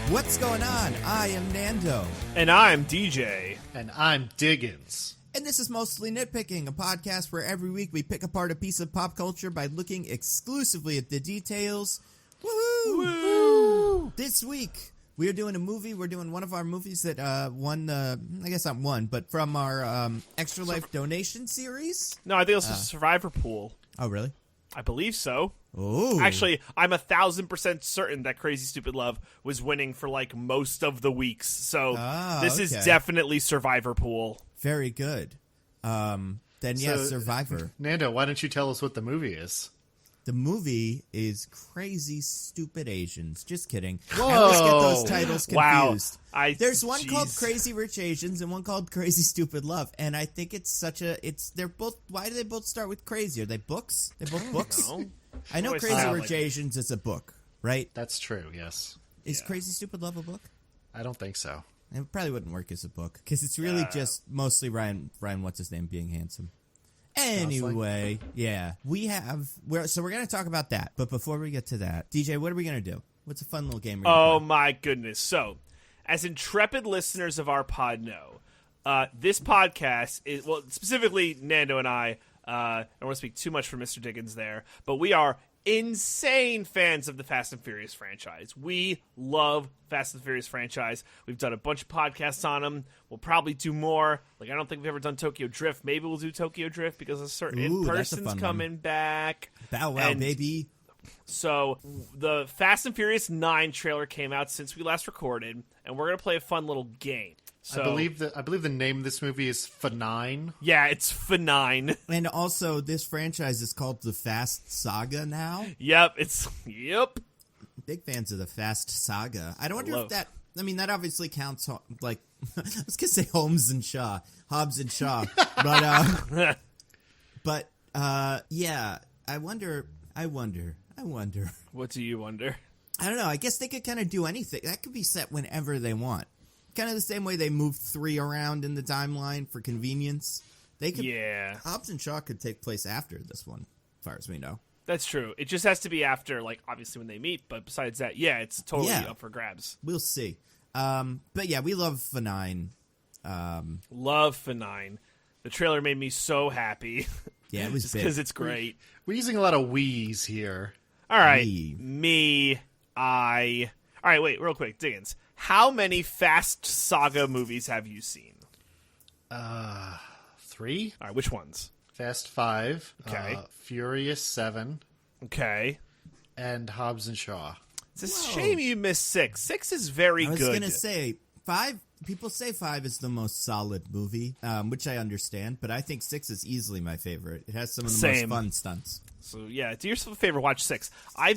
What's going on? I am Nando. And I'm DJ. And I'm Diggins. And this is Mostly Nitpicking, a podcast where every week we pick apart a piece of pop culture by looking exclusively at the details. Woohoo! Woo! This week, we are doing a movie. We're doing one of our movies that won, I guess not one, but from our Extra Life donation series. No, I think it was a Survivor Pool. Oh, really? I believe so. Oh. Actually, I'm 1,000% certain that Crazy Stupid Love was winning for like most of the weeks. So this is definitely Survivor Pool. Very good. Then, Survivor. Nando, why don't you tell us what the movie is? The movie is Crazy Stupid Asians. Just kidding. Whoa. I always get those titles confused. Wow. There's one called Crazy Rich Asians and one called Crazy Stupid Love. And I think it's they're both, why do they both start with crazy? Are they books? They're both books? I know Crazy Rich Asians is a book, right? That's true, yes. Is Crazy Stupid Love a book? I don't think so. It probably wouldn't work as a book because it's really just mostly Ryan, what's his name, being handsome. Anyway, we're going to talk about that. But before we get to that, DJ, what are we going to do? What's a fun little game we're going to play? My goodness. So, as intrepid listeners of our pod know, this podcast is, well, specifically Nando and I don't want to speak too much for Mr. Diggins there, but we are insane fans of the Fast and Furious franchise. We love Fast and Furious franchise. We've done a bunch of podcasts on them. We'll probably do more. Like, I don't think we've ever done Tokyo Drift. Maybe we'll do Tokyo Drift because a certain person's coming back. Bow wow, baby. So, the Fast and Furious 9 trailer came out since we last recorded, and we're going to play a fun little game. So, I believe the name of this movie is F9. Yeah, it's F9. And also, this franchise is called the Fast Saga now. Yep. Big fans of the Fast Saga. I don't wonder if that, I mean, that obviously counts, like, I was going to say Hobbs and Shaw. But, yeah, I wonder. What do you wonder? I don't know. I guess they could kind of do anything. That could be set whenever they want. Kind of the same way they moved 3 around in the timeline for convenience. They could, Hobbs and Shaw could take place after this one, as far as we know. That's true. It just has to be after, like, obviously when they meet. But besides that, it's totally up for grabs. We'll see. But yeah, we love F9. Love F9. The trailer made me so happy. Yeah, it was just because it's great. We're using a lot of we's here. All right. All right, wait, real quick. Diggins, how many Fast Saga movies have you seen? 3. All right, which ones? Fast 5. Okay. Furious 7. Okay. And Hobbs and Shaw. It's a shame you missed 6. 6 is very good. I was going to say, 5, people say 5 is the most solid movie, which I understand, but I think 6 is easily my favorite. It has some of the most fun stunts. So, yeah, do yourself a favor, watch 6. I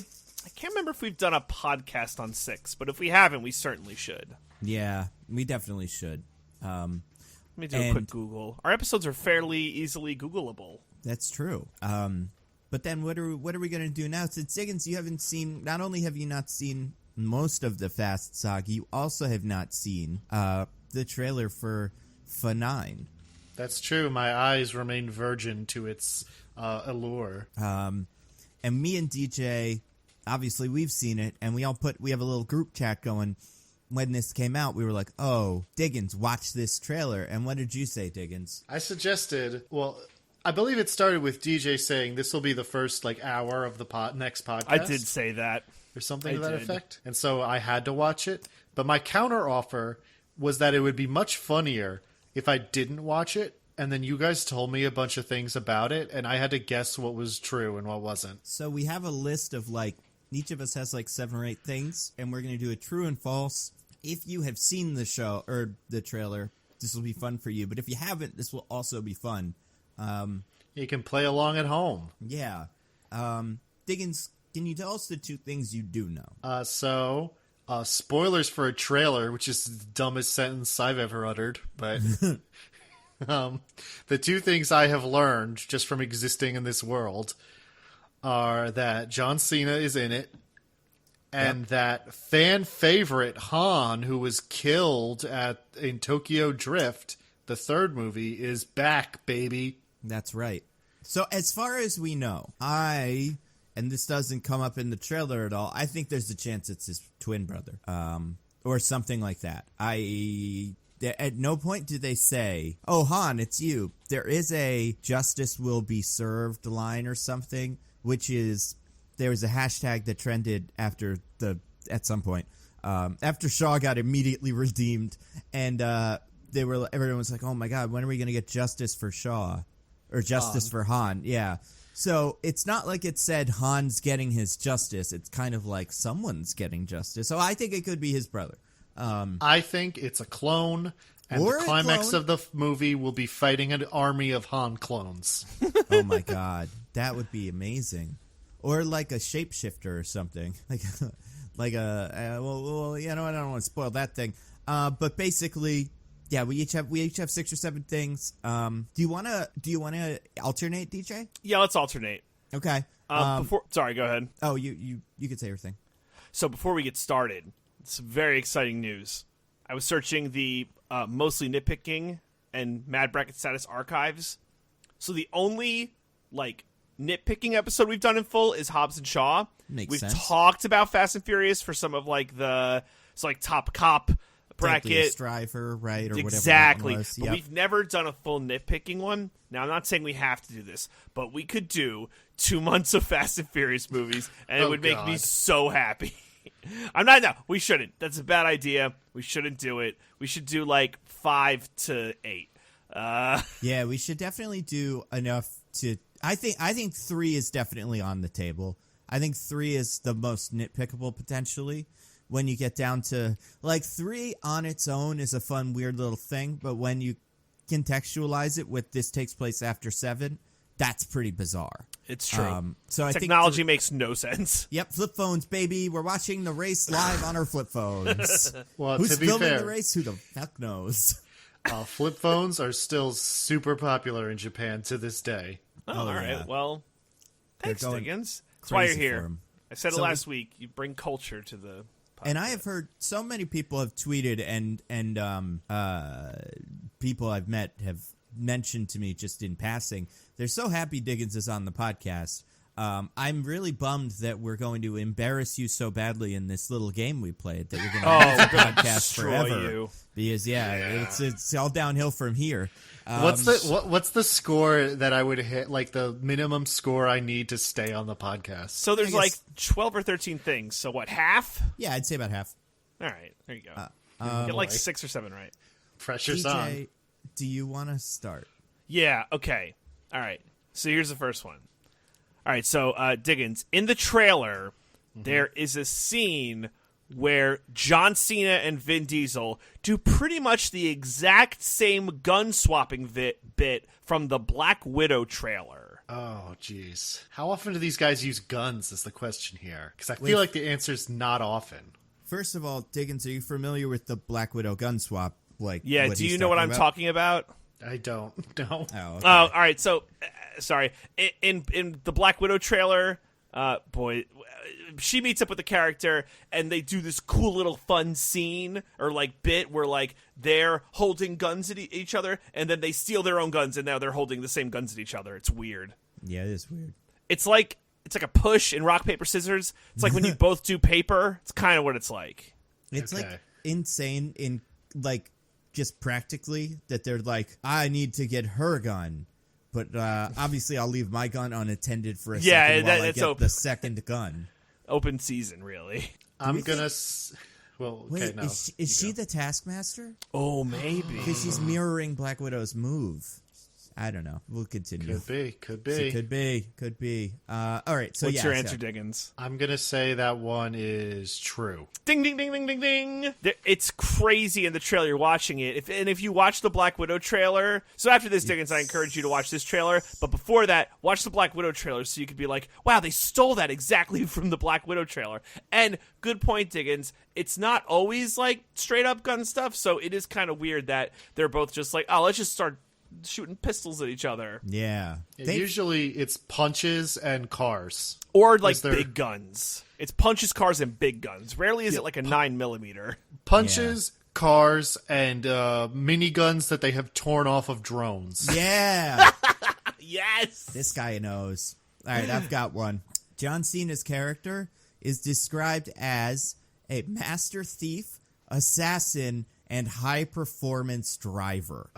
can't remember if we've done a podcast on 6, but if we haven't, we certainly should. Yeah, we definitely should. Let me do a quick Google. Our episodes are fairly easily Googleable. That's true. But then what are we going to do now? Since Diggins, you haven't seen, not only have you not seen most of the Fast Saga, you also have not seen the trailer for F9. That's true. My eyes remain virgin to its allure. And me and DJ, obviously we've seen it, and we have a little group chat going. When this came out, we were like, oh, Diggins, watch this trailer. And what did you say, Diggins? I suggested, I believe it started with DJ saying this will be the first hour of the next podcast. I did say that. Or something to that effect. And so I had to watch it. But my counter offer was that it would be much funnier if I didn't watch it. And then you guys told me a bunch of things about it. And I had to guess what was true and what wasn't. So we have a list of each of us has 7 or 8 things. And we're going to do a true and false. If you have seen the show or the trailer, this will be fun for you. But if you haven't, this will also be fun. You can play along at home. Yeah. Diggins, can you tell us the 2 things you do know? Spoilers for a trailer, which is the dumbest sentence I've ever uttered. But the 2 things I have learned just from existing in this world are that John Cena is in it. And that fan favorite Han, who was killed in Tokyo Drift, the 3rd movie, is back, baby. That's right. So as far as we know, and this doesn't come up in the trailer at all, I think there's a chance it's his twin brother. or something like that. At no point do they say, "Oh, Han, it's you." There is a "justice will be served" line or something, which is there was a hashtag that trended at some point after Shaw got immediately redeemed, and everyone was like, "Oh my God, when are we going to get justice for Shaw or justice for Han?" Yeah. So it's not like it said Han's getting his justice. It's kind of like someone's getting justice. So I think it could be his brother. I think it's a clone, and Or the a climax clone. of the movie will be fighting an army of Han clones. Oh my God, that would be amazing. Or like a shapeshifter or something, well, you know, I don't want to spoil that thing. But basically, yeah, we each have 6 or 7 things. Do you want to alternate, DJ? Yeah, let's alternate. Okay. Sorry, go ahead. Oh, you could say your thing. So before we get started, some very exciting news. I was searching the mostly nitpicking and Mad Bracket status archives. So the only nitpicking episode we've done in full is Hobbs and Shaw. Makes We've sense. talked about Fast and Furious for some of top cop bracket. Striver, right, or Exactly. whatever that one was. But Yep. we've never done a full nitpicking one. Now, I'm not saying we have to do this, but we could do 2 months of Fast and Furious movies, and it would make me God. so happy. We shouldn't. That's a bad idea. We shouldn't do it. We should do 5 to 8. Yeah, we should definitely do enough to. I think 3 is definitely on the table. I think 3 is the most nitpickable potentially. When you get down to 3 on its own is a fun, weird little thing, but when you contextualize it with this takes place after 7, that's pretty bizarre. It's true. So I Technology think makes no sense. Yep, flip phones, baby. We're watching the race live on our flip phones. Well, Who's to be filming fair, the race? Who the fuck knows? flip phones are still super popular in Japan to this day. Oh, all right. yeah. Well, thanks, going crazy Diggins. That's why you're for here. 'em. I said it So last week. You bring culture to the podcast. And I have heard so many people have tweeted and people I've met have mentioned to me just in passing. They're so happy Diggins is on the podcast. I'm really bummed that we're going to embarrass you so badly in this little game we played that you're going to have the podcast destroy forever. you. Because it's all downhill from here. What's the score that I would hit? The minimum score I need to stay on the podcast? So there's I guess- 12 or 13 things. So what, half? Yeah, I'd say about half. All right, there you go. Get 6 or 7 right. Pressure's DJ, on. do you want to start? Yeah, okay. All right. So here's the first one. All right, so Diggins, in the trailer, there is a scene where John Cena and Vin Diesel do pretty much the exact same gun swapping bit from the Black Widow trailer. Oh, jeez. How often do these guys use guns is the question here. Because I feel like the answer's not often. First of all, Diggins, are you familiar with the Black Widow gun swap? Yeah, what do he's you know what I'm about? talking about? I don't. No. Oh, okay. Oh, all right. So, sorry. In the Black Widow trailer, she meets up with the character, and they do this cool little fun scene or bit where they're holding guns at each other, and then they steal their own guns, and now they're holding the same guns at each other. It's weird. Yeah, it is weird. It's like a push in rock paper scissors. It's like when you both do paper. It's kind of what it's like. It's Okay. insane in just practically that they're I need to get her gun, but obviously I'll leave my gun unattended for a second while I that's get open. the second gun. Open season, really. I'm we gonna. think- Well, Wait, okay, no. is she the Taskmaster? Oh, maybe. Because she's mirroring Black Widow's move. I don't know. We'll continue. Could be. Could So be. could be. All right. So What's yeah, your so- answer, Diggins? I'm gonna say that one is true. Ding, ding, ding, ding, ding, ding. It's crazy in the trailer. You're watching it. If you watch the Black Widow trailer, so after this, Diggins, I encourage you to watch this trailer. But before that, watch the Black Widow trailer so you could be like, wow, they stole that exactly from the Black Widow trailer. And good point, Diggins. It's not always straight up gun stuff, so it is kind of weird that they're both just oh, let's just start shooting pistols at each other. Yeah. Usually it's punches and cars. Or Is there- big guns. It's punches, cars, and big guns. Rarely is it a 9mm. Punches, cars, and miniguns that they have torn off of drones. Yeah. Yes. This guy knows. All right, I've got one. John Cena's character is described as a master thief assassin, and high-performance driver.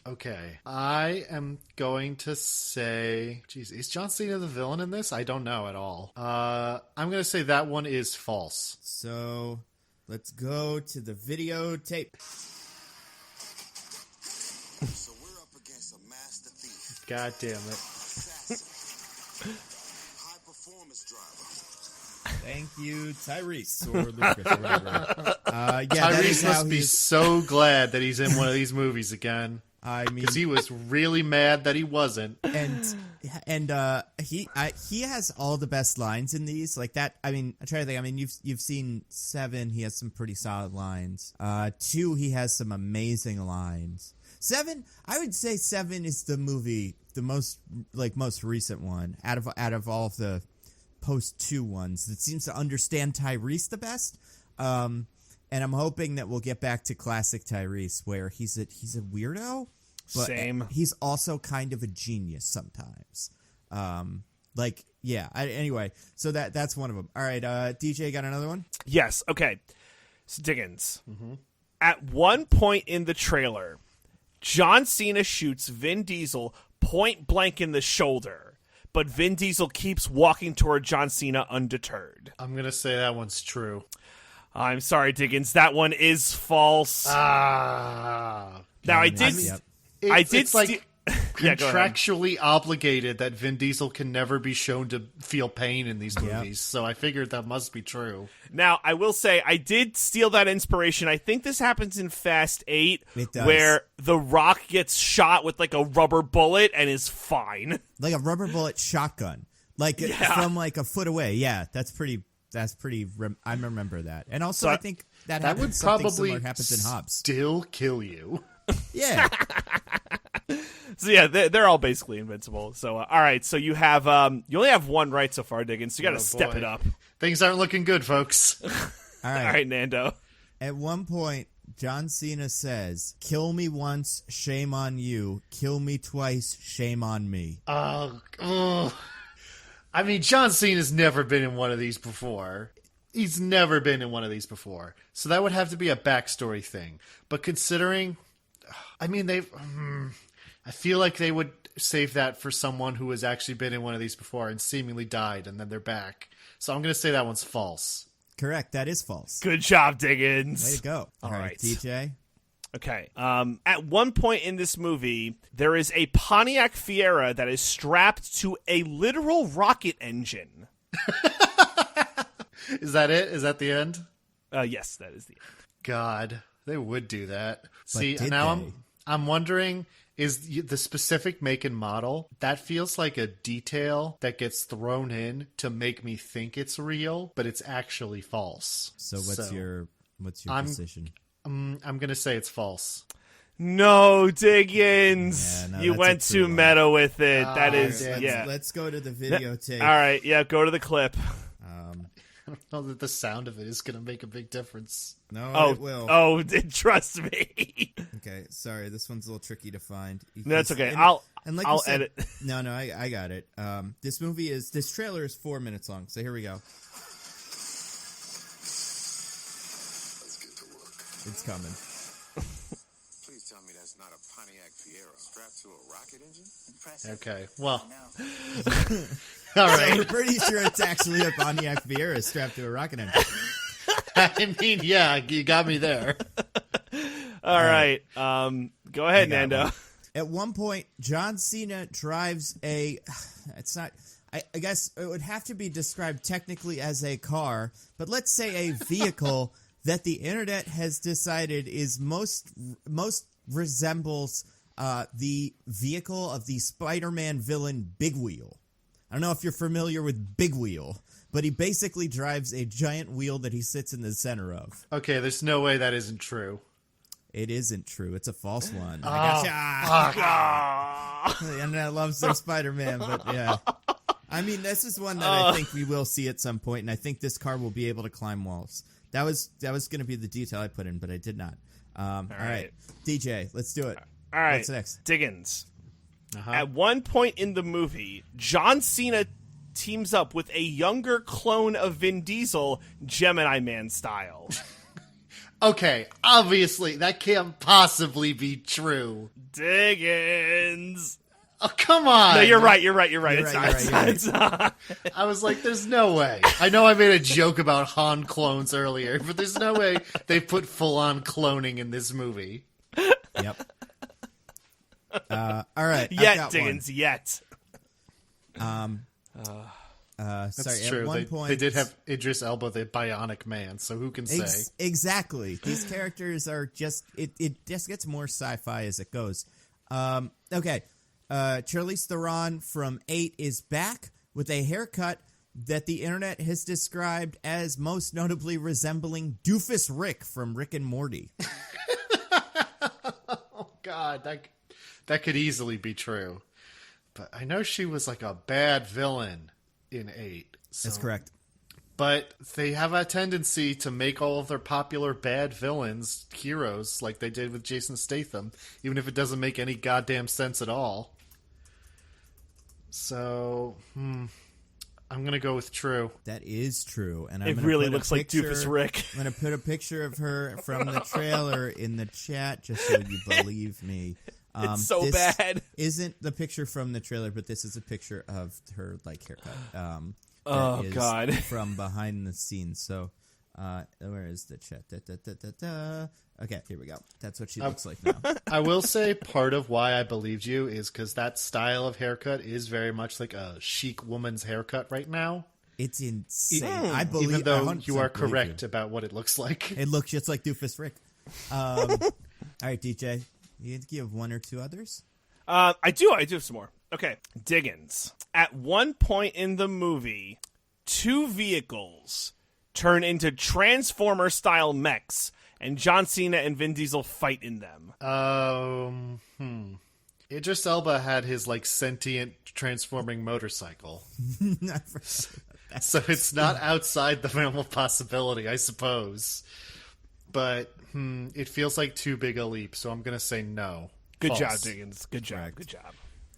Okay. I am going to say... Jeez, is John Cena the villain in this? I don't know at all. I'm going to say that one is false. So, let's go to the videotape. So we're up against a master thief. God damn it. High performance driver. Thank you, Tyrese, or Lucas, or whatever. Tyrese must be so glad that he's in one of these movies again. I mean, Because he was really mad that he wasn't. and he has all the best lines in these, like that. I mean, I'm trying to think. I mean, you've seen 7. He has some pretty solid lines. 2, he has some amazing lines. 7, I would say 7 is the movie, the most recent one out of all of the post 2 ones that seems to understand Tyrese the best. And I'm hoping that we'll get back to classic Tyrese, where he's a weirdo, but Same. he's also kind of a genius sometimes. Anyway, so that's one of them. All right, DJ, got another one? Yes. Okay. So Diggins. At one point in the trailer, John Cena shoots Vin Diesel point blank in the shoulder, but Vin Diesel keeps walking toward John Cena undeterred. I'm going to say that one's true. I'm sorry, Diggins. That one is false. Ah. Now, I did It's like Yeah, go ahead. contractually obligated that Vin Diesel can never be shown to feel pain in these movies, so I figured that must be true. Now, I will say, I did steal that inspiration. I think this happens in Fast 8, It does. where The Rock gets shot with, like, a rubber bullet and is fine. Like a rubber bullet shotgun, from like a foot away. Yeah, that's pretty. I remember that, and also I think that Would happens. Something probably similar happens in Hobbs. still kill you. Yeah. So yeah, they're all basically invincible. So all right, so you have you only have one right so far, Diggins. So you got to step boy. it up. Things aren't looking good, folks. All All right. right, Nando. At one point, John Cena says, "Kill me once, shame on you. Kill me twice, shame on me." I mean, John Cena's never been in one of these before. He's never been in one of these before. So that would have to be a backstory thing. But considering, I mean, I feel like they would save that for someone who has actually been in one of these before and seemingly died, and then they're back. So I'm going to say that one's false. Correct. That is false. Good job, Diggins. Way to go. All right. DJ. Okay. At one point in this movie, there is a Pontiac Fiera that is strapped to a literal rocket engine. Is that it? Is that the end? Yes, that is the end. God, they would do that. See, did now they? I'm wondering, is the specific make and model, that feels like a detail that gets thrown in to make me think it's real, but it's actually false. So what's your position? I'm going to say it's false. No, Diggins. Yeah, no, you that's went a too true meta with it. That is, damn. yeah. Let's go to the videotape. All right, yeah, go to the clip. I don't know that the sound of it is going to make a big difference. No, it will. Trust me. Okay, sorry, this one's a little tricky to find. No, that's okay. And- I'll and like I'll you said, edit. No, I got it. This trailer is 4 minutes long, so here we go. Let's get to work. It's coming. Please tell me that's not a Pontiac Fiera strapped to a rocket engine? Impressive. Okay, well, No. all So right. we're pretty sure it's actually a Pontiac Fiera strapped to a rocket engine. I mean, yeah, you got me there. All right. Go ahead, Nando. At one point, John Cena drives a... It's not... I guess it would have to be described technically as a car, but let's say a vehicle that the internet has decided is most resembles the vehicle of the Spider-Man villain Big Wheel. I don't know if you're familiar with Big Wheel, but he basically drives a giant wheel that he sits in the center of. Okay, there's no way that isn't true. It isn't true. It's a false one. Oh, I gotcha. The internet loves their Spider-Man, but yeah. I mean, this is one that I think we will see at some point, and I think this car will be able to climb walls. That was going to be the detail I put in, but I did not. All right. DJ, let's do it. All right. What's next? Diggins. At one point in the movie, John Cena teams up with a younger clone of Vin Diesel, Gemini Man style. Okay, obviously, that can't possibly be true. Diggins. Oh, come on. No, you're right. It's right, not. you're It's not. I was like, there's no way. I know I made a joke about Han clones earlier, but there's no way they put full-on cloning in this movie. Yep. All right. I've Yet, got Diggins, yet. That's sorry, true. at one point they did have Idris Elba, the Bionic Man, so who can say? Exactly. These characters are just it just gets more sci-fi as it goes. Okay. Charlize Theron from 8 is back with a haircut that the internet has described as most notably resembling Doofus Rick from Rick and Morty. Oh God, that could easily be true. But I know she was like a bad villain in 8. So. That's correct. But they have a tendency to make all of their popular bad villains heroes, like they did with Jason Statham, even if it doesn't make any goddamn sense at all. So, I'm going to go with true. That is true. And It really looks like Doofus Rick. I'm going to put a picture of her from the trailer in the chat just so you believe me. It's so this bad. Isn't the picture from the trailer, but this is a picture of her like haircut. Oh, that is God. from behind the scenes. So, where is the chat? Okay, here we go. That's what she looks like now. I will say part of why I believed you is because that style of haircut is very much like a chic woman's haircut right now. It's insane. I believe, even though 100% you are believe correct you. about what it looks like. It looks just like Doofus Rick. All right, DJ, you give one or two others. I do have some more. Okay, Diggins. At one point in the movie, 2 vehicles turn into Transformer-style mechs, and John Cena and Vin Diesel fight in them. Idris Elba had his like sentient transforming motorcycle. So it's not outside the realm of possibility, I suppose. But it feels like too big a leap, so I'm going to say no. Good False. job, Diggins. Good job. Correct. Good job.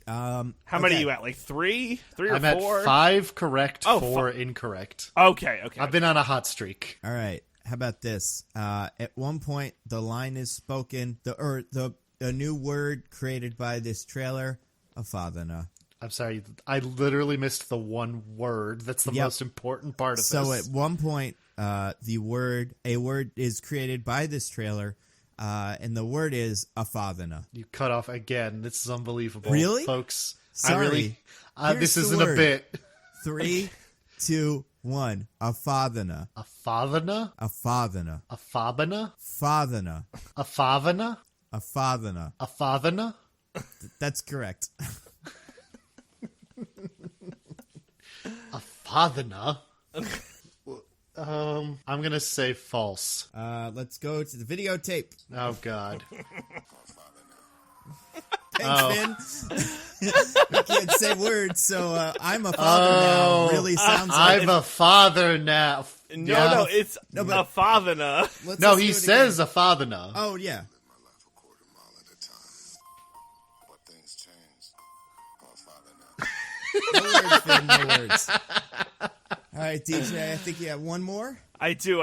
How many are you at? Like 3? 3 or I'm 4? at 5 correct, Oh, 4 incorrect. Okay. I've been on a hot streak. All right. How about this? At one point, the line is spoken, a new word created by this trailer, afadana. I'm sorry, I literally missed the one word. That's the most important part of this. So at one point, a word is created by this trailer, and the word is afadana. You cut off again. This is unbelievable. Really? Folks, Sorry. This Here's the isn't word. a bit. 3, 2, 1. Afadana. Afadana? Afadana. Afabana? Fadana. Afavana? Afadana. Afavana? That's correct. Afadana? I'm gonna say false. Let's go to the videotape. Oh God. Thanks, Finn. I can't say words, so I'm a father now. Really sounds like I'm a father now. No, it's afadana. Let's No, just he do it says again. Afadana. Oh yeah. Live my life a quarter mile at a time. But things change. I'm a father now. No words, Finn. No words. All right, DJ. I think you have one more. I do.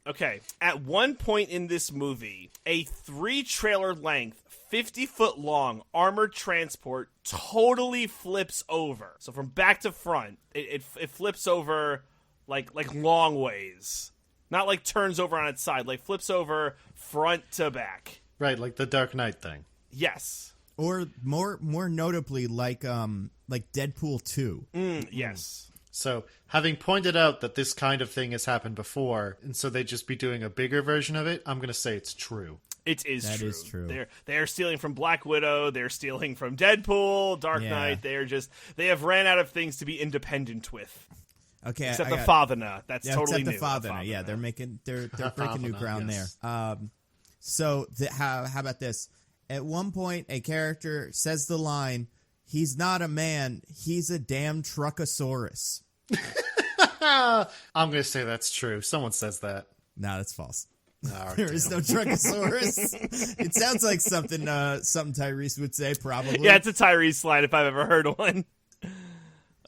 Okay. At one point in this movie, a 3-trailer length, 50-foot long armored transport totally flips over. So from back to front, it flips over like long ways. Not like turns over on its side, like flips over front to back. Right, like the Dark Knight thing. Yes. Or more notably, like Deadpool 2. Yes. So, having pointed out that this kind of thing has happened before, and so they'd just be doing a bigger version of it, I'm going to say it's true. It is That true. is true. They're stealing from Black Widow. They're stealing from Deadpool, Dark Yeah. Knight. They have ran out of things to be independnt with. Okay, Except I the got- Fadana. That's Yeah, totally except new. the Fadana. Yeah, they're breaking new Fadana, ground yes. there. So how about this? At one point, a character says the line, "He's not a man. He's a damn truckosaurus." I'm going to say that's true. Someone says that. No, that's false. Oh, There is no truckosaurus. It sounds like something Tyrese would say, probably. Yeah, it's a Tyrese line if I've ever heard one.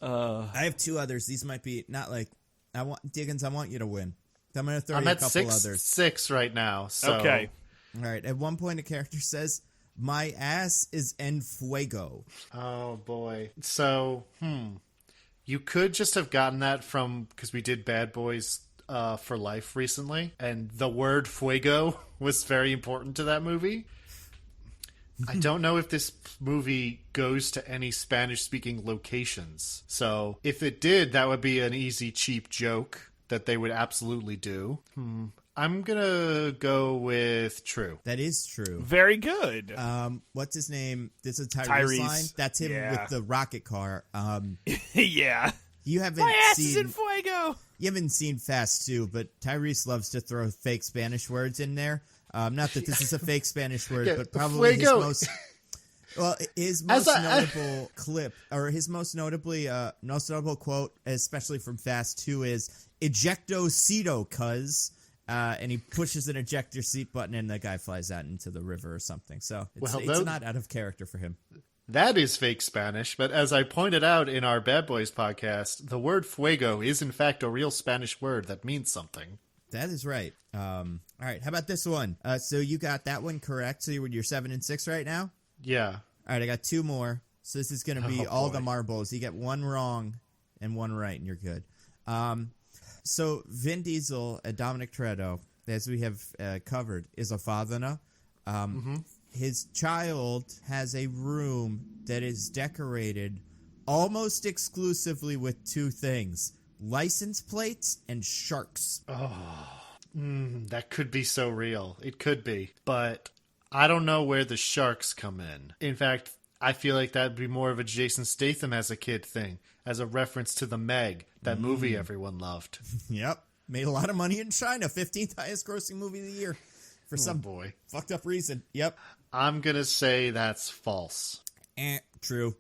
I have 2 others. These might be not like Diggins. I want you to win. I'm going to throw I'm you a at couple others. six right now. So. Okay. All right. At one point, a character says, "My ass is en fuego." Oh, boy. So, you could just have gotten that from, because we did Bad Boys for Life recently, and the word fuego was very important to that movie. I don't know if this movie goes to any Spanish-speaking locations. So, if it did, that would be an easy, cheap joke that they would absolutely do. I'm gonna go with true. That is true. Very good. What's his name? This is Tyrese Tyrese. line. That's him Yeah. with the rocket car. Yeah. You haven't My ass is seen in fuego. you haven't seen Fast 2, but Tyrese loves to throw fake Spanish words in there. Not that this is a fake Spanish word, Yeah, but probably fuego. his most notable clip, or his most notable quote, especially from Fast 2, is "Ejecto Cedo, cuz." And he pushes an ejector seat button, and the guy flies out into the river or something. So it's not out of character for him. That is fake Spanish, but as I pointed out in our Bad Boys podcast, the word fuego is in fact a real Spanish word that means something. That is right. All right, how about this one? So you got that one correct. So you're 7 and 6 right now. Yeah. All right, I got two more. So this is going to be all boy. the marbles. You get one wrong and one right, and you're good. So Vin Diesel and Dominic Toretto, as we have covered, is a father now. His child has a room that is decorated almost exclusively with two things: license plates and sharks. That could be so real. It could be. But I don't know where the sharks come in. In fact, I feel like that'd be more of a Jason Statham as a kid thing, as a reference to The Meg, that movie everyone loved. Yep. Made a lot of money in China. 15th highest grossing movie of the year. For some boy. fucked up reason. Yep. I'm going to say that's false. True.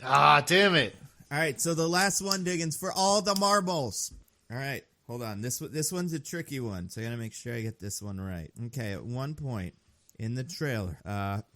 Ah, damn it. All right, so the last one, Diggins, for all the marbles. All right, hold on. This one's a tricky one, so I got to make sure I get this one right. Okay, at one point in the trailer,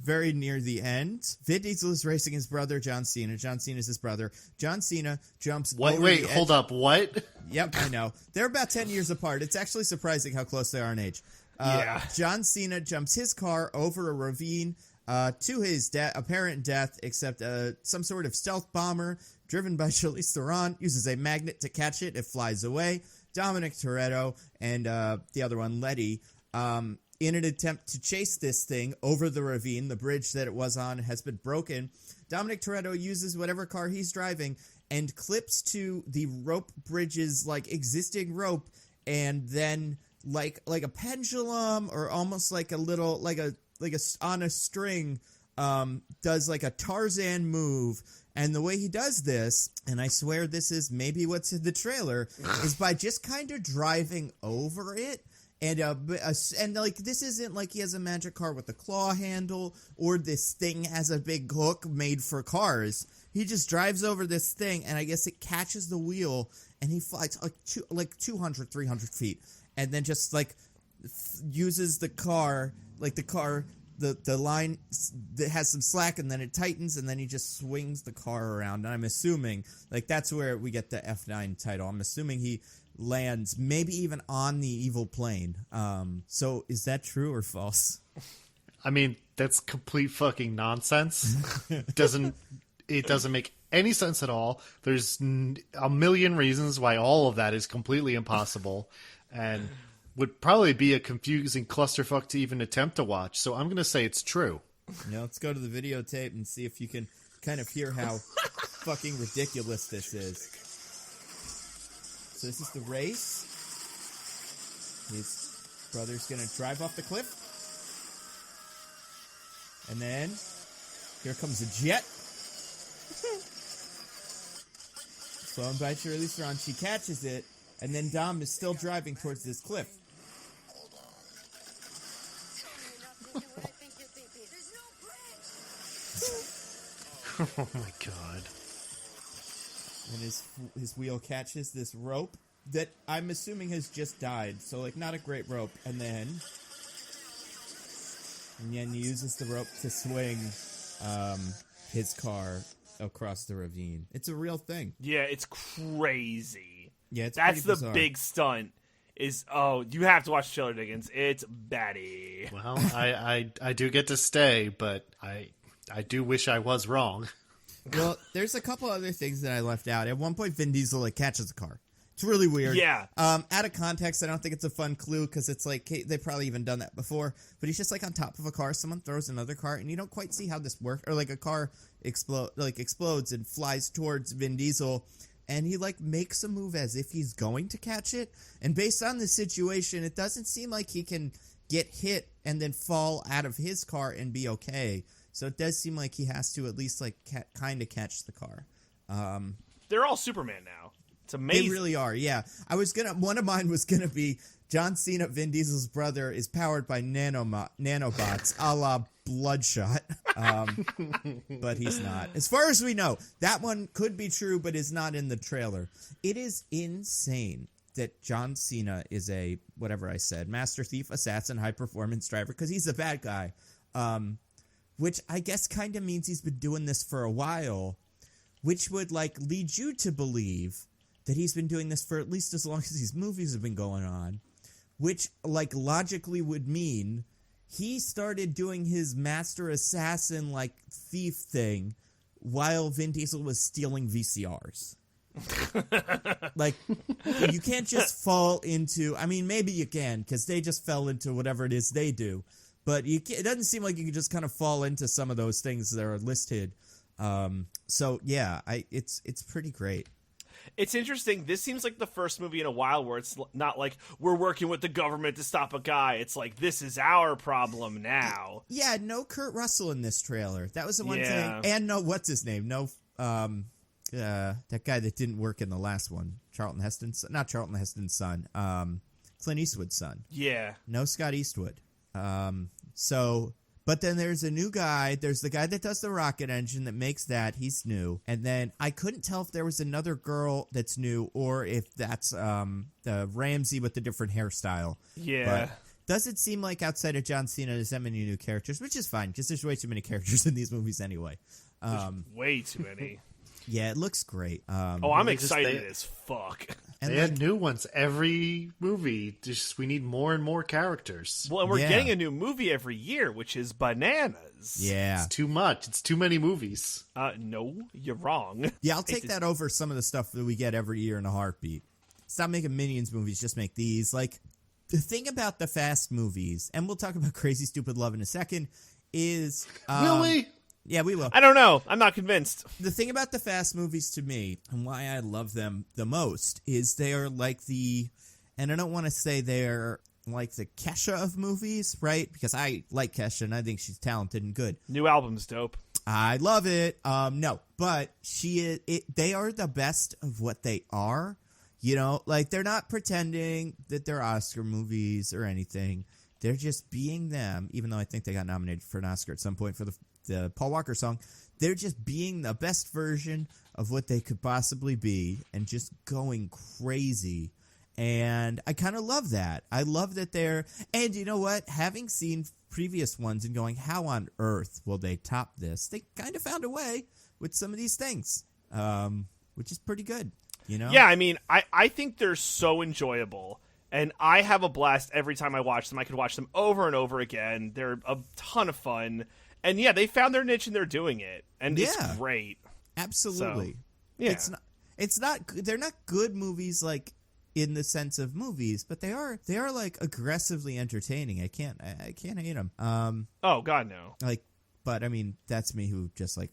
very near the end, Vin Diesel is racing his brother, John Cena. John Cena is his brother. John Cena jumps over Wait, the hold edge. up. What? Yep, I know. They're about 10 years apart. It's actually surprising how close they are in age. Yeah. John Cena jumps his car over a ravine to his apparent death, except some sort of stealth bomber driven by Charlize Theron uses a magnet to catch it. It flies away. Dominic Toretto and the other one, Letty, in an attempt to chase this thing over the ravine, the bridge that it was on has been broken. Dominic Toretto uses whatever car he's driving and clips to the rope bridge's existing rope, and then like a pendulum, or almost like a little like a on a string, does like a Tarzan move. And the way he does this, and I swear this is maybe what's in the trailer, is by just kind of driving over it. And this isn't like he has a magic car with a claw handle, or this thing has a big hook made for cars. He just drives over this thing, and I guess it catches the wheel, and he flies like 200, 300 feet. And then just uses the car, the line that has some slack, and then it tightens, and then he just swings the car around. And I'm assuming that's where we get the F9 title. I'm assuming he lands maybe even on the evil plane. So is that true or false? I mean, that's complete fucking nonsense. It doesn't make any sense at all. There's a million reasons why all of that is completely impossible, and would probably be a confusing clusterfuck to even attempt to watch. So I'm going to say it's true. Yeah, let's go to the videotape and see if you can kind of hear how fucking ridiculous this is. So this is the race. His brother's going to drive off the cliff. And then here comes a jet. Flown by Charlize Theron. She catches it. And then Dom is still driving towards this cliff. Oh my god. And his wheel catches this rope that I'm assuming has just died. So, not a great rope. And then he uses the rope to swing his car across the ravine. It's a real thing. Yeah, it's crazy. Yeah, it's That's pretty the bizarre. big stunt, is you have to watch the trailer, Diggins. It's batty. Well, I do get to stay, but I do wish I was wrong. Well, there's a couple other things that I left out. At one point, Vin Diesel catches a car. It's really weird. Yeah. Out of context, I don't think it's a fun clue because it's like they've probably even done that before. But he's just on top of a car. Someone throws another car, and you don't quite see how this works. Or a car explodes and flies towards Vin Diesel, and he makes a move as if he's going to catch it. And based on the situation, it doesn't seem like he can get hit and then fall out of his car and be okay. So it does seem like he has to at least kind of catch the car. They're all Superman now. It's amazing. They really are, yeah. One of mine was gonna be John Cena, Vin Diesel's brother, is powered by nanobots, a la Bloodshot. But he's not. As far as we know, that one could be true, but is not in the trailer. It is insane that John Cena is a, whatever I said, master thief, assassin, high-performance driver, because he's the bad guy. Which I guess kind of means he's been doing this for a while, which would lead you to believe that he's been doing this for at least as long as these movies have been going on, which logically would mean he started doing his master assassin thief thing while Vin Diesel was stealing VCRs. You can't just fall into, maybe you can, because they just fell into whatever it is they do. But it doesn't seem like you can just kind of fall into some of those things that are listed. So yeah, it's pretty great. It's interesting. This seems like the first movie in a while where it's not like we're working with the government to stop a guy. It's like this is our problem now. Yeah, no Kurt Russell in this trailer. That was the one thing. And no, what's his name? No, that guy that didn't work in the last one, not Charlton Heston's son, Clint Eastwood's son. Yeah. No Scott Eastwood. But then there's a new guy. There's the guy that does the rocket engine that makes that. He's new. And then I couldn't tell if there was another girl that's new or if that's the Ramsey with the different hairstyle. Yeah. But doesn't seem like outside of John Cena there's that many new characters, which is fine because there's way too many characters in these movies anyway. Way too many. Yeah, it looks great. I'm excited as fuck. And they had new ones every movie. We need more and more characters. Well, and we're getting a new movie every year, which is bananas. Yeah. It's too much. It's too many movies. No, you're wrong. Yeah, I'll take that over some of the stuff that we get every year in a heartbeat. Stop making Minions movies, just make these. The thing about the Fast movies, and we'll talk about Crazy Stupid Love in a second, is... Will we? Yeah, we will. I don't know. I'm not convinced. The thing about the Fast movies to me, and why I love them the most, is they are and I don't want to say they're like the Kesha of movies, right? Because I like Kesha, and I think she's talented and good. New album's dope. I love it. No, but they are the best of what they are. They're not pretending that they're Oscar movies or anything. They're just being them, even though I think they got nominated for an Oscar at some point for the Paul Walker song. They're just being the best version of what they could possibly be and just going crazy. And I kind of love that. I love that and you know what? Having seen previous ones and going, how on earth will they top this? They kind of found a way with some of these things, which is pretty good, Yeah, I think they're so enjoyable. And I have a blast every time I watch them. I could watch them over and over again. They're a ton of fun. And yeah, they found their niche and they're doing it. And it's great. Absolutely. So, yeah. They're not good movies in the sense of movies, but they are aggressively entertaining. I can't hate them. Oh God, no. But that's me who just I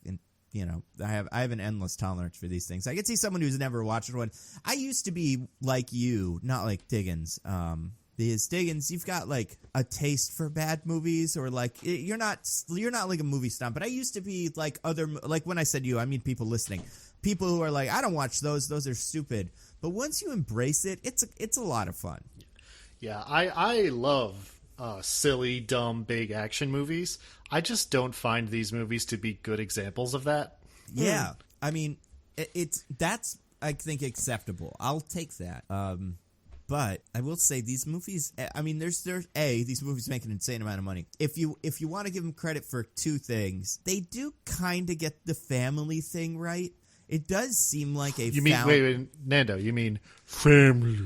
have an endless tolerance for these things. I could see someone who's never watched one. I used to be like you, not like Diggins. Because Diggins, you've got a taste for bad movies, or you're not like a movie snob. But I used to be when I said you, I mean people listening, people who are I don't watch those. Those are stupid. But once you embrace it, it's a lot of fun. Yeah, I love silly, dumb, big action movies. I just don't find these movies to be good examples of that. Yeah, that's I think acceptable. I'll take that. But I will say these movies. These movies make an insane amount of money. If you want to give them credit for two things, they do kind of get the family thing right. It does seem like wait, Nando, you mean family?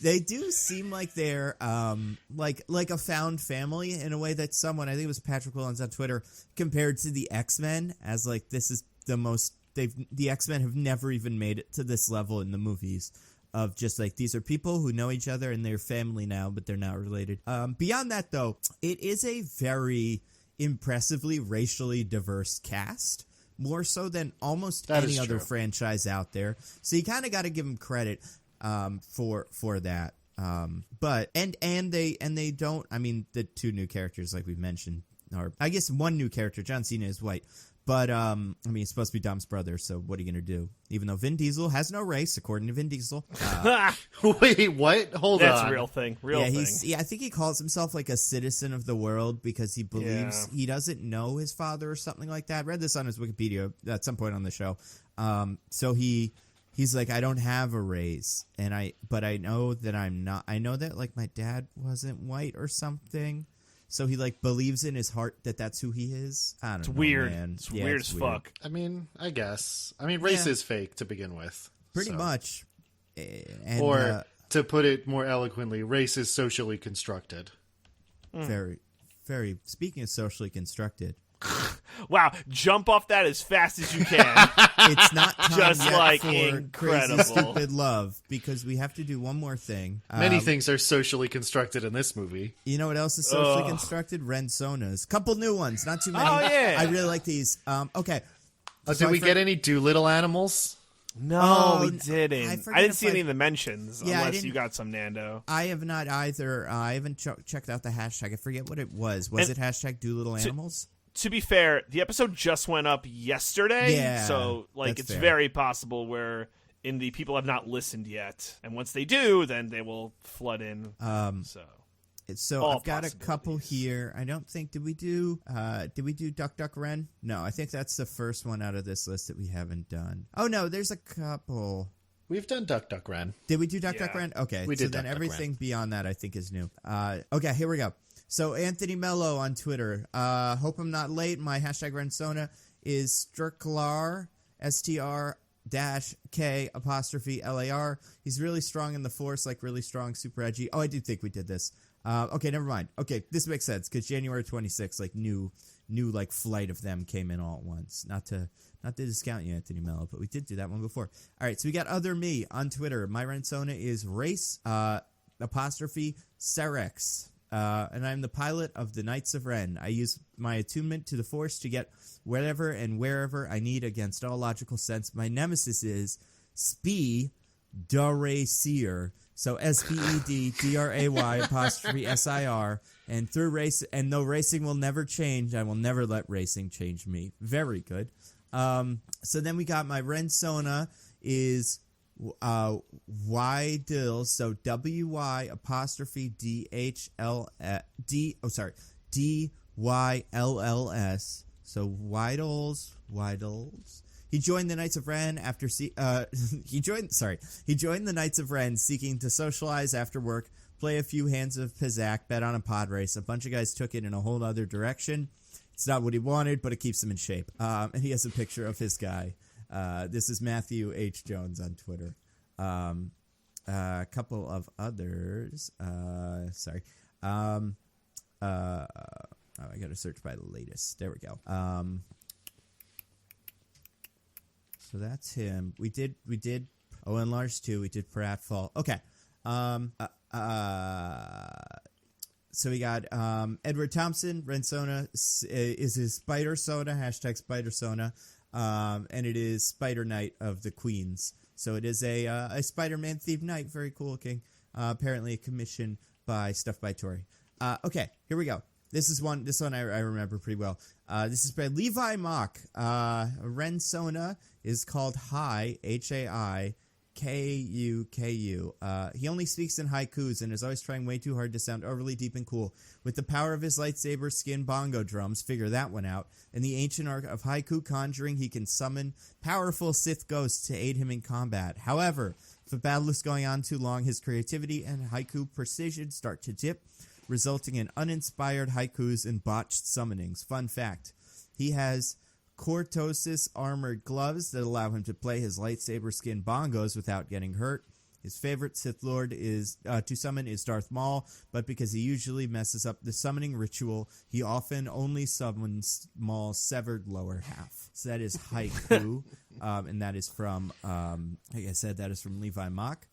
They do seem like they're like a found family in a way that someone, I think it was Patrick Willens on Twitter, compared to the X-Men as like this is the most the X-Men have never even made it to this level in the movies of just like these are people who know each other and they're family now, but they're not related. Beyond that, though, it is a very impressively racially diverse cast, more so than almost any other franchise out there. So you kind of got to give them credit for that. But they don't. I mean, the two new characters, like we mentioned, are I guess one new character. John Cena is white. But, I mean, he's supposed to be Dom's brother, so what are you going to do? Even though Vin Diesel has no race, according to Vin Diesel. Wait, what? Hold on. That's a real thing. I think he calls himself, like, a citizen of the world because he believes he doesn't know his father or something like that. I read this on his Wikipedia at some point on the show. So he's like, I don't have a race, but I know that I'm not. I know that, like, my dad wasn't white or something. So he, like, believes in his heart that that's who he is. I don't know, weird. Man. It's weird as fuck. I mean, I guess. I mean, race is fake to begin with. Pretty much. And, or, to put it more eloquently, race is socially constructed. Very, very. Speaking of socially constructed. Wow, jump off that as fast as you can. It's not time just yet like for incredible. Crazy Stupid Love, because we have to do one more thing. Many things are socially constructed in this movie. You know what else is socially constructed? Rensonas. Couple new ones, not too many. Oh, yeah. I really like these. Okay. Did we get any Doolittle animals? No, we didn't. I didn't see any of the mentions, Yeah, unless you got some, Nando. I have not either. I haven't checked out the hashtag. I forget what it was. Was it hashtag Doolittle Animals? To be fair, the episode just went up yesterday, so like it's fair. very possible where in the people have not listened yet, and once they do, then they will flood in. So I've got a couple here. I don't think did we do Duck Duck Ren? No, I think that's the first one out of this list that we haven't done. Oh no, there's a couple. We've done Duck Duck Ren. Did we do Duck Duck Ren? Okay, we did. So then everything beyond that I think is new. Okay, here we go. So Anthony Mello on Twitter. Hope I'm not late. My hashtag Rensona is Stricklar, STR-K''LAR. He's really strong in the Force, like really strong, super edgy. Oh, I do think we did this. Okay, never mind. Okay, this makes sense because January 26th, like new like flight of them came in all at once. Not to discount you, Anthony Mello, but we did do that one before. All right, so we got other me on Twitter. My Rensona is race _Cerex. And I'm the pilot of the Knights of Ren. I use my attunement to the Force to get whatever and wherever I need against all logical sense. My nemesis is Spee Daracier. So SPEDDRAY''SIR. And through race, and though racing will never change, I will never let racing change me. Very good. So then we got my Rensona is Wydills, so DYLLS, so Wydills. He joined the Knights of Ren after he joined the Knights of Ren seeking to socialize after work, play a few hands of Pizzak, bet on a pod race. A bunch of guys took it in a whole other direction. It's not what he wanted, but it keeps him in shape. And he has a picture of his guy. This is Matthew H. Jones on Twitter. A couple of others. I got to search by the latest. There we go. So that's him. We did Owen Lars too. We did Pratfall. Okay. So we got Edward Thompson. Rensona is his Spider Sona, hashtag Spider Sona. And it is Spider Night of the Queens. So it is a Spider-Man themed night. Very cool looking. Apparently a commission by Stuff by Tori. Okay, here we go. This one I remember pretty well. This is by Levi Mock. Rensona is called Hai, Hai, Kuku. He only speaks in haikus and is always trying way too hard to sound overly deep and cool. With the power of his lightsaber skin bongo drums, figure that one out. In the ancient art of haiku conjuring, he can summon powerful Sith ghosts to aid him in combat. However, if a battle is going on too long, his creativity and haiku precision start to dip, resulting in uninspired haikus and botched summonings. Fun fact, he has cortosis armored gloves that allow him to play his lightsaber skin bongos without getting hurt. His favorite Sith Lord to summon is Darth Maul, but because he usually messes up the summoning ritual, he often only summons Maul's severed lower half. So that is Haiku, and that is from, like I said, that is from Levi Mock.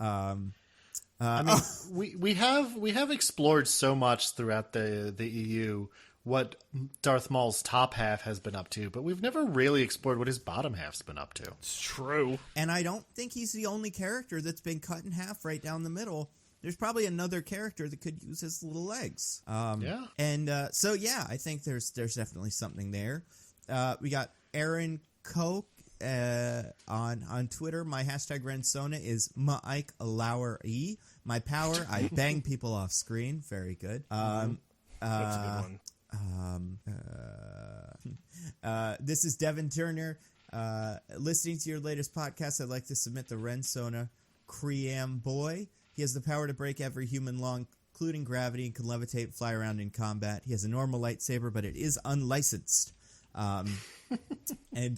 We have explored so much throughout the EU what Darth Maul's top half has been up to, but we've never really explored what his bottom half's been up to. It's true. And I don't think he's the only character that's been cut in half right down the middle. There's probably another character that could use his little legs. Yeah. And so, yeah, I think there's definitely something there. We got Aaron Koch on Twitter. My hashtag Rensona is Ma'ike Lauer E. My power, I bang people off screen. Very good. That's a good one. This is Devin Turner. Listening to your latest podcast, I'd like to submit the Rensona Cream Boy. He has the power to break every human law, including gravity, and can levitate and fly around in combat. He has a normal lightsaber, but it is unlicensed. And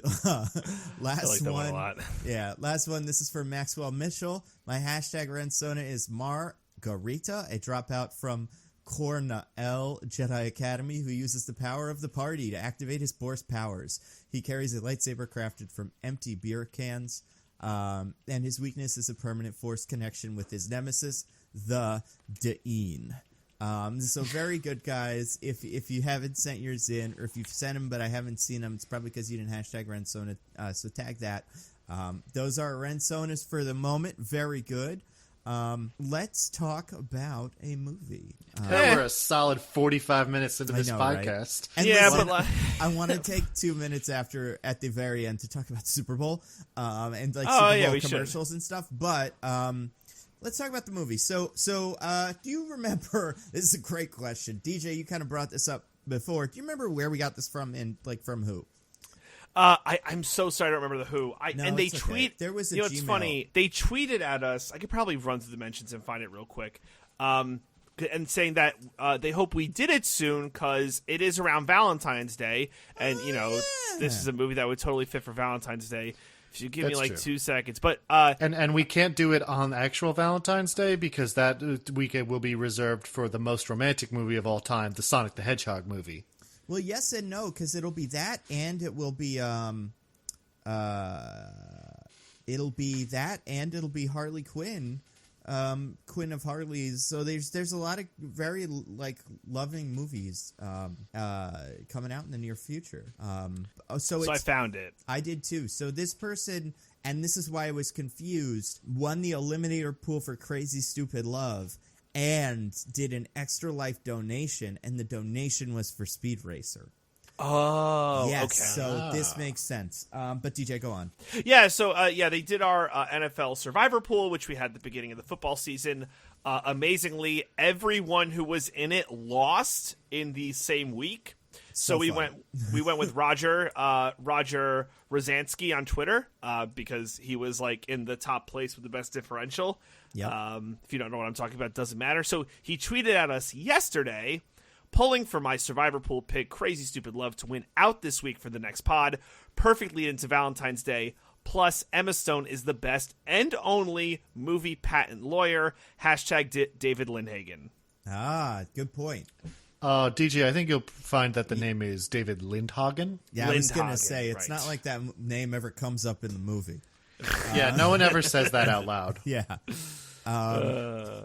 last I like that one, a lot. Yeah, last one. This is for Maxwell Mitchell. My hashtag Rensona is Margarita, a dropout from Cornell Jedi Academy who uses the power of the party to activate his Force powers. He carries a lightsaber crafted from empty beer cans, and his weakness is a permanent Force connection with his nemesis, the Da'in. So very good, guys. If you haven't sent yours in, or if you've sent them but I haven't seen them, it's probably because you didn't hashtag Rensona, so tag that. Those are Rensonas for the moment. Very good. Let's talk about a movie. We're a solid 45 minutes into this right? podcast. And Yeah, listen, but I want to take 2 minutes at the very end to talk about Super Bowl and like Oh, Super yeah, Bowl we should. commercials and stuff. But let's talk about the movie. So do you remember? This is a great question, DJ. You kind of brought this up before. Do you remember where we got this from and like from who? I'm so sorry I don't remember the who. And they it's okay. tweet. There was a it's Gmail. funny. They tweeted at us. I could probably run through the mentions and find it real quick. And saying that they hope we did it soon because it is around Valentine's Day, and this is a movie that would totally fit for Valentine's Day. If you give me That's like true. 2 seconds, but And we can't do it on actual Valentine's Day because that weekend will be reserved for the most romantic movie of all time, the Sonic the Hedgehog movie. Well, yes and no, because it'll be that, and it will be it'll be Harley Quinn, Quinn of Harley's. So there's a lot of very like loving movies coming out in the near future. So I found it. I did too. So this person, and this is why I was confused, won the Eliminator pool for Crazy Stupid Love and did an Extra Life donation, and the donation was for Speed Racer. Oh, Yes, okay. so this makes sense. But DJ, go on. Yeah, so they did our NFL Survivor pool, which we had at the beginning of the football season. Amazingly, everyone who was in it lost in the same week. So we fun. went with Roger Rosansky on Twitter because he was like in the top place with the best differential. Yep. If you don't know what I'm talking about, it doesn't matter. So he tweeted at us yesterday, pulling for my Survivor pool pick, Crazy Stupid Love, to win out this week for the next pod, perfectly into Valentine's Day. Plus, Emma Stone is the best and only movie patent lawyer. Hashtag David Lindhagen. Good point. DJ, I think you'll find that the name is David Lindhagen. Yeah, I was going to Lindhagen, say, it's right. not like that name ever comes up in the movie. Yeah, no one ever says that out loud. Yeah.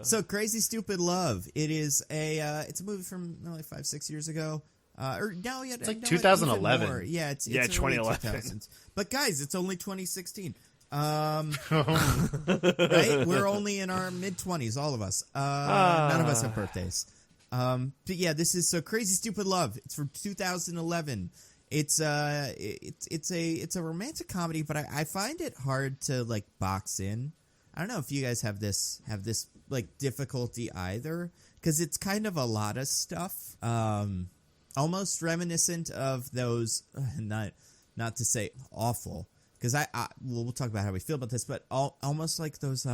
So Crazy Stupid Love. It is it's a movie from like 5-6 years ago. It's like 2011. Yeah, it's Yeah, early 2011. 2000s. But guys, it's only 2016. Right? We're only in our mid-20s, all of us. None of us have birthdays. But yeah, this is Crazy Stupid Love. It's from 2011. It's a romantic comedy, but I find it hard to like box in. I don't know if you guys have this like difficulty either, because it's kind of a lot of stuff. Almost reminiscent of those, not to say awful, because we'll talk about how we feel about this, but almost like those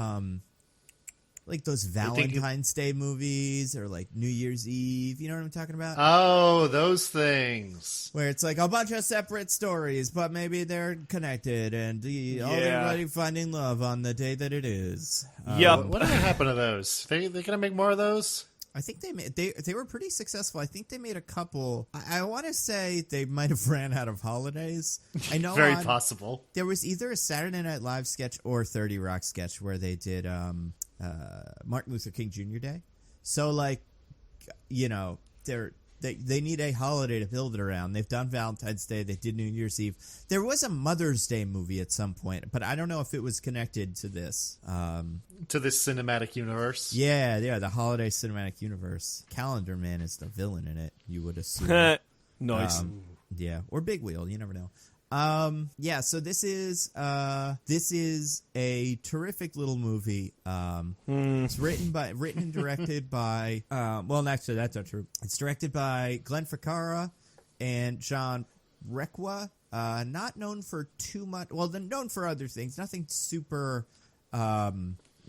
like those Valentine's Day movies or like New Year's Eve. You know what I'm talking about? Oh, those things. Where it's like a bunch of separate stories, but maybe they're connected, and everybody finding love on the day that it is. Yep. Whatever happened to those? They gonna make more of those? I think they were pretty successful. I think they made a couple. I want to say they might have ran out of holidays. I know Very possible. There was either a Saturday Night Live sketch or a 30 Rock sketch where they did Martin Luther King Jr. Day. So like, they need a holiday to build it around. They've done Valentine's Day. They did New Year's Eve. There was a Mother's Day movie at some point, but I don't know if it was connected to this. To this cinematic universe. Yeah, the holiday cinematic universe. Calendar Man is the villain in it, you would assume. Nice. Yeah, or Big Wheel, you never know. So this is a terrific little movie. It's written and directed by actually that's not true. It's directed by Glenn Ficarra and John Requa. Not known for too much. Well, they're known for other things. Nothing super.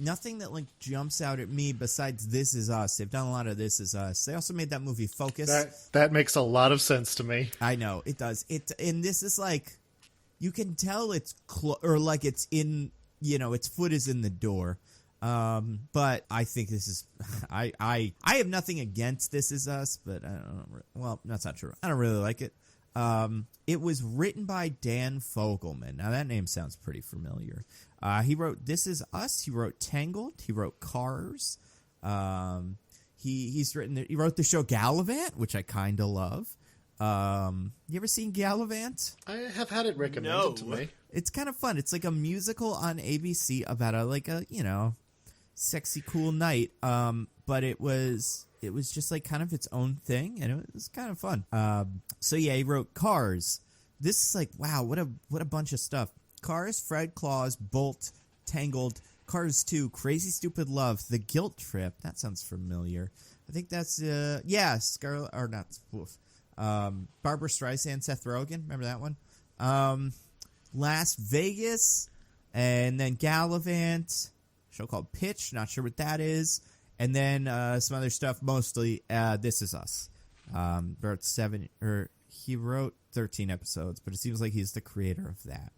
Nothing that like jumps out at me besides This Is Us. They've done a lot of This Is Us. They also made that movie Focus. That makes a lot of sense to me. I know it does. And this is like, you can tell it's it's in, its foot is in the door. But I think this is, I have nothing against This Is Us, but I don't. Well, that's not true. I don't really like it. It was written by Dan Fogelman. Now that name sounds pretty familiar. He wrote This Is Us. He wrote Tangled. He wrote Cars. He wrote the show Gallivant, which I kind of love. You ever seen Gallivant? I have had it recommended to me. It's kind of fun. It's like a musical on ABC about a sexy cool night. But it was just like kind of its own thing, and it was kind of fun. He wrote Cars. This is like, wow, what a bunch of stuff. Cars, Fred Claus, Bolt, Tangled, Cars 2, Crazy Stupid Love, The Guilt Trip. That sounds familiar. I think that's Scarlett, or not. Barbara Streisand, Seth Rogen. Remember that one? Las Vegas, and then Gallivant. Show called Pitch. Not sure what that is. And then some other stuff. Mostly This Is Us. He wrote 13 episodes, but it seems like he's the creator of that.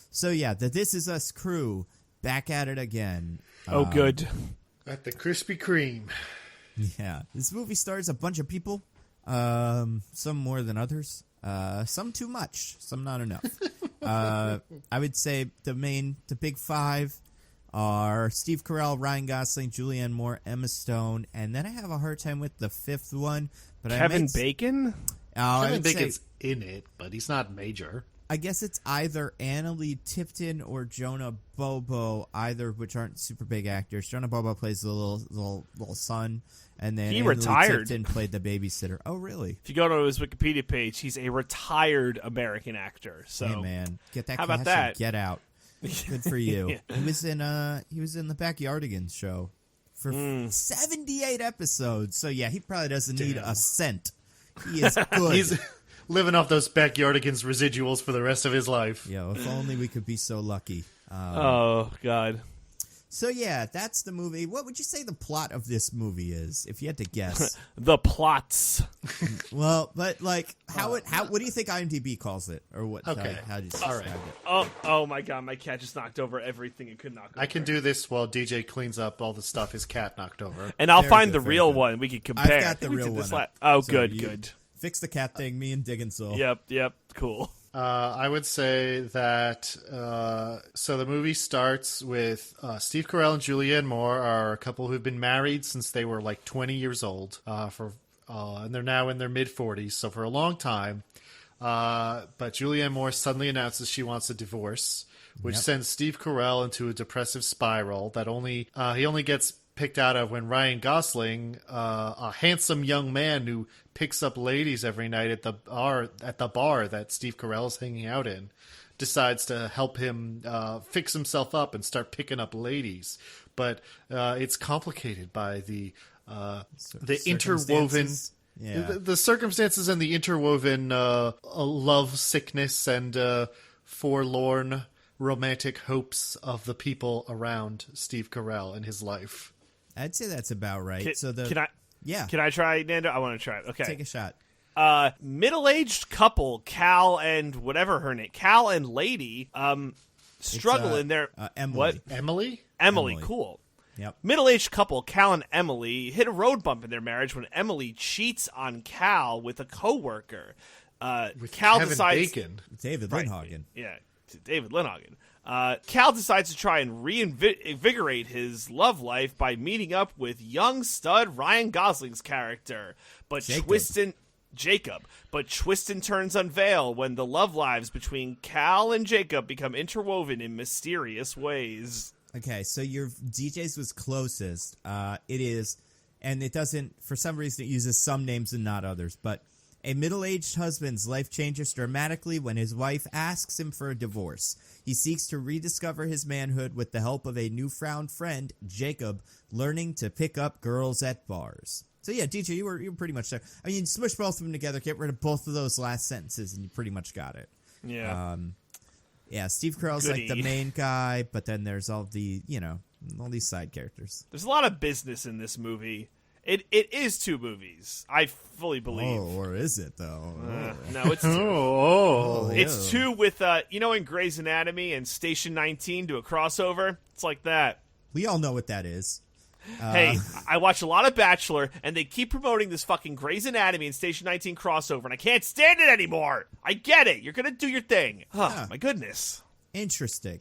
So yeah, the This Is Us crew back at it again. Good. At the Krispy Kreme. Yeah, this movie stars a bunch of people. Some more than others. Some too much. Some not enough. I would say the big five are Steve Carell, Ryan Gosling, Julianne Moore, Emma Stone, and then I have a hard time with the fifth one. But Kevin Bacon? Kevin Bacon's in it, but he's not major. I guess it's either Annalee Tipton or Jonah Bobo, either of which aren't super big actors. Jonah Bobo plays the little son, and then he Annalee retired. Tipton played the babysitter. Oh, really? If you go to his Wikipedia page, he's a retired American actor. So, hey man, get that how cash about that? And get out. Good for you. Yeah. He was in the Backyardigans show for 78 episodes. So yeah, he probably doesn't need a cent. He is good. He's living off those Backyardigans residuals for the rest of his life. Yeah, if only we could be so lucky. Oh God. So yeah, that's the movie. What would you say the plot of this movie is, if you had to guess? The plots. Well, but like, what do you think IMDb calls it, or what? Okay, how do you all describe right. it? Oh my God, my cat just knocked over everything it could knock over. I can do this while DJ cleans up all the stuff his cat knocked over. And I'll Very find good, the very real good. one. We can compare. I've got the We real did this one. Oh, So good, you good. Fix the cat thing. Me and Diggins will. Yep, cool. I would say that so the movie starts with Steve Carell and Julianne Moore are a couple who've been married since they were like 20 years old, and they're now in their mid-40s, so for a long time. But Julianne Moore suddenly announces she wants a divorce, which sends Steve Carell into a depressive spiral that he only gets picked out of when Ryan Gosling, a handsome young man who picks up ladies every night at the bar that Steve Carell's hanging out in, decides to help him fix himself up and start picking up ladies. But it's complicated by the interwoven the circumstances and the interwoven love sickness and forlorn romantic hopes of the people around Steve Carell in his life. I'd say that's about right. Can I try, Nando? I want to try it. Okay. Take a shot. Middle-aged couple, Cal and whatever her name, Cal and Lady, struggle in their Emily. What? Emily. Cool. Yep. Middle-aged couple, Cal and Emily, hit a road bump in their marriage when Emily cheats on Cal with a coworker. With Cal Kevin decides Bacon. David Lindhagen. Yeah, David Lindhagen. Cal decides to try and reinvigorate his love life by meeting up with young stud Ryan Gosling's character, but Jacob. But twist and turns unveil when the love lives between Cal and Jacob become interwoven in mysterious ways. Okay, so your DJ's was closest. It is, and it doesn't, for some reason it uses some names and not others, but a middle-aged husband's life changes dramatically when his wife asks him for a divorce. He seeks to rediscover his manhood with the help of a newfound friend, Jacob, learning to pick up girls at bars. So yeah, DJ, you were pretty much there. I mean, smush both of them together, get rid of both of those last sentences, and you pretty much got it. Yeah. Yeah, Steve Carell's like the main guy, but then there's all the, all these side characters. There's a lot of business in this movie. It is two movies, I fully believe. Oh, or is it, though? No, it's two. Oh, It's two with, in Grey's Anatomy and Station 19 do a crossover. It's like that. We all know what that is. Hey, I watch a lot of Bachelor, and they keep promoting this fucking Grey's Anatomy and Station 19 crossover, and I can't stand it anymore. I get it. You're going to do your thing. Oh, my goodness. Interesting.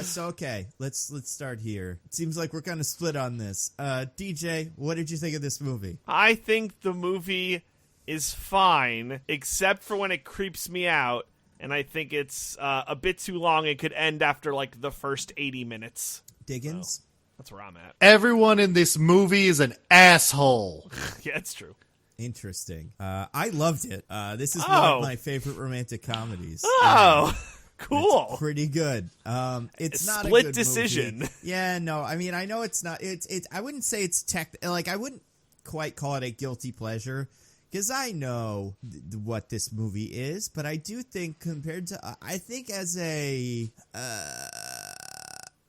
So, okay, let's start here. It seems like we're kind of split on this. DJ, what did you think of this movie? I think the movie is fine, except for when it creeps me out, and I think it's a bit too long. It could end after, like, the first 80 minutes. Diggins? So, that's where I'm at. Everyone in this movie is an asshole. Yeah, it's true. Interesting. I loved it. This is one of my favorite romantic comedies. Oh, cool. It's pretty good. It's not split a good decision. Movie. Yeah, no. I mean, I know it's not. It's. I wouldn't say it's I wouldn't quite call it a guilty pleasure because I know what this movie is, but I do think compared to, I think as a.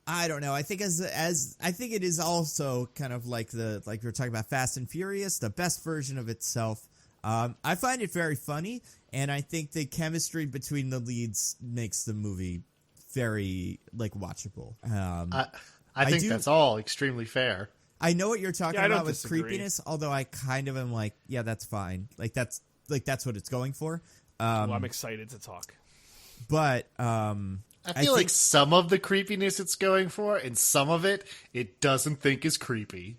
I don't know. I think I think it is also kind of like we were talking about Fast and Furious, the best version of itself. I find it very funny, and I think the chemistry between the leads makes the movie very watchable. I think that's all extremely fair. I know what you're talking about with disagree. creepiness, although I kind of am like, yeah, that's fine. That's what it's going for. Well, I'm excited to talk. But I feel like some of the creepiness it's going for, and some of it doesn't think is creepy.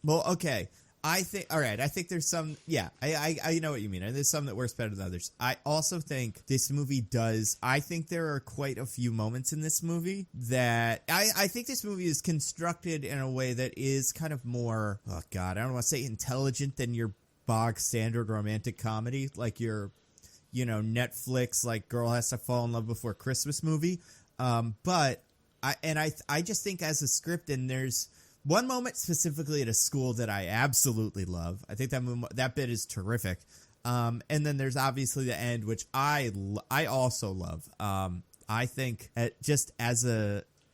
Well, okay. I think there's some, I know what you mean. There's some that works better than others. I also think this movie I think there are quite a few moments in this movie that, I think this movie is constructed in a way that is kind of more, oh God, I don't want to say intelligent than your bog standard romantic comedy, like your, Netflix, like Girl Has to Fall in Love Before Christmas movie. But I just think as a script, and there's one moment specifically at a school that I absolutely love. I think that bit is terrific. And then there's obviously the end, which I also love. I think just as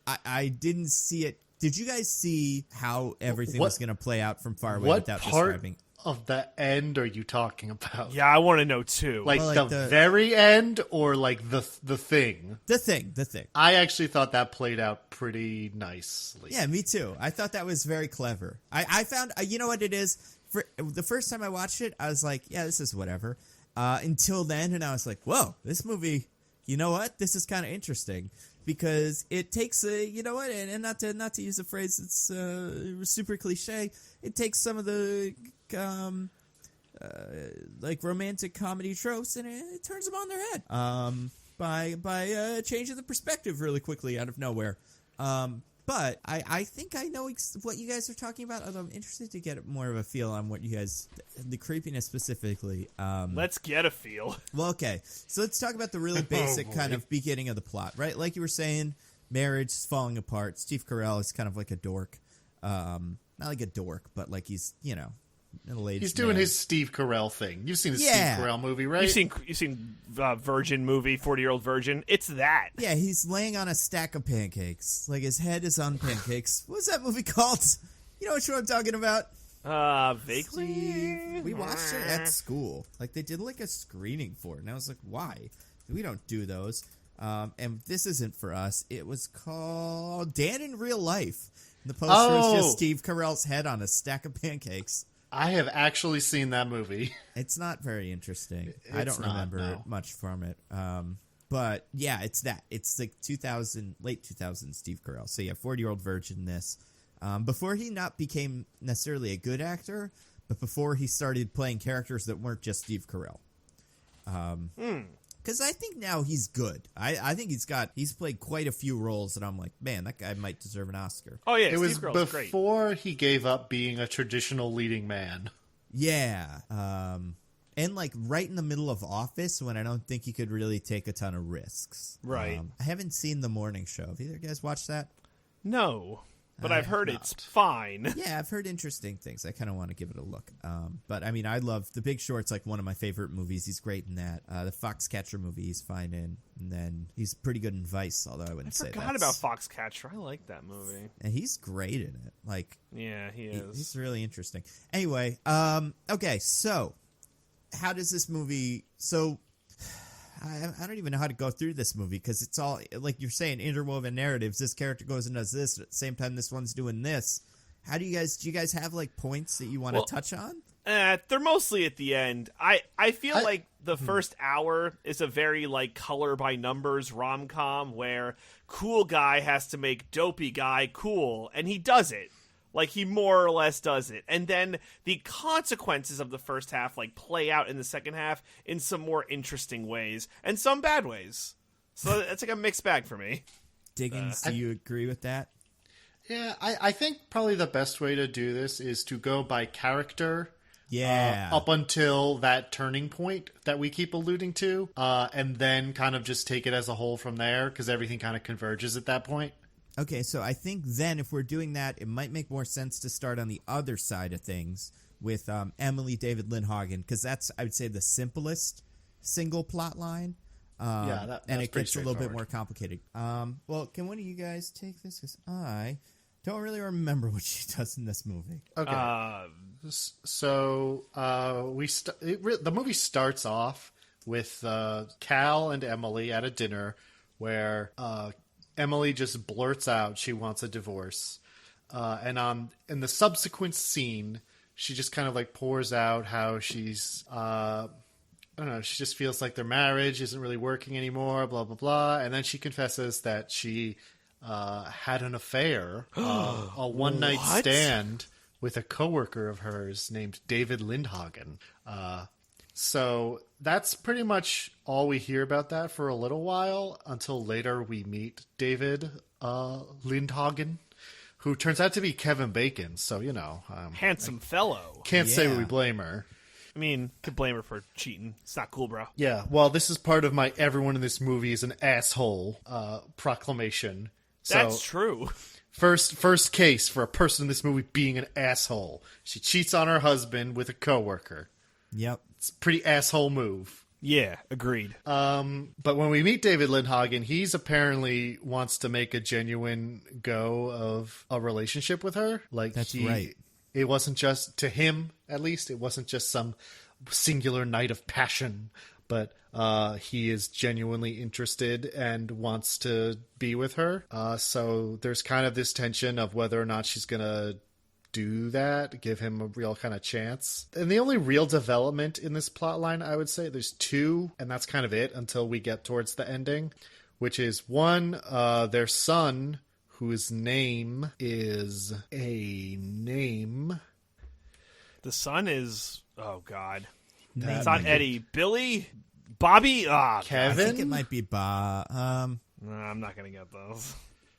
I didn't see it. Did you guys see how everything was going to play out from far away without describing? Of the end are you talking about? Yeah, I want to know too. Like, the very end, or like the thing? The thing. I actually thought that played out pretty nicely. Yeah, me too. I thought that was very clever. I found, you know what it is? For the first time I watched it, I was like, yeah, this is whatever. Until then, and I was like, whoa, this movie, you know what? This is kind of interesting. Because it takes and not to use a phrase that's super cliche, it takes some of the romantic comedy tropes and it turns them on their head by changing the perspective really quickly out of nowhere. But I think I know what you guys are talking about, although I'm interested to get more of a feel on what you guys, the creepiness specifically. Let's get a feel. Well, okay. So let's talk about the really basic kind of beginning of the plot, right? Like you were saying, marriage is falling apart. Steve Carell is kind of like a dork. Not like a dork, but like he's, middle-aged He's doing man. his Steve Carell thing. You've seen the Yeah. Steve Carell movie, right? You've seen Virgin movie, 40-Year-Old Virgin. It's that. Yeah, he's laying on a stack of pancakes. Like, his head is on pancakes. What's that movie called? You know which one I'm talking about? Vaguely. We watched it at school. Like, they did, like, a screening for it. And I was like, why? We don't do those. And this isn't for us. It was called Dan in Real Life. The poster was just Steve Carell's head on a stack of pancakes. I have actually seen that movie. It's not very interesting. I don't not, remember no. much from it. But yeah, it's that. It's like late 2000s Steve Carell. So yeah, 40-Year-Old Virgin this. Before he not became necessarily a good actor, but before he started playing characters that weren't just Steve Carell. Because I think now he's good. I think he's played quite a few roles, and I'm like, man, that guy might deserve an Oscar. Oh yeah, It was Steve Carell's great. before he gave up being a traditional leading man. Yeah. And like right in the middle of Office when I don't think he could really take a ton of risks. Right. I haven't seen The Morning Show. Have either guys watched that? No, but I've heard not. it's fine. Yeah, I've heard interesting things. I kind of want to give it a look. But I mean, I love The Big Short's like one of my favorite movies. He's great in that. The Foxcatcher movie he's fine in. And then he's pretty good in Vice, although I wouldn't say that. I forgot about Foxcatcher. I like that movie. And he's great in it. Like, Yeah, he is. he's really interesting. Anyway, okay, so how does this movie... So I don't even know how to go through this movie because it's all, like you're saying, interwoven narratives. This character goes and does this. At the same time, this one's doing this. How do you guys have like points that you want to touch on? They're mostly at the end. I feel like the first hour is a very like color by numbers rom-com where cool guy has to make dopey guy cool, and he does it. Like, he more or less does it. And then the consequences of the first half, like, play out in the second half in some more interesting ways. And some bad ways. So it's like a mixed bag for me. Diggins, do you agree with that? Yeah, I think probably the best way to do this is to go by character. Yeah. Up until that turning point that we keep alluding to. And then kind of just take it as a whole from there, because everything kind of converges at that point. Okay, so I think then if we're doing that, it might make more sense to start on the other side of things with Emily David Lindhagen, because that's, I would say, the simplest single plot line. That's and it pretty gets a little bit straightforward. more complicated. Well, can one of you guys take this? Because I don't really remember what she does in this movie. Okay. So the movie starts off with Cal and Emily at a dinner where Emily just blurts out she wants a divorce. And in the subsequent scene, she just kind of like pours out how she's, I don't know, she just feels like their marriage isn't really working anymore, blah, blah, blah. And then she confesses that she had an affair, a one-night stand with a coworker of hers named David Lindhagen. So that's pretty much all we hear about that for a little while until later we meet David Lindhagen, who turns out to be Kevin Bacon. So, you know. Handsome fellow. Can't say Yeah. we blame her. I mean, could blame her for cheating. It's not cool, bro. Yeah, well, this is part of my everyone in this movie is an asshole proclamation. So, That's true. First case for a person in this movie being an asshole. She cheats on her husband with a coworker. Yep. It's a pretty asshole move. Yeah, agreed. But when we meet David Lindhagen, he's apparently wants to make a genuine go of a relationship with her. Like That's right. It wasn't just, to him at least, it wasn't just some singular night of passion, but he is genuinely interested and wants to be with her. So there's kind of this tension of whether or not she's going to do that, give him a real kind of chance. And the only real development in this plot line, I would say, there's two, and that's kind of it until we get towards the ending, which is one, their son, whose name is a name. The son is, oh, God. Name It's not like Eddie. Billy? Bobby? Ah, Kevin? I think it might be Bob. no, I'm not going to get those.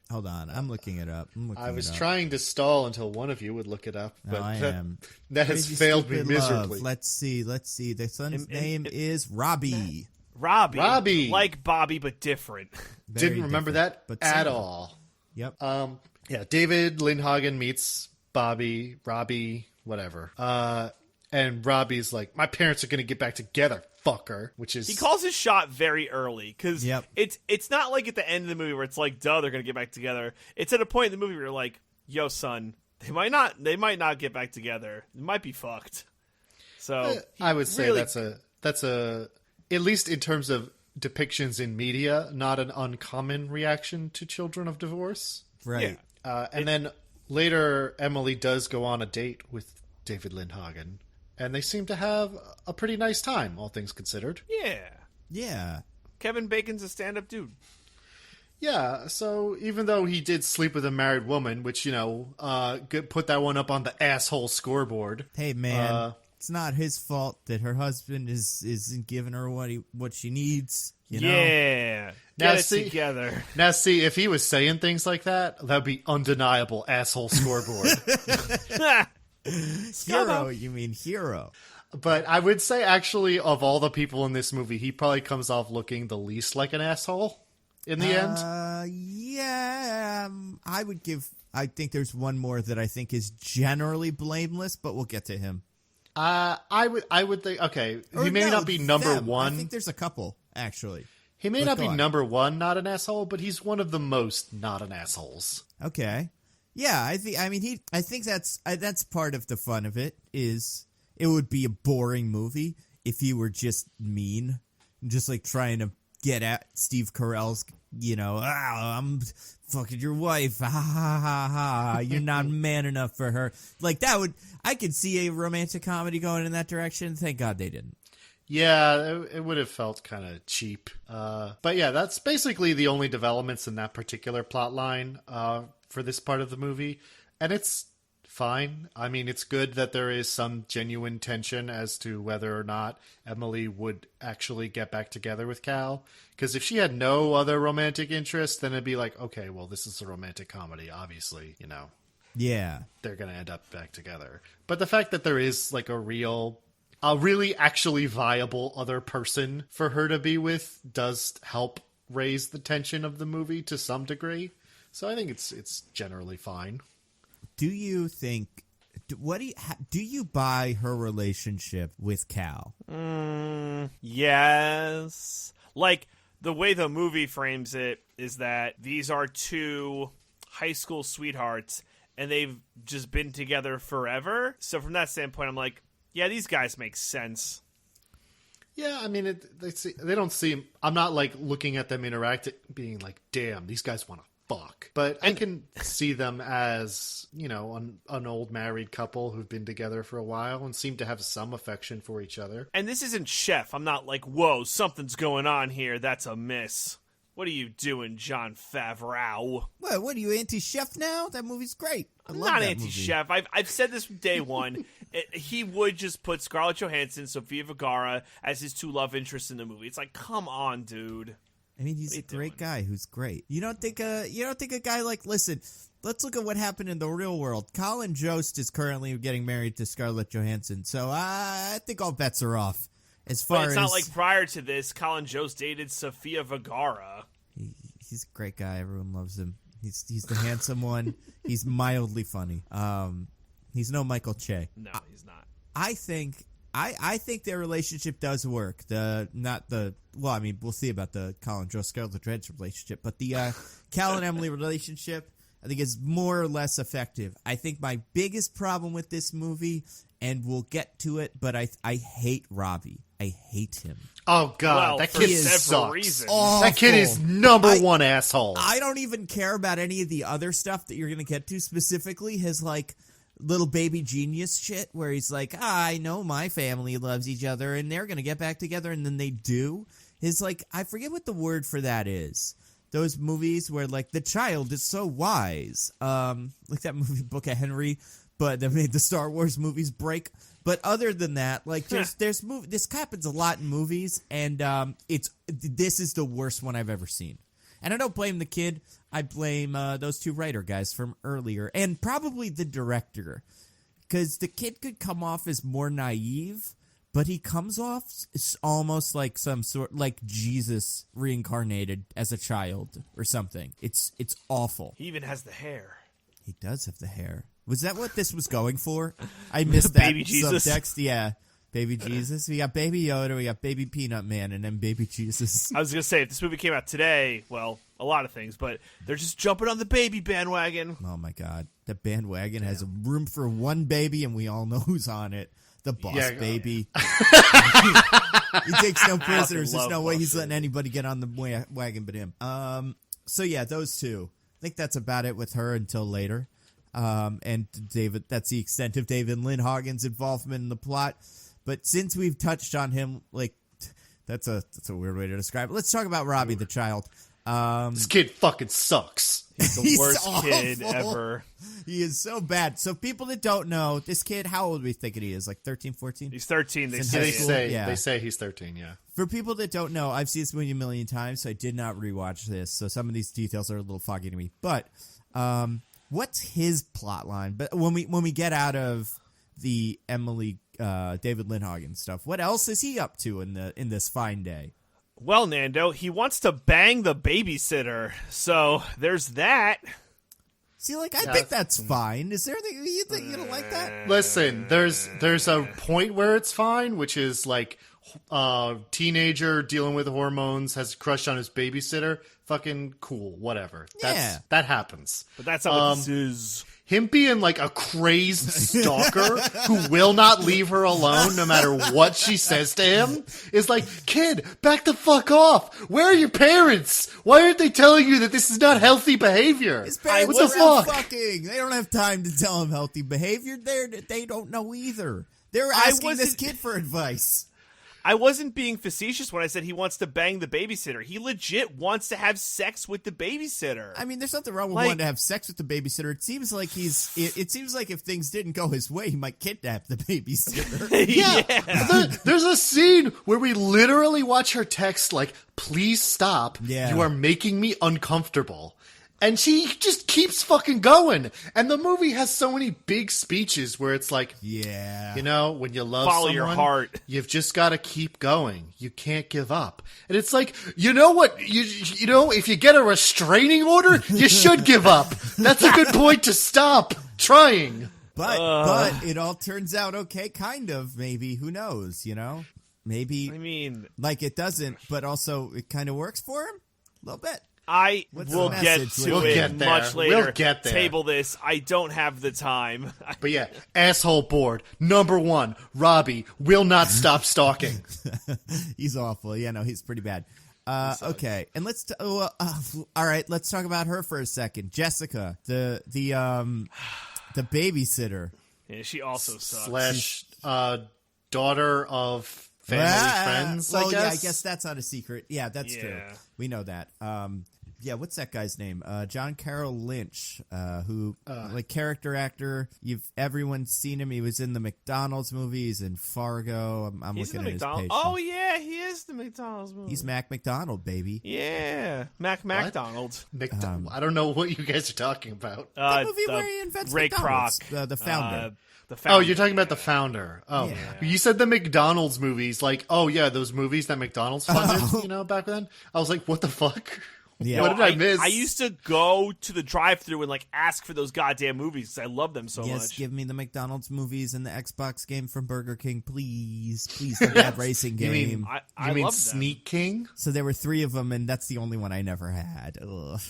Hold on, I'm looking it up. I was trying to stall until one of you would look it up, but I am. that has Crazy failed me Stupid miserably. Love. Let's see. The son's name is Robbie. Robbie. Like Bobby, but different. Very Didn't remember different, that but at similar. all. Yep. Yeah, David Lindhagen meets Robbie, whatever. And Robbie's like, my parents are going to get back together, fucker. Which is... He calls his shot very early, because Yep. it's not like at the end of the movie where it's like, duh, they're going to get back together. It's at a point in the movie where you're like, yo, son, they might not get back together. It might be fucked. So I would say really... that's a at least in terms of depictions in media, not an uncommon reaction to children of divorce. Right. Yeah. And then later, Emily does go on a date with David Lindhagen, and they seem to have a pretty nice time, all things considered. Yeah. Yeah. Kevin Bacon's a stand-up dude. Yeah, so even though he did sleep with a married woman, which, put that one up on the asshole scoreboard. Hey, man. It's not his fault that her husband isn't giving her what she needs. You know? Yeah. Get it together. Now, see, if he was saying things like that, that'd be undeniable asshole scoreboard. Hero, you mean hero. But I would say, actually, of all the people in this movie, he probably comes off looking the least like an asshole in the end. Yeah. I think there's one more that I think is generally blameless, but we'll get to him. I would think, okay, he may not be number one. I think there's a couple, actually. He may not be number one, not an asshole, but he's one of the most not an assholes. Okay. Yeah, I think that's part of the fun of it, is it would be a boring movie if he were just mean, just like trying to get at Steve Carell's, I'm fucking your wife, ha ha ha ha, you're not man enough for her. Like I could see a romantic comedy going in that direction. Thank God they didn't. Yeah, it would have felt kind of cheap. But yeah, that's basically the only developments in that particular plot line for this part of the movie. And it's fine. I mean, it's good that there is some genuine tension as to whether or not Emily would actually get back together with Cal. Because if she had no other romantic interest, then it'd be like, okay, well, this is a romantic comedy, obviously, Yeah. They're going to end up back together. But the fact that there is like a really actually viable other person for her to be with does help raise the tension of the movie to some degree. So I think it's generally fine. Do you think? Do you buy her relationship with Cal? Yes. Like the way the movie frames it is that these are two high school sweethearts, and they've just been together forever. So from that standpoint, I'm like, yeah, these guys make sense. Yeah, I mean, they don't seem... I'm not, like, looking at them interact, being like, damn, these guys want to fuck. But I can see them as, an old married couple who've been together for a while and seem to have some affection for each other. And this isn't Chef. I'm not like, whoa, something's going on here. That's a miss. What are you doing, Jon Favreau? What are you, anti-Chef now? That movie's great. I'm not anti-Chef. I've said this from day one. He would just put Scarlett Johansson, Sofia Vergara as his two love interests in the movie. It's like, come on, dude. I mean, he's a great guy who's great. You don't think a guy like, listen, let's look at what happened in the real world. Colin Jost is currently getting married to Scarlett Johansson, so I think all bets are off. But it's not like prior to this, Colin Jost dated Sofia Vergara. He's a great guy. Everyone loves him. He's the handsome one. He's mildly funny. He's no Michael Che. No, he's not. I think their relationship does work. We'll see about the Colin Jost Scarlett Johansson relationship, but the Cal and Emily relationship, I think, is more or less effective. I think my biggest problem with this movie, and we'll get to it, but I hate Robbie. I hate him. Oh, God, that kid sucks. That kid is number one asshole. I don't even care about any of the other stuff that you're going to get to, specifically his, like, little baby genius shit where he's like, I know my family loves each other and they're going to get back together, and then they do. His, like, I forget what the word for that is. Those movies where, like, the child is so wise. Like that movie Book of Henry, but that made the Star Wars movies break. But other than that, like, this happens a lot in movies, and this is the worst one I've ever seen. And I don't blame the kid. I blame those two writer guys from earlier, and probably the director, because the kid could come off as more naive, but he comes off almost like some sort, like Jesus reincarnated as a child or something. It's awful. He even has the hair. He does have the hair. Was that what this was going for? I missed that Baby Jesus. subtext. Yeah. Baby Jesus. We got Baby Yoda, we got Baby Peanut Man, and then Baby Jesus. I was going to say, if this movie came out today, well, a lot of things, but they're just jumping on the baby bandwagon. Oh, my God. The bandwagon has room for one baby, and we all know who's on it. The boss baby. He takes no prisoners. There's no way he's letting anybody get on the wagon but him. So, yeah, those two. I think that's about it with her until later. And David, that's the extent of David Lindhagen's involvement in the plot. But since we've touched on him, like, that's a weird way to describe it. Let's talk about Robbie the child. This kid fucking sucks. He's the worst kid ever. He is so bad. So people that don't know, this kid, how old do we think he is? Like 13, 14? He's 13. They They say he's 13, yeah. For people that don't know, I've seen this movie a million times, so I did not rewatch this. So some of these details are a little foggy to me. But what's his plot line? But when we get out of the David Lindhagen stuff, what else is he up to in this fine day? Well, Nando, he wants to bang the babysitter, so there's that. See, like, I think that's fine. Is there anything you think you don't like that? Listen, there's a point where it's fine, which is like teenager dealing with hormones, has a crush on his babysitter. Fucking cool, whatever. That happens. But that's not what this is. Him being like a crazed stalker who will not leave her alone no matter what she says to him is like, kid, back the fuck off. Where are your parents? Why aren't they telling you that this is not healthy behavior? His parents What the are fuck? fucking. They don't have time to tell him healthy behavior. They don't know either. They're asking this kid for advice. I wasn't being facetious when I said he wants to bang the babysitter. He legit wants to have sex with the babysitter. I mean, there's nothing wrong with wanting to have sex with the babysitter. It seems like it seems like if things didn't go his way, he might kidnap the babysitter. Yeah. There's a scene where we literally watch her text like, please stop. Yeah. You are making me uncomfortable. And she just keeps fucking going. And the movie has so many big speeches where it's like, yeah, you know, when you love Follow someone, your heart. You've just got to keep going. You can't give up. And it's like, you know what? You know, if you get a restraining order, you should give up. That's a good point to stop trying. But it all turns out okay, kind of, maybe. Who knows, you know? Maybe, I mean, like it doesn't, but also it kind of works for him a little bit. I What's will the get message? to We'll it get there. much later. We'll get there. Table this. I don't have the time. But yeah, asshole board. Number 1, Robbie will not stop stalking. He's awful. Yeah, no, he's pretty bad. Okay, and let's all right. Let's talk about her for a second. Jessica, the babysitter. Yeah, she also sucks. / daughter of family friends. Well, I guess. yeah, I guess that's not a secret. Yeah, that's true. Yeah. We know that. Yeah, what's that guy's name? John Carroll Lynch, who like character actor. Everyone's seen him. He was in the McDonald's movies and Fargo. I'm He's looking the at his McDonald's. page. Oh yeah, he is the McDonald's movie. He's Mac McDonald, baby. Yeah, McDonald. I don't know what you guys are talking about. The movie where he invents Ray McDonald's, Kroc, the founder. The founder. Oh, you're talking about the founder. Oh, Yeah. You said the McDonald's movies, like, oh yeah, those movies that McDonald's funded, you know, back then. I was like, what the fuck? Yeah. What did I miss? I used to go to the drive-thru and like ask for those goddamn movies because I love them so Yes, much. give me the McDonald's movies and the Xbox game from Burger King, please. Please, the bad racing You game. mean, I you mean love them. Sneak King? So there were 3 of them, and that's the only one I never had. Ugh.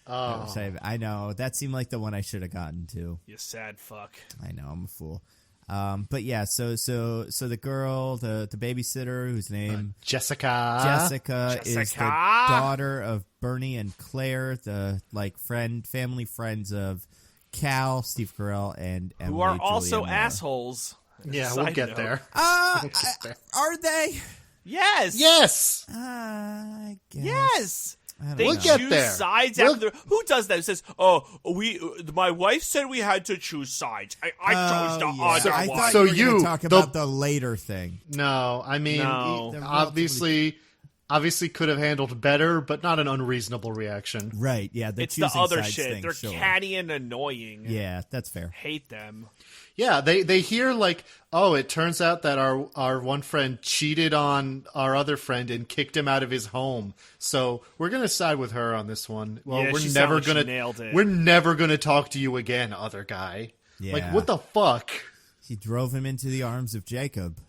Oh. I know. That seemed like the one I should have gotten to. You sad fuck. I know, I'm a fool. But yeah, so the girl, the babysitter, whose name Jessica is the daughter of Bernie and Claire, the like family friends of Cal, Steve Carell, and Emily. Who are also Julia Moore. assholes. Yeah, we'll Side get note. there. Are they? Yes. Yes. I guess. Yes. I don't They We'll know. get choose there. sides We'll- after. Who does that? Who says, "Oh, my wife said we had to choose sides. I chose the yeah. other I one." thought So you were you- gonna talk about the later thing. No, I mean, No. he They're obviously could have handled better, but not an unreasonable reaction. Right, yeah. It's the other shit. They're catty and annoying. Yeah, that's fair. Hate them. Yeah, they hear like, oh, it turns out that our one friend cheated on our other friend and kicked him out of his home. So we're gonna side with her on this one. Well, Yeah, we're she never sounded like she gonna nailed it. we're never gonna talk to you again, other guy. Yeah. Like, what the fuck? He drove him into the arms of Jacob,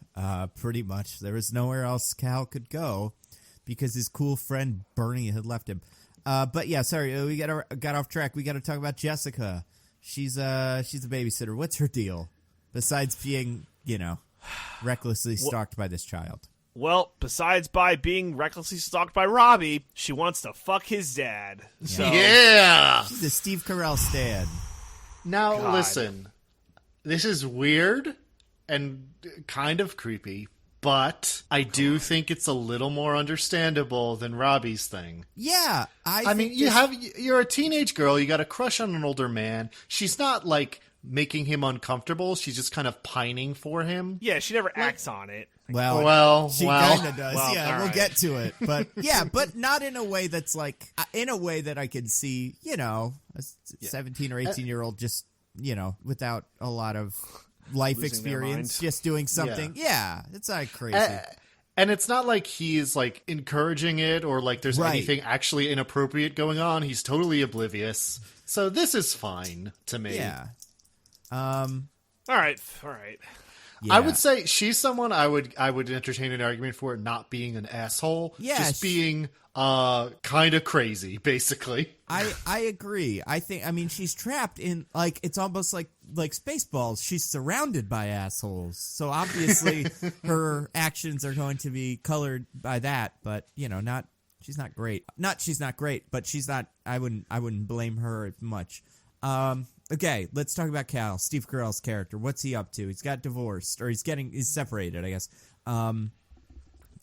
pretty much. There was nowhere else Cal could go because his cool friend Bernie had left him. But yeah, sorry, we got off track. We got to talk about Jessica. She's a babysitter. What's her deal? Besides being, recklessly stalked by this child. Well, besides by being recklessly stalked by Robbie, she wants to fuck his dad. So, Yeah! She's a Steve Carell stan. Now, God. listen. This is weird and kind of creepy, but I do think it's a little more understandable than Robbie's thing. Yeah, I mean, you're a teenage girl, you got a crush on an older man. She's not, like, making him uncomfortable. She's just kind of pining for him. yeah, she never acts on it. Well, she kind of does. Well, yeah, all we'll right. get to it. But yeah, but not in a way that's like, in a way that I could see, a 17 or 18-year-old just, without a lot of life Losing their experience, mind. just doing something. Yeah, it's not crazy. And it's not like he's, like, encouraging it or, like, there's Right. anything actually inappropriate going on. He's totally oblivious. So this is fine to me. Yeah. All right. Yeah. I would say she's someone I would entertain an argument for not being an asshole. Yeah, just being kind of crazy, basically. I agree. I mean, she's trapped in, like, it's almost like Spaceballs. She's surrounded by assholes. So obviously her actions are going to be colored by that, but, she's not great. She's not great, but she's not, I wouldn't blame her much. Okay, let's talk about Cal, Steve Carell's character. What's he up to? He's got divorced, or he's separated, I guess.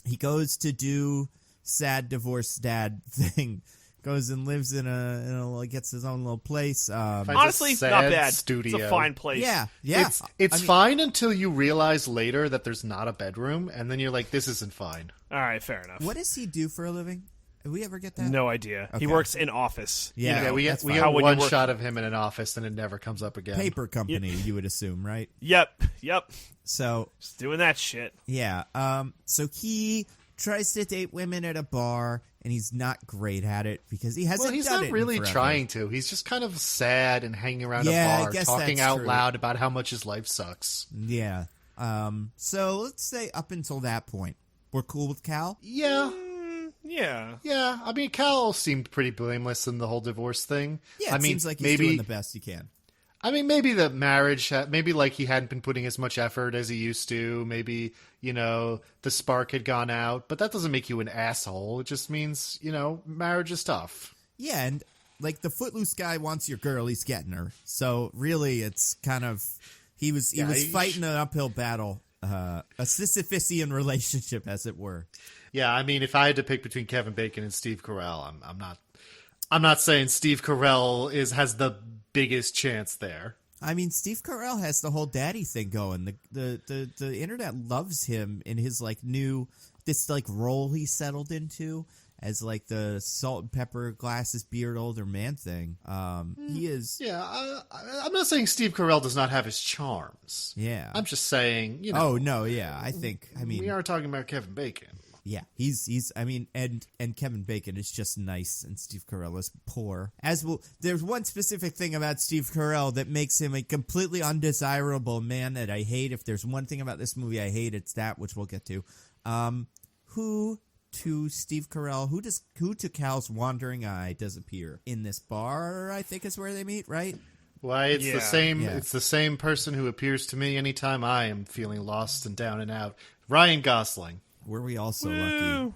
He goes to do sad divorced dad thing. Goes and lives gets his own little place. Finds a Honestly, sad not bad. studio. It's a fine place. Yeah. It's fine until you realize later that there's not a bedroom, and then you're like, this isn't fine. All right, fair enough. What does he do for a living? Did we ever get that? No idea. Okay. He works in office. Yeah, Yeah, we that's get fine. How would you one work- shot of him in an office, and it never comes up again. Paper company, you would assume, right? Yep. So Just doing that shit. yeah, so he tries to date women at a bar, and he's not great at it because he hasn't Well, he's done not it in really forever. trying to. He's just kind of sad and hanging around Yeah, I a bar, guess talking that's out true. loud about how much his life sucks. Yeah. So let's say up until that point, we're cool with Cal. Yeah. Yeah. I mean, Cal seemed pretty blameless in the whole divorce thing. Yeah, it I mean, seems like he's maybe doing the best he can. I mean, maybe the marriage, maybe like he hadn't been putting as much effort as he used to. Maybe, the spark had gone out, but that doesn't make you an asshole. It just means, marriage is tough. Yeah, and like the footloose guy wants your girl, he's getting her. So really, it's kind of he was fighting an uphill battle, a Sisyphusian relationship, as it were. Yeah, I mean, if I had to pick between Kevin Bacon and Steve Carell, I'm not saying Steve Carell has the biggest chance there. I mean, Steve Carell has the whole daddy thing going. The internet loves him in his this role he settled into as like the salt and pepper glasses beard older man thing. He is. Yeah, I'm not saying Steve Carell does not have his charms. Yeah. I'm just saying, Oh no, yeah. I mean, we are talking about Kevin Bacon. yeah, he's. I mean, and Kevin Bacon is just nice, and Steve Carell is poor. There's one specific thing about Steve Carell that makes him a completely undesirable man that I hate. If there's one thing about this movie I hate, it's that, which we'll get to. Who to Steve Carell? Who to Cal's wandering eye does appear in this bar? I think is where they meet, right? Why, it's the same. Yeah. It's the same person who appears to me anytime I am feeling lost and down and out. Ryan Gosling. Were we all so lucky?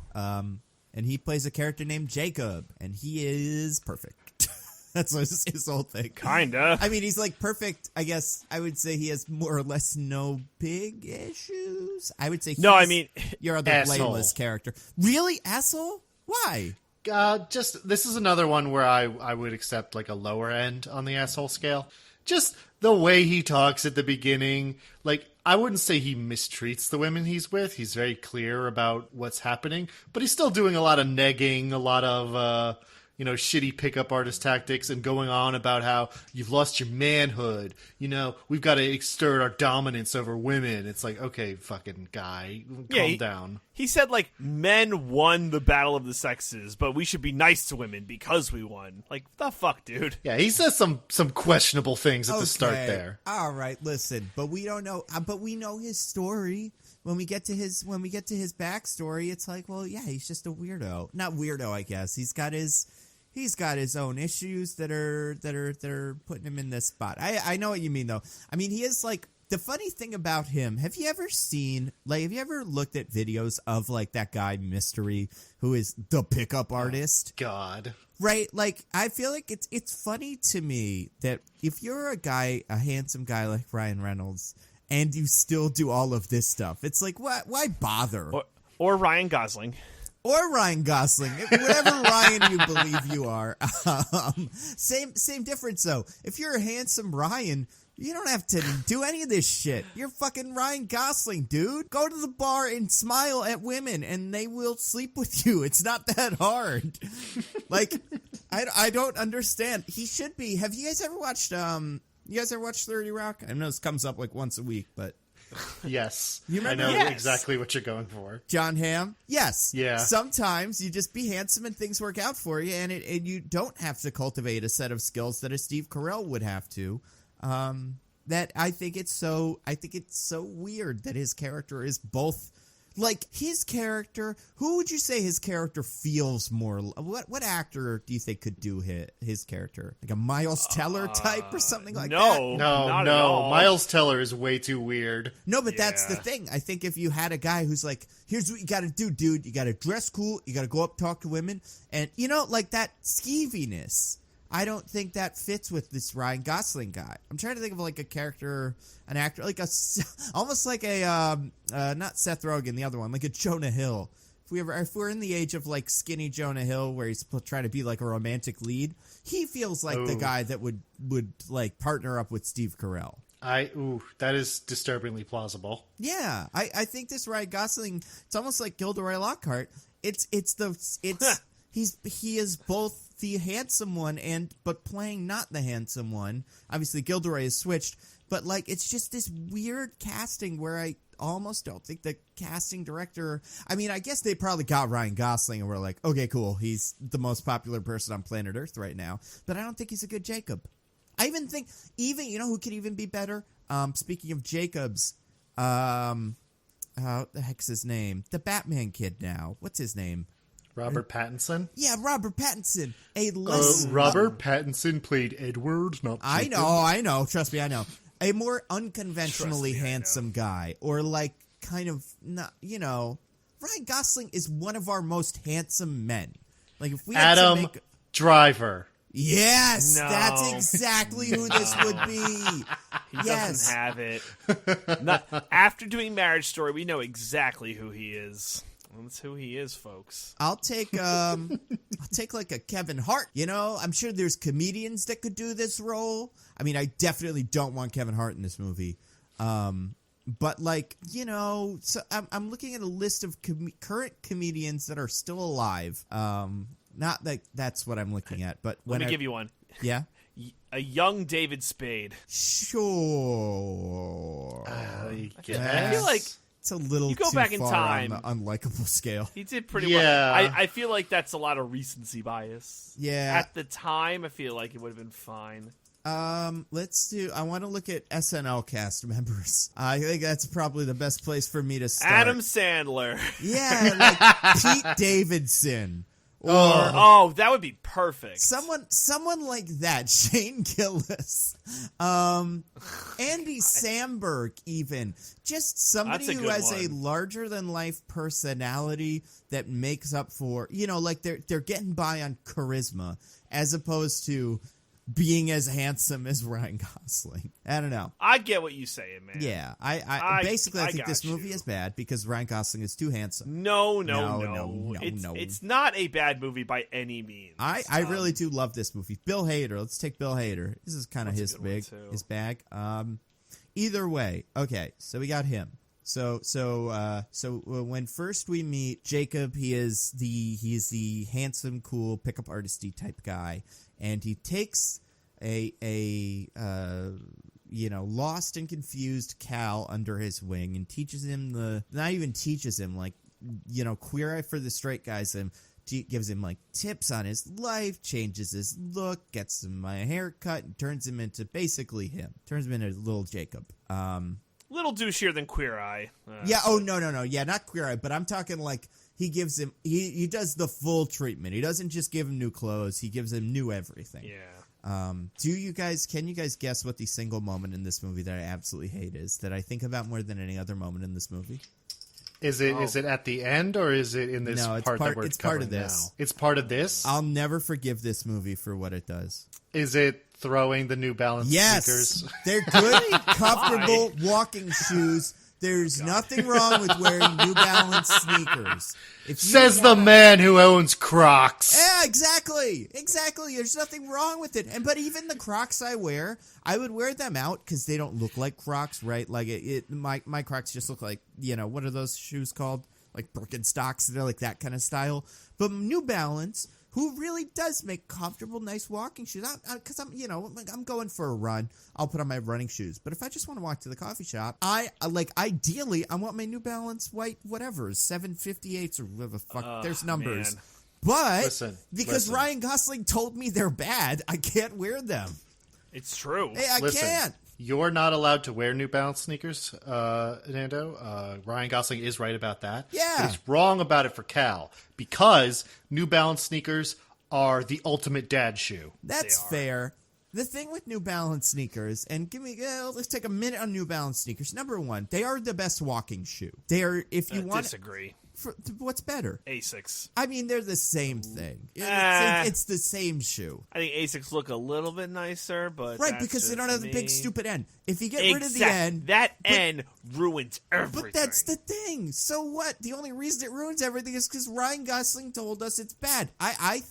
And he plays a character named Jacob, and he is perfect. That's his whole thing. Kinda. I mean, he's like perfect. I guess I would say he has more or less no big issues. I would say No, I mean, your other asshole. blameless character. Really, asshole? Why? This is another one where I would accept like a lower end on the asshole scale. Just the way he talks at the beginning, like I wouldn't say he mistreats the women he's with. He's very clear about what's happening, but he's still doing a lot of negging, a lot of shitty pickup artist tactics and going on about how you've lost your manhood. We've got to exert our dominance over women. It's like, okay, fucking guy, calm down. He said, like, men won the battle of the sexes, but we should be nice to women because we won. Like, the fuck, dude? Yeah, he says some questionable things at the start there. All right, listen, but we don't know. But we know his story. When we get to his backstory, it's like, well, yeah, he's just a weirdo. Not weirdo, I guess. He's got his own issues that are putting him in this spot. I know what you mean, though. I mean, he is like, the funny thing about him, have you ever looked at videos of like that guy Mystery, who is the pickup artist? God. Right? Like, I feel like it's funny to me that if you're a handsome guy like Ryan Reynolds, and you still do all of this stuff, it's like, why bother? Or Ryan Gosling. Or Ryan Gosling, whatever Ryan you believe you are. Same difference, though. If you're a handsome Ryan, you don't have to do any of this shit. You're fucking Ryan Gosling, dude. Go to the bar and smile at women, and they will sleep with you. It's not that hard. Like, I don't understand. He should be. Have you guys ever watched 30 Rock? I know this comes up like once a week, but... Yes. You remember? I know exactly what you're going for. John Hamm? Yes. Yeah. Sometimes you just be handsome and things work out for you, and you don't have to cultivate a set of skills that a Steve Carell would have to. That I think it's so weird that his character is both. Like, his character, who would you say his character feels more? What actor do you think could do his character? Like a Miles Teller type or something like that? No, not at all. Miles Teller is way too weird. No, but that's the thing. I think if you had a guy who's like, here's what you got to do, dude. You got to dress cool. You got to go up, talk to women. And, like that skeeviness. I don't think that fits with this Ryan Gosling guy. I'm trying to think of like a character, an actor, like almost like a not Seth Rogen, the other one, like a Jonah Hill. If we're in the age of like skinny Jonah Hill, where he's trying to be like a romantic lead, he feels like the guy that would like partner up with Steve Carell. That is disturbingly plausible. Yeah, I think this Ryan Gosling, it's almost like Gilderoy Lockhart. He is both the handsome one but playing not the handsome one. Obviously, Gilderoy is switched, but like it's just this weird casting where I almost don't think the casting director. I mean, I guess they probably got Ryan Gosling and were like, okay, cool, he's the most popular person on planet Earth right now. But I don't think he's a good Jacob. I even think who could even be better. Speaking of Jacobs, what the heck's his name? The Batman kid now. What's his name? Robert Pattinson? Yeah, Robert Pattinson. Robert Pattinson played Edward, not Jacob. I know. Trust me, I know. A more unconventionally handsome guy. Or like kind of not, Ryan Gosling is one of our most handsome men. Like if we had Adam Driver. Yes, No. That's exactly who this would be. He doesn't have it. After doing Marriage Story, we know exactly who he is. That's who he is, folks. I'll take like a Kevin Hart. I'm sure there's comedians that could do this role. I mean, I definitely don't want Kevin Hart in this movie. But like, so I'm looking at a list of current comedians that are still alive. Not that that's what I'm looking at, but Let me give you one. Yeah. A young David Spade. Sure. I feel like it's a little you go too back in far time. on the unlikable scale. He did pretty well. I feel like that's a lot of recency bias. Yeah. At the time, I feel like it would have been fine. Let's do. I want to look at SNL cast members. I think that's probably the best place for me to start. Adam Sandler. Yeah, like Pete Davidson. Or that would be perfect. Someone like that. Shane Gillis. Andy Samberg, even. Just somebody who has a larger than life personality that makes up for, like they're getting by on charisma as opposed to being as handsome as Ryan Gosling. I don't know. I get what you're saying, man. Yeah, I think this movie is bad because Ryan Gosling is too handsome. No. It's not a bad movie by any means. I really do love this movie. Bill Hader. Let's take Bill Hader. This is kind of his bag. Either way, okay. So we got him. So when first we meet Jacob, he's the handsome, cool pickup artisty type guy, and he takes a lost and confused Cal under his wing and teaches him Queer Eye for the Straight Guys, and gives him like tips on his life, changes his look, gets him a haircut, and turns him into basically him. Turns him into little Jacob. Little douchier than Queer Eye. Yeah. Oh no. Yeah, not Queer Eye, but I'm talking like he gives him. He does the full treatment. He doesn't just give him new clothes. He gives him new everything. Yeah. Can you guys guess what the single moment in this movie that I absolutely hate is, that I think about more than any other moment in this movie? Is it at the end, or is it in this part that we're it's covering part of this. now? It's part of this? I'll never forgive this movie for what it does. Is it throwing the New Balance sneakers? They're good, comfortable walking shoes. There's nothing wrong with wearing New Balance sneakers. Says the man who owns Crocs. Yeah, exactly. There's nothing wrong with it. But even the Crocs I wear, I would wear them out because they don't look like Crocs, right? Like my Crocs just look like, what are those shoes called? Like Birkenstocks. They're like that kind of style. But New Balance, who really does make comfortable, nice walking shoes. Because I'm going for a run. I'll put on my running shoes. But if I just want to walk to the coffee shop, ideally, I want my New Balance white whatever, 758s or whatever the fuck. There's numbers. Man. But because Ryan Gosling told me they're bad, I can't wear them. It's true. Hey, I can't. You're not allowed to wear New Balance sneakers, Nando. Ryan Gosling is right about that. Yeah. But he's wrong about it for Cal, because New Balance sneakers are the ultimate dad shoe. That's fair. The thing with New Balance sneakers, and let's take a minute on New Balance sneakers. Number one, they are the best walking shoe. They are, if you want. Disagree. What's better? Asics. I mean, they're the same thing. It's the same shoe. I think Asics look a little bit nicer, but right, because they don't have the big stupid end. If you get rid of the end, end ruins everything. But that's the thing. So what? The only reason it ruins everything is because Ryan Gosling told us it's bad. I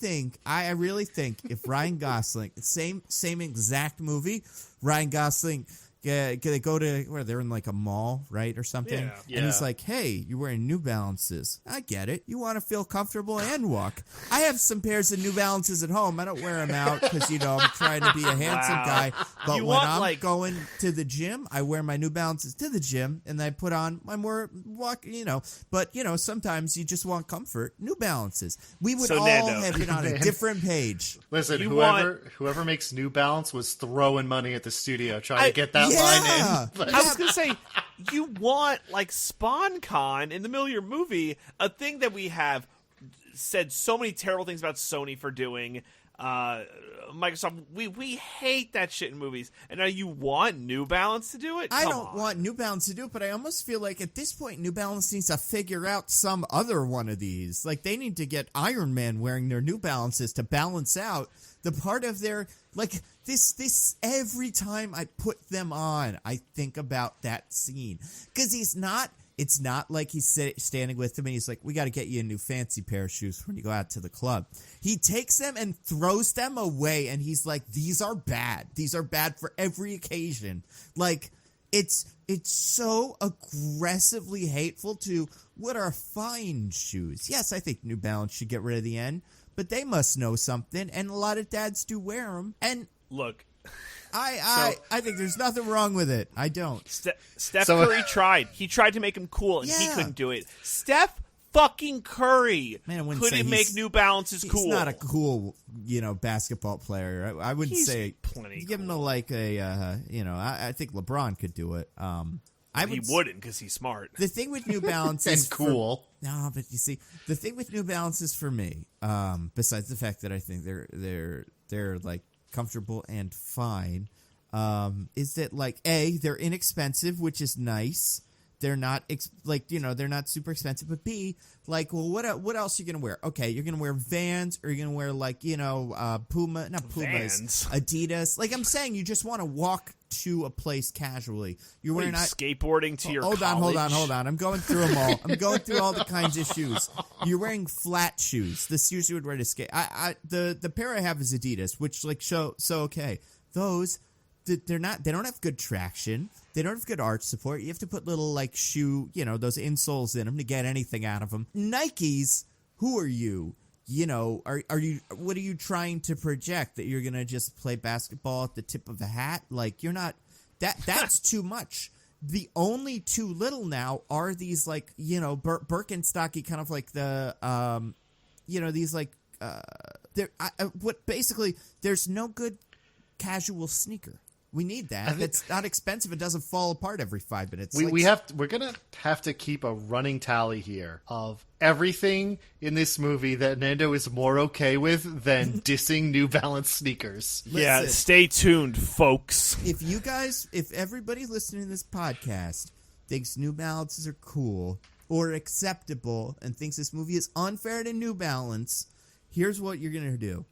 really think if Ryan Gosling, same exact movie, Ryan Gosling. Yeah, they go to where they're in like a mall, right, or something. Yeah. And he's like, "Hey, you're wearing New Balances. I get it. You want to feel comfortable and walk. I have some pairs of New Balances at home. I don't wear them out because I'm trying to be a handsome guy. But when I'm going to the gym, I wear my New Balances to the gym, and I put on my more walk. But sometimes you just want comfort. New Balances. We would all have been on a different page. Listen, whoever makes New Balance was throwing money at the studio trying to get that line in. I was going to say, you want, like, SpawnCon in the middle of your movie, a thing that we have said so many terrible things about Sony for doing. Microsoft, we hate that shit in movies. And now you want New Balance to do it? I don't want New Balance to do it, but I almost feel like at this point, New Balance needs to figure out some other one of these. Like, they need to get Iron Man wearing their New Balances to balance out the part of their, like, this every time I put them on, I think about that scene. Because it's not like he's standing with him and he's like, we got to get you a new fancy pair of shoes when you go out to the club. He takes them and throws them away, and he's like, these are bad. These are bad for every occasion. Like, it's so aggressively hateful to what are fine shoes. Yes, I think New Balance should get rid of the end, but they must know something, and a lot of dads do wear them. And look, I think there's nothing wrong with it. I don't. Steph Curry tried. He tried to make him cool, and he couldn't do it. Steph fucking Curry couldn't make New Balances cool. He's not a cool, basketball player. I wouldn't say plenty. Give him I think LeBron could do it. He wouldn't because he's smart. The thing with New Balance and is cool. No, but you see, the thing with New Balance is for me, besides the fact that I think they're like comfortable and fine, is that like they're inexpensive, which is nice. They're not they're not super expensive, but B, like, well, what else are you gonna wear? Okay, you're gonna wear Vans, or you're gonna wear like Puma, not Pumas, Vans. Adidas. Like I'm saying, you just want to walk to a place casually. You're wearing skateboarding to your hold college? on. I'm going through them all. I'm going through all the kinds of shoes. You're wearing flat shoes. The shoes you would wear to skate. The pair I have is Adidas, which like so okay. Those They don't have good traction. They don't have good arch support. You have to put little like shoe, those insoles in them to get anything out of them. Nikes, who are you? Are you? What are you trying to project, that you're gonna just play basketball at the tip of a hat? Like, you're not. That's too much. The only too little now are these like Birkenstocky kind of like the these like basically there's no good casual sneaker. We need that. That's not expensive. It doesn't fall apart every 5 minutes. We're gonna have to keep a running tally here of everything in this movie that Nando is more okay with than dissing New Balance sneakers. Yeah, Listen, stay tuned, folks. If everybody listening to this podcast thinks New Balances are cool or acceptable and thinks this movie is unfair to New Balance, here's what you're gonna do.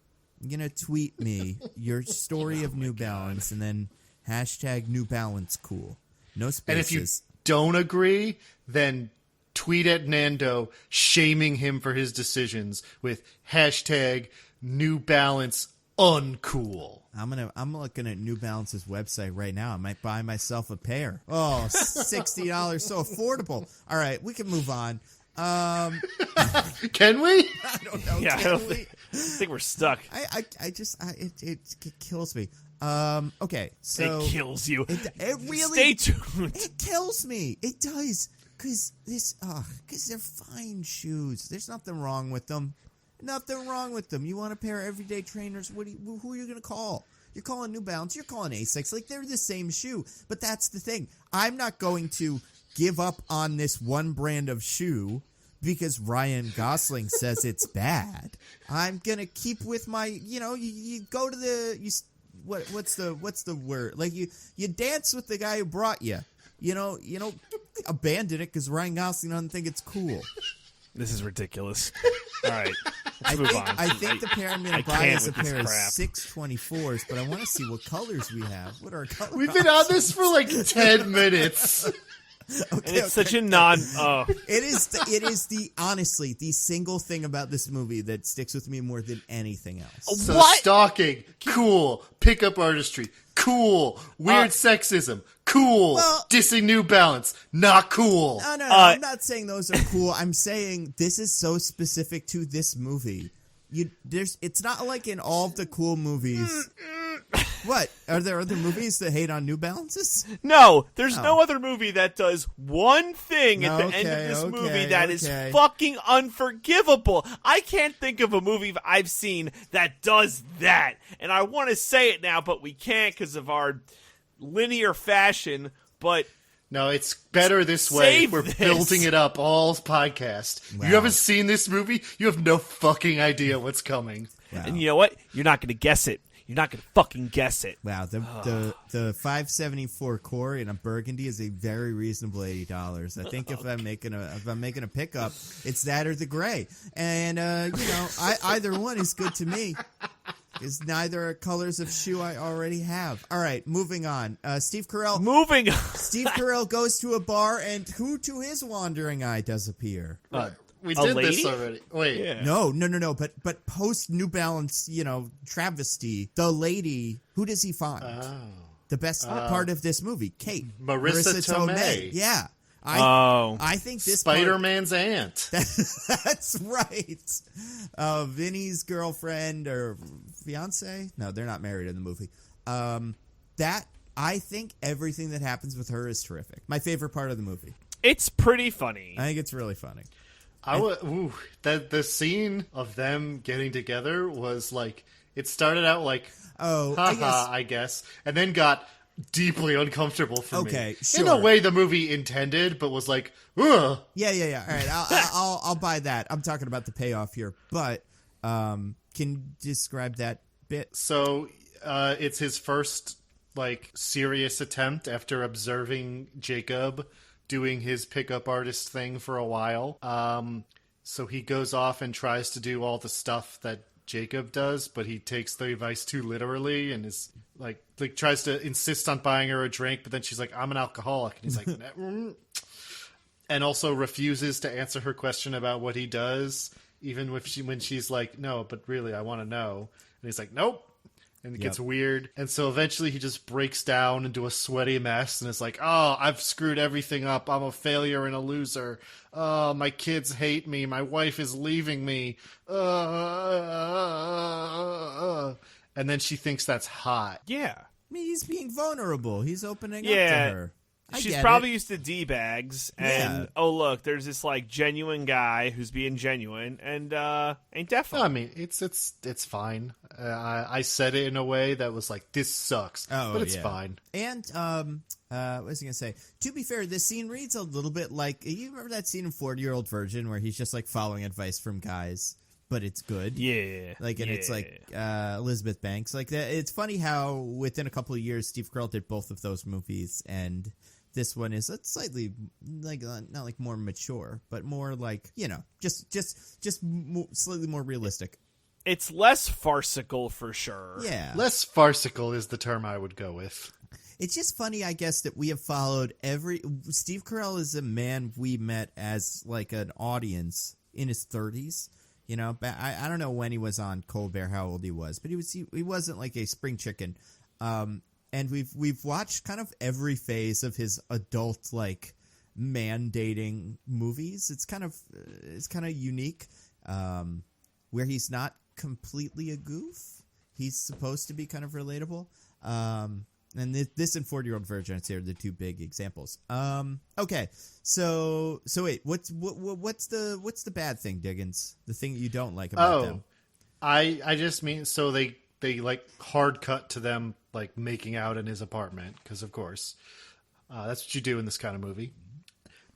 You're going to tweet me your story of New Balance and then hashtag New Balance cool. No spaces. And if you don't agree, then tweet at Nando shaming him for his decisions with hashtag New Balance uncool. I'm looking at New Balance's website right now. I might buy myself a pair. Oh, $60, so affordable. All right, we can move on. Can we? I don't know. Yeah, Can I we? think we're stuck. It kills me. Okay, so It kills you. It really Stay tuned. It kills me. It does, because they're fine shoes. There's nothing wrong with them. Nothing wrong with them. You want a pair of everyday trainers? Who are you gonna call? You're calling New Balance. You're calling Asics. Like, they're the same shoe. But that's the thing. I'm not going to give up on this one brand of shoe because Ryan Gosling says it's bad. I'm gonna keep with my, you go to the, what's the word? Like, you dance with the guy who brought you. You know, abandon it because Ryan Gosling doesn't think it's cool. This is ridiculous. All right, let's move on. I think the pair I'm going I to buy can't is a with this pair of crap. 624s, but I want to see what colors we have. What are colors? We've been on this for like 10 minutes. And it's such a non. Oh, It is honestly the single thing about this movie that sticks with me more than anything else. So What? stalking, cool. Pickup artistry, cool. Weird sexism, cool. Well- Dissing New Balance, not cool. No, I'm not saying those are cool. I'm saying this is so specific to this movie. It's not like in all of the cool movies. What? Are there other movies that hate on New Balances? no, there's no other movie that does one thing at the end of Okay, this okay, movie that is okay. fucking unforgivable. I can't think of a movie I've seen that does that. And I want to say it now, but we can't because of our linear fashion. But No, it's better this way. Save We're this. building it up all podcast. Wow. You haven't seen this movie? You have no fucking idea what's coming. Wow. And you know what? You're not going to guess it. You're not going to fucking guess it. Wow, the 574 core in a burgundy is a very reasonable $80. I think if I'm making a pickup, it's that or the gray, and either one is good to me. Is neither are colors of shoe I already have. All right, moving on. Steve Carell. Moving on. Steve Carell goes to a bar, and who to his wandering eye does appear? We A did this lady? already. Wait. Yeah. No. But post New Balance, travesty, the lady, who does he find? The best part of this movie, Kate. Marissa Tomei. Yeah. I think this Spider-Man's aunt. That's right. Vinny's girlfriend or fiance? No, they're not married in the movie. I think everything that happens with her is terrific. My favorite part of the movie. It's pretty funny. I think it's really funny. The scene of them getting together was like, it started out like, I guess, and then got deeply uncomfortable for me. Okay, In sure. a way the movie intended, but was like, ugh. Yeah. All right, I'll buy that. I'm talking about the payoff here, but can you describe that bit? So it's his first like serious attempt after observing Jacob doing his pickup artist thing for a while. So he goes off and tries to do all the stuff that Jacob does, but he takes the advice too literally and is like tries to insist on buying her a drink, but then she's like, I'm an alcoholic. And he's like, and also refuses to answer her question about what he does, even when she's like, no, but really, I want to know. And he's like, nope. and it gets weird. And so eventually he just breaks down into a sweaty mess and is like, oh, I've screwed everything up. I'm a failure and a loser. Oh, my kids hate me. My wife is leaving me. And then she thinks that's hot. Yeah. I mean, he's being vulnerable. He's opening up Yeah. to her. She's probably used to D-bags, and Yeah. look, there's this like genuine guy who's being genuine, and ain't definitely. I mean, it's fine. I said it in a way that was like, this sucks, but it's fine. And what was I gonna say? To be fair, this scene reads a little bit like, you remember that scene in 40-Year-Old Virgin where he's just like following advice from guys, but it's good. Yeah, Like, and it's like Elizabeth Banks. Like that. It's funny how within a couple of years, Steve Carell did both of those movies, and this one is slightly like not like more mature, but more like, you know, just slightly more realistic. It's less farcical for sure. Yeah, Less farcical is the term I would go with. it's just funny, I guess, that we have followed Steve Carell is a man we met as like an audience in his 30s. You know, I don't know when he was on Colbert, how old he was, but he wasn't like a spring chicken. And we've watched kind of every phase of his adult like man dating movies. It's kind of unique, where he's not completely a goof. He's supposed to be kind of relatable. And this and 40-Year-Old Virgin, I'd say, are the two big examples. Okay, so wait, what's the bad thing, Diggins? The thing that you don't like about them? I just mean, so they like hard cut to them like making out in his apartment, because of course that's what you do in this kind of movie.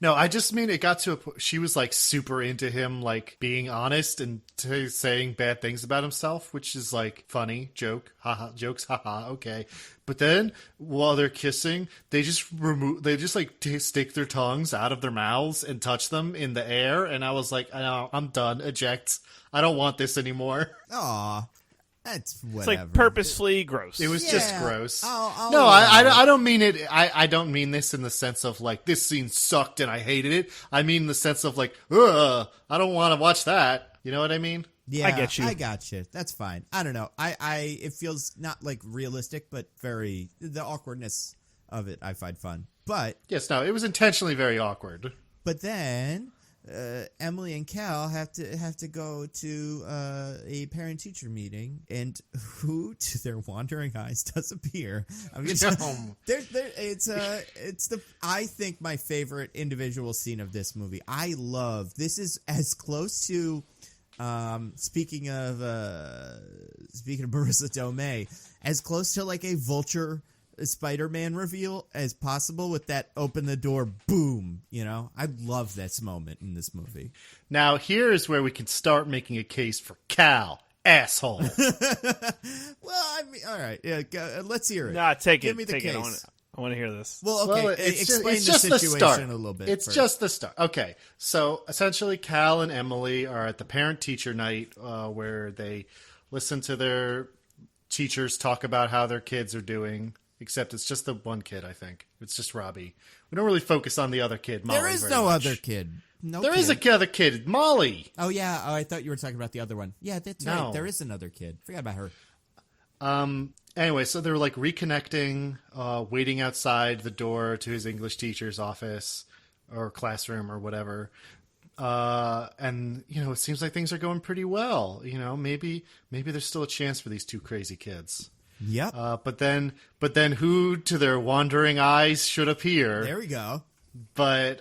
No, I just mean it got to a point, she was like super into him like being honest and saying bad things about himself, which is like funny jokes, haha, okay. But then while they're kissing, they just stick their tongues out of their mouths and touch them in the air, and I was like, I'm done, eject. I don't want this anymore. Aw. That's whatever. It's like purposefully gross. It was just gross. No, I don't mean it. I don't mean this in the sense of like, this scene sucked and I hated it. I mean in the sense of like, I don't want to watch that. You know what I mean? Yeah, I get you. I got you. That's fine. I don't know. It feels not like realistic, but the awkwardness of it I find fun. But Yes, no, it was intentionally very awkward. But then Emily and Cal have to go to a parent-teacher meeting, and who, to their wandering eyes, does appear? I'm gonna it's I think my favorite individual scene of this movie. This is as close to speaking of Marissa Tomei, as close to like a Vulture Spider-Man reveal as possible, with that open the door boom. You know, I love this moment in this movie. Now here is where we can start making a case for Cal, asshole. Well, I mean, all right, yeah, let's hear it. Nah, take Give it. me the Take case. it. I want to hear this. Well, okay, explain it's the just situation the start. a little bit. It's first. just the start. Okay, so essentially, Cal and Emily are at the parent-teacher night where they listen to their teachers talk about how their kids are doing. Except it's just the one kid, I think. It's just Robbie. We don't really focus on the other kid, Molly. There is very no much. other kid. There is a other kid, Molly. Oh yeah. Oh, I thought you were talking about the other one. Yeah, that's No. right. There is another kid. Forgot about her. Anyway, so they're like reconnecting, waiting outside the door to his English teacher's office or classroom or whatever. And you know, it seems like things are going pretty well. You know, maybe there's still a chance for these two crazy kids. Yep. But then who to their wandering eyes should appear? There we go. But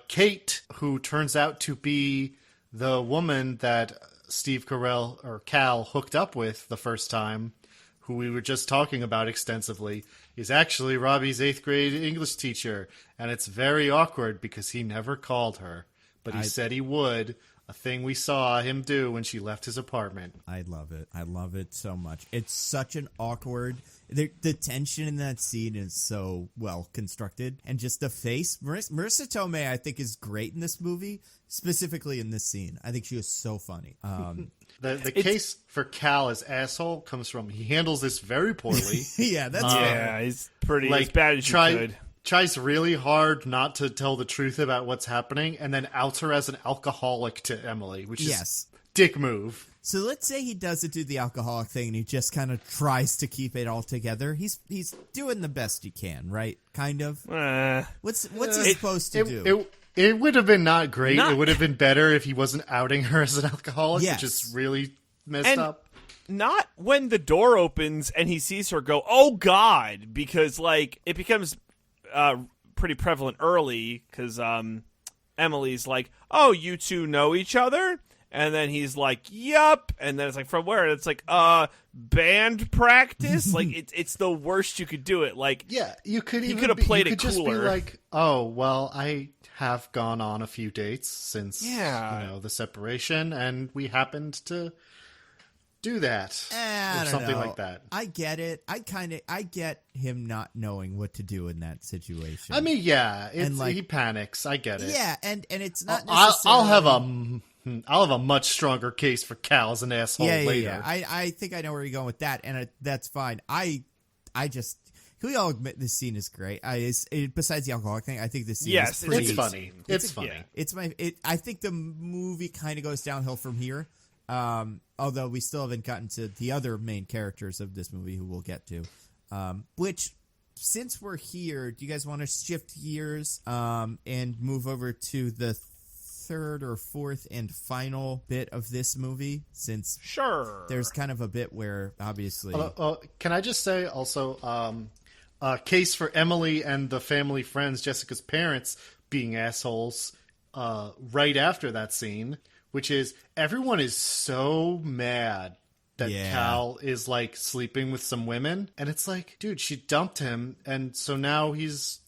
Kate, who turns out to be the woman that Steve Carell or Cal hooked up with the first time, who we were just talking about extensively, is actually Robbie's 8th grade English teacher. And it's very awkward because he never called her, but he said he would. A thing we saw him do when she left his apartment. I love it. I love it so much. It's such an awkward... The tension in that scene is so well constructed. And just the face... Marissa Tomei, I think, is great in this movie. Specifically in this scene. I think she was so funny. The case for Cal as asshole comes from... He handles this very poorly. Yeah, that's fair. Yeah, he's pretty Like, as bad as you could. Tries really hard not to tell the truth about what's happening, and then outs her as an alcoholic to Emily, which is dick move. So let's say he doesn't do the alcoholic thing and he just kind of tries to keep it all together. He's doing the best he can, right? Kind of. What's he supposed to do? It would have been not great. Not- It would have been better if he wasn't outing her as an alcoholic, Yes. which is really messed And- up. Not when the door opens and he sees her go, oh God, because like it becomes pretty prevalent early because Emily's like, oh, you two know each other? And then he's like, yup. And then it's like, from where? And it's like, band practice? Like, it's the worst you could do it. Like, Yeah, you could He even could have played it just cooler. be like, oh, well, I have gone on a few dates since the separation, and we happened to do that. I or don't something know. like that. I get it. I get him not knowing what to do in that situation. I mean, yeah, And, like- he panics. I get it. yeah, and it's not I'll necessarily... have a much stronger case for Cal as an asshole later. Yeah. I think I know where you're going with that, and that's fine. I just... Can we all admit this scene is great? Besides the alcoholic thing, I think this scene Yes, is pretty... It's funny. It's funny. yeah. I think the movie kind of goes downhill from here. Although we still haven't gotten to the other main characters of this movie who we'll get to. Which, since we're here, do you guys want to shift gears and move over to the third or fourth and final bit of this movie? Since sure. there's kind of a bit where, obviously... Can I just say also, a case for Emily and the family friends, Jessica's parents, being assholes right after that scene, which is everyone is so mad that Cal is like sleeping with some women, and it's like, dude, she dumped him, and so now he's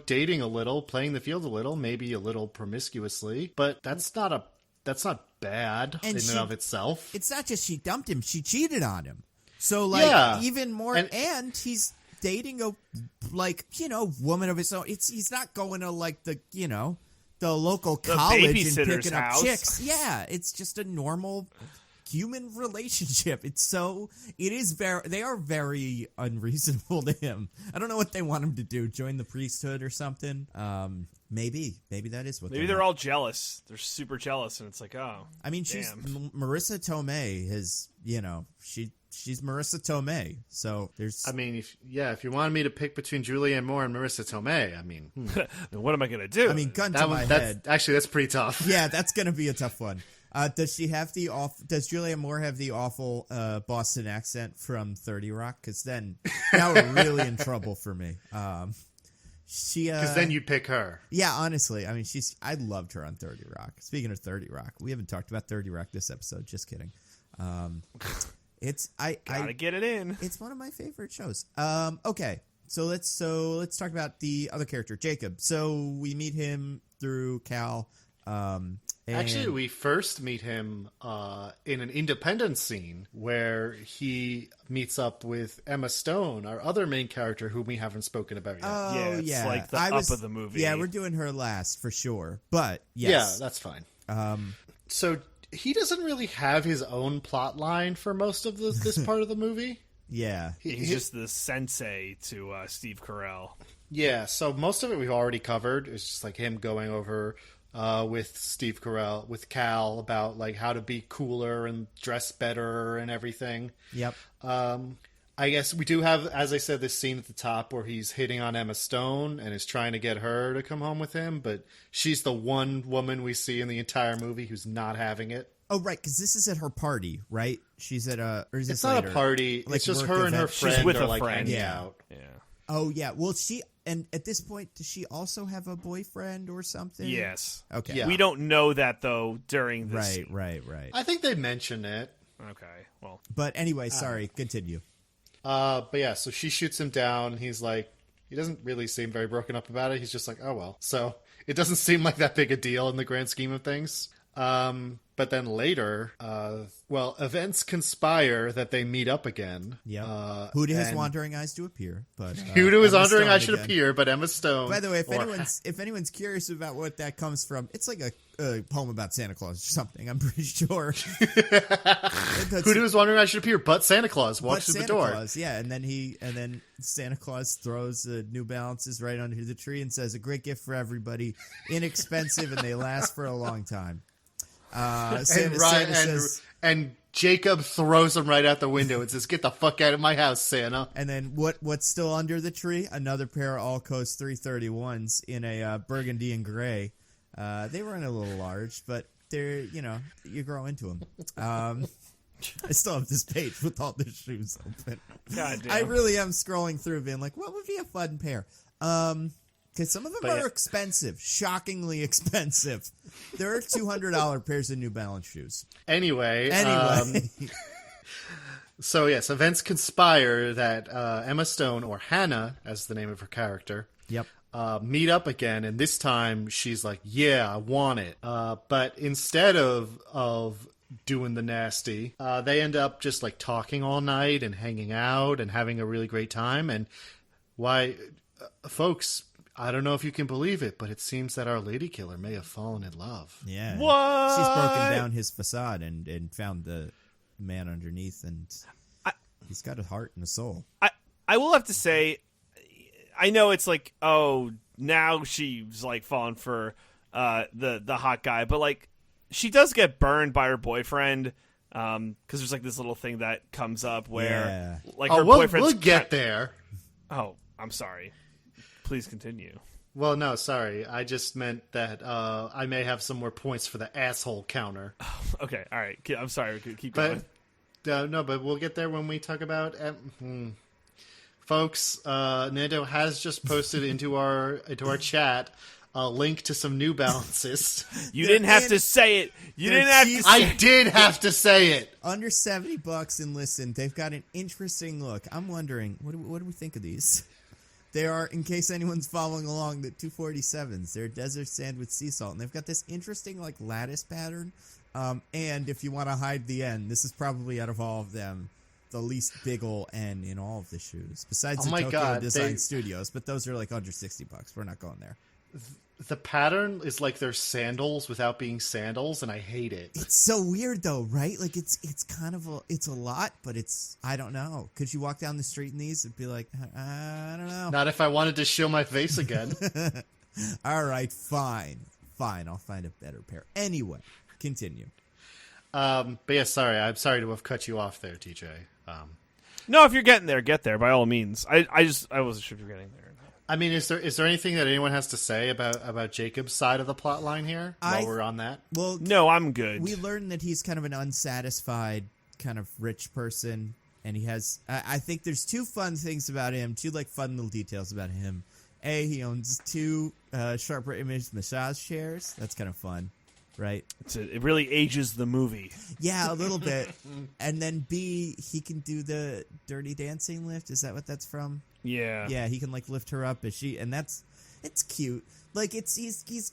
dating a little, playing the field a little, maybe a little promiscuously, but that's not bad in and of itself. It's not just she dumped him, she cheated on him. So even more, and he's dating a woman of his own. He's not going to the local college and babysitter's picking house. up chicks. Yeah, it's just a normal human relationship. They are very unreasonable to him. I don't know what they want him to do. Join the priesthood or something. Maybe that is what. Maybe they're all jealous. They're super jealous, and it's like, oh. I mean, she's Marissa Tomei has, she's Marissa Tomei. So there's. I mean, if you wanted me to pick between Julianne Moore and Marissa Tomei, I mean, Then what am I gonna do? I mean, gun to my head. That's pretty tough. Yeah, that's gonna be a tough one. Does Julianne Moore have the awful Boston accent from 30 Rock? Because then now we're really in trouble for me. Because then you'd pick her. Yeah, honestly, I mean, I loved her on 30 Rock. Speaking of 30 Rock, we haven't talked about 30 Rock this episode. Just kidding. Gotta get it in. It's one of my favorite shows. Okay, so let's talk about the other character, Jacob. So we meet him through Cal. Actually, we first meet him in an Independence scene where he meets up with Emma Stone, our other main character, whom we haven't spoken about yet. It's like the up of the movie. Yeah, we're doing her last for sure. But yes. Yeah, that's fine. So he doesn't really have his own plot line for most of this part of the movie. Yeah. He's just the sensei to Steve Carell. Yeah, so most of it we've already covered. It's just like him going over with Steve Carell, with Cal, about like how to be cooler and dress better and everything. Yep. I guess we do have, as I said, this scene at the top where he's hitting on Emma Stone and is trying to get her to come home with him, but she's the one woman we see in the entire movie who's not having it. Oh, right, because this is at her party, right? She's at a... Or is this It's not later? a party. Like it's just work her and her event? friend She's with are a like friend. hanging Yeah. out. Yeah. Oh, yeah. Well, and at this point, does she also have a boyfriend or something? Yes. Okay. Yeah. We don't know that though during this. Right. I think they mention it. Okay. Well. But anyway, sorry, continue. But yeah, so she shoots him down. He's like, he doesn't really seem very broken up about it. He's just like, oh well. So it doesn't seem like that big a deal in the grand scheme of things. But then later, events conspire that they meet up again. Yeah. Who did his wandering eyes to appear? But who to his Emma wandering Stone eyes should again. appear, but Emma Stone. By the way, if anyone's curious about what that comes from, it's like a poem about Santa Claus or something. I'm pretty sure. Who to his wandering eyes should appear, but Santa Claus walks through the door. Claus, yeah, and then Santa Claus throws New Balances right under the tree and says, "A great gift for everybody, inexpensive, and they last for a long time." Santa says, and Jacob throws him right out the window and says, "Get the fuck out of my house, Santa." and then what's still under the tree? Another pair of All Coast 331s in a burgundy and gray. They run a little large, but they're, you grow into them. I still have this page with all the shoes open. God damn. I really am scrolling through being like, what would be a fun pair? Because some of them are expensive, shockingly expensive. There are $200 pairs of New Balance shoes. Anyway. So yes, events conspire that Emma Stone, or Hannah, as the name of her character, Yep. meet up again, and this time she's like, "Yeah, I want it." But instead of doing the nasty, they end up just like talking all night and hanging out and having a really great time. And folks, I don't know if you can believe it, but it seems that our lady killer may have fallen in love. Yeah. What? She's broken down his facade and found the man underneath, and he's got a heart and a soul. I will have to say, I know it's like, oh, now she's like falling for the hot guy, but like she does get burned by her boyfriend because there's like this little thing that comes up where like her boyfriend's we'll get there. Oh, I'm sorry. Please continue. Well, no, sorry. I just meant that I may have some more points for the asshole counter. Okay, all right. I'm sorry. Keep going. But we'll get there when we talk about... Folks, Nando has just posted into our chat a link to some New Balances. You didn't have to say it. You didn't have to say I did have to say it. Under $70, and listen, they've got an interesting look. I'm wondering, what do we think of these? They are, in case anyone's following along, the 247s. They're desert sand with sea salt, and they've got this interesting like lattice pattern. And if you want to hide the N, this is probably out of all of them the least big ol' N in all of the shoes, besides the Tokyo Design Studios. But those are like under $60. We're not going there. The pattern is like they're sandals without being sandals, and I hate it. It's so weird though, right? Like it's kind of it's a lot, but I don't know. Could you walk down the street in these and be like, I don't know. Not if I wanted to show my face again. All right, fine. I'll find a better pair. Anyway, continue. But yeah, sorry. I'm sorry to have cut you off there, TJ. No, if you're getting there, get there by all means. I wasn't sure if you're getting there. I mean, is there anything that anyone has to say about Jacob's side of the plot line here while we're on that? Well, no, I'm good. We learned that he's kind of an unsatisfied kind of rich person, and he has. I think there's two fun things about him, two like fun little details about him. A, he owns 2 Sharper Image massage chairs. That's kind of fun, right? It really ages the movie. Yeah, a little bit. And then B, he can do the Dirty Dancing lift. Is that what that's from? Yeah. Yeah, he can like lift her up and it's cute. Like he's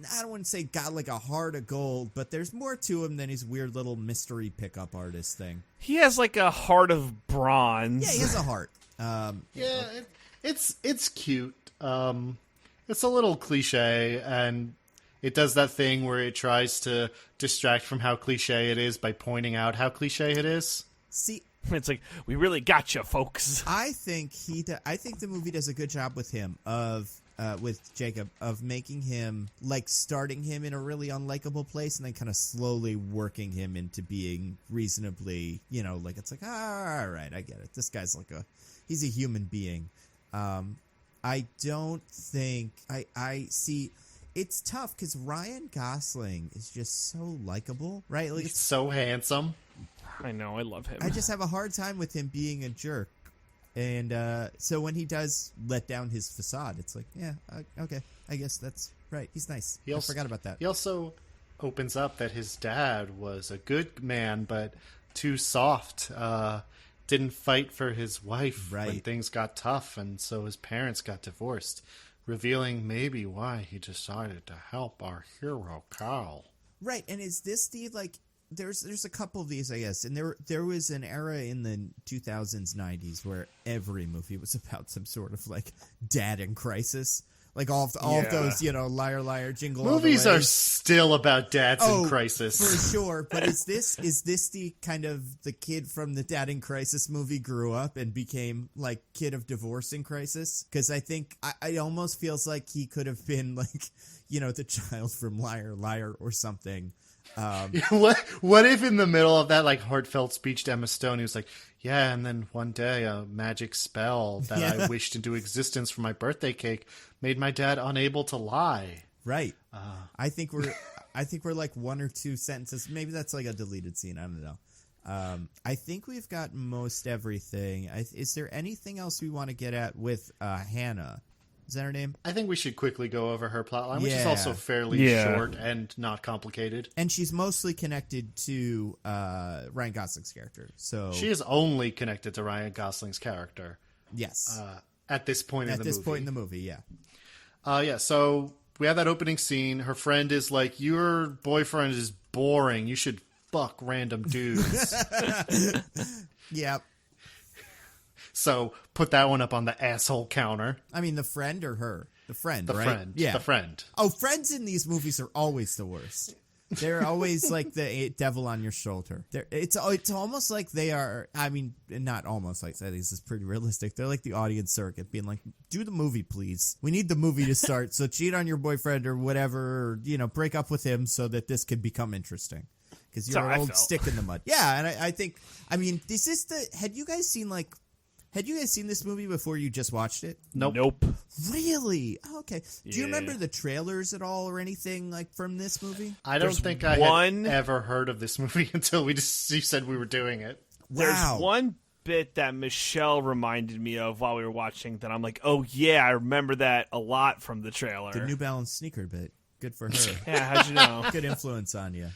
I don't want to say got like a heart of gold, but there's more to him than his weird little mystery pickup artist thing. He has like a heart of bronze. Yeah, he has a heart. It's cute. It's a little cliche, and it does that thing where it tries to distract from how cliche it is by pointing out how cliche it is. See, it's like, we really got you, folks. I think the movie does a good job with him with Jacob of making him like starting him in a really unlikable place and then kind of slowly working him into being reasonably, like it's like, all right, I get it. This guy's like he's a human being. I don't think I see. It's tough because Ryan Gosling is just so likable, right? Like, he's so handsome. I know, I love him. I just have a hard time with him being a jerk. And so when he does let down his facade, it's like, yeah, okay, I guess that's right. He's nice. I forgot about that. He also opens up that his dad was a good man, but too soft. Didn't fight for his wife when things got tough, and so his parents got divorced, revealing maybe why he decided to help our hero, Carl. Right, and is this the, like... There's a couple of these, I guess, and there was an era in the 2000s, 90s where every movie was about some sort of like dad in crisis, like all of those, liar, liar, jingle. Movies all the way. are still about dads in crisis, for sure. But is this the kind of the kid from the Dad in Crisis movie grew up and became like kid of divorce in crisis? Because I think it almost feels like he could have been like the child from Liar, Liar or something. What if in the middle of that like heartfelt speech to Emma Stone, he was like, yeah, and then one day a magic spell that I wished into existence for my birthday cake made my dad unable to lie. Right. I think we're like one or two sentences. Maybe that's like a deleted scene. I don't know. I think we've got most everything. Is there anything else we want to get at with Hannah? Is that her name? I think we should quickly go over her plotline, which is also fairly short and not complicated. And she's mostly connected to Ryan Gosling's character. So she is only connected to Ryan Gosling's character. Yes. At this point in the movie. At this point in the movie, yeah. Yeah, so we have that opening scene. Her friend is like, your boyfriend is boring. You should fuck random dudes. Yeah. So put that one up on the asshole counter. I mean, the friend or her? The friend, the right? Friend. Yeah. The friend. Oh, friends in these movies are always the worst. They're always like the devil on your shoulder. It's almost like they are, I mean, not almost like that. This is pretty realistic. They're like the audience circuit being like, do the movie, please. We need the movie to start. So cheat on your boyfriend or whatever, or, break up with him so that this could become interesting. Because you're an old stick in the mud. Yeah, and I think, I mean, had you guys seen this movie before you just watched it? Nope. Really? Oh, okay. Do you remember the trailers at all or anything like from this movie? I don't think I had ever heard of this movie until you said we were doing it. Wow. There's one bit that Michelle reminded me of while we were watching that I'm like, oh yeah, I remember that a lot from the trailer. The New Balance sneaker bit. Good for her. Yeah, how'd you know? Good influence on you.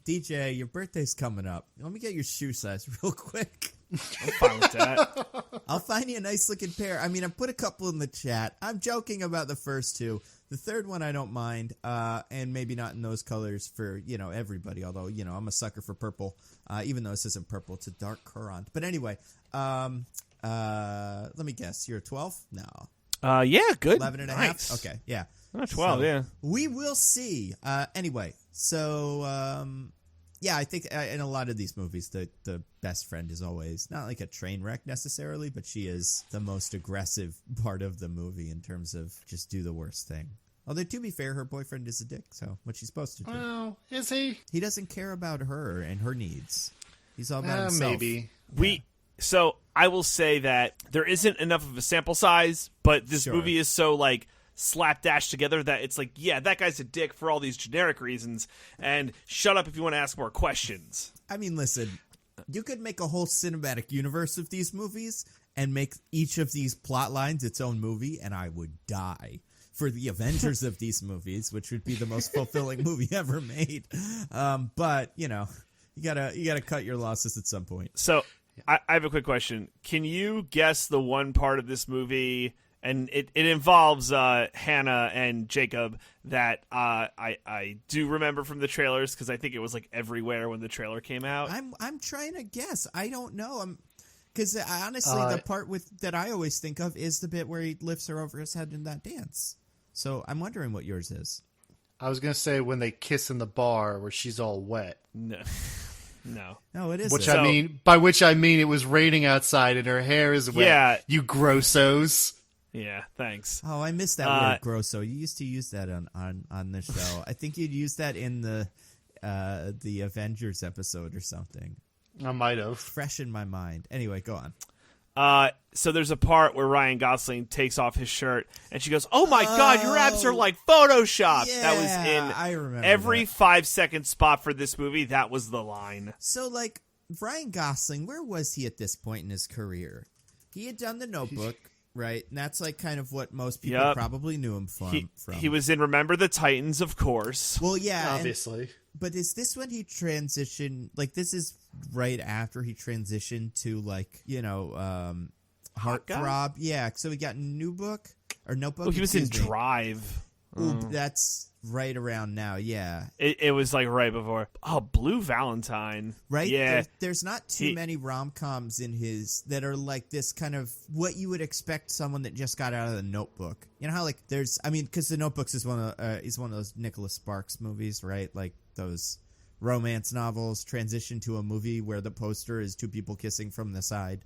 DJ, your birthday's coming up. Let me get your shoe size real quick. I'm fine with that. I'll find you a nice looking pair. I mean, I put a couple in the chat. I'm joking about the first two. The third one I don't mind, and maybe not in those colors for, everybody. Although, I'm a sucker for purple, even though this isn't purple. It's a dark currant. But anyway, let me guess. You're a 12? No. Yeah, good. 11 and a nice. half? Okay, yeah. 12, yeah. We will see. Anyway, so... yeah, I think in a lot of these movies, the best friend is always not like a train wreck necessarily, but she is the most aggressive part of the movie in terms of just do the worst thing. Although, to be fair, her boyfriend is a dick, so what's she supposed to do? Well, is he? He doesn't care about her and her needs. He's all about himself. Maybe. So I will say that there isn't enough of a sample size, but this movie is so, like, slapdash together that it's like, yeah, that guy's a dick for all these generic reasons, and shut up if you want to ask more questions. I mean, listen, you could make a whole cinematic universe of these movies and make each of these plot lines its own movie, and I would die for the Avengers of these movies, which would be the most fulfilling movie ever made. But, you gotta cut your losses at some point. So I have a quick question. Can you guess the one part of this movie, and it involves Hannah and Jacob, that I do remember from the trailers, because I think it was like everywhere when the trailer came out? I'm trying to guess. I don't know. Because honestly, the part that I always think of is the bit where he lifts her over his head in that dance. So I'm wondering what yours is. I was going to say when they kiss in the bar where she's all wet. No, it isn't. By which I mean it was raining outside and her hair is wet. Yeah. You grossos. Yeah, thanks. Oh, I missed that word, grosso. You used to use that on this show. I think you'd use that in the Avengers episode or something. I might have. Fresh in my mind. Anyway, go on. So there's a part where Ryan Gosling takes off his shirt, and she goes, "Oh my God, your abs are like Photoshop." Yeah, that was in I remember every that. 5-second spot for this movie. That was the line. So, like, Ryan Gosling, where was he at this point in his career? He had done The Notebook. Right, and that's like kind of what most people probably knew him from. He was in Remember the Titans, of course. Well, yeah, obviously. But is this when he transitioned? Like, this is right after he transitioned to, like, Heartthrob. Yeah, so he got Notebook. Well, he was in Drive. Ooh, that's right around now, yeah. It was like right before. Oh, Blue Valentine. Right? Yeah. There's not too many rom-coms in his that are like this kind of what you would expect someone that just got out of The Notebook. You know how like there's, I mean, because The Notebooks is one of those Nicholas Sparks movies, right? Like those romance novels transition to a movie where the poster is two people kissing from the side.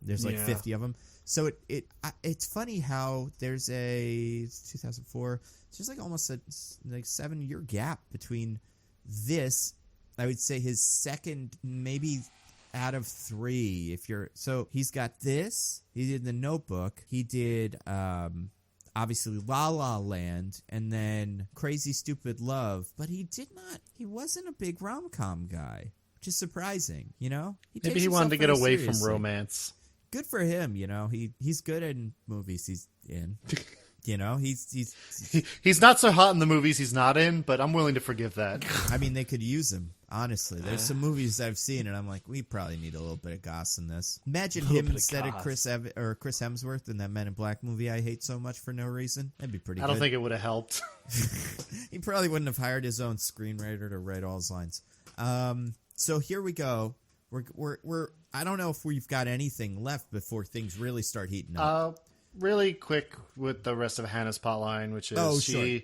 There's like 50 of them. So it's funny how there's a 2004. There's like almost a 7-year gap between this, I would say his second, maybe out of 3. So he's got this. He did The Notebook. He did obviously La La Land, and then Crazy Stupid Love. But he wasn't a big rom-com guy, which is surprising. You know, Maybe he wanted to get away from romance. Good for him. You know, he's good in movies he's in. You know, he's not so hot in the movies he's not in, but I'm willing to forgive that. I mean, they could use him. Honestly, there's some movies I've seen, and I'm like, we probably need a little bit of Goss in this. Imagine him instead of Chris Hemsworth in that Men in Black movie I hate so much for no reason. That'd be pretty good. I don't think it would have helped. He probably wouldn't have hired his own screenwriter to write all his lines. So here we go. We're I don't know if we've got anything left before things really start heating up. Really quick with the rest of Hannah's plotline, which is sure.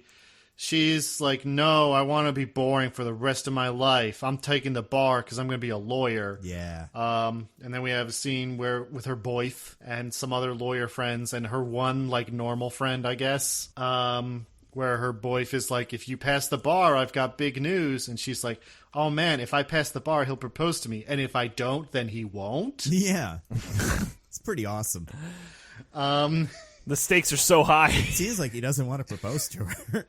She's like, no, I want to be boring for the rest of my life. I'm taking the bar because I'm going to be a lawyer. Yeah. And then we have a scene with her boyf and some other lawyer friends and her one like normal friend, I guess. Where her boyf is like, if you pass the bar, I've got big news. And she's like, oh man, if I pass the bar, he'll propose to me. And if I don't, then he won't. Yeah. It's pretty awesome. The stakes are so high. It seems like he doesn't want to propose to her.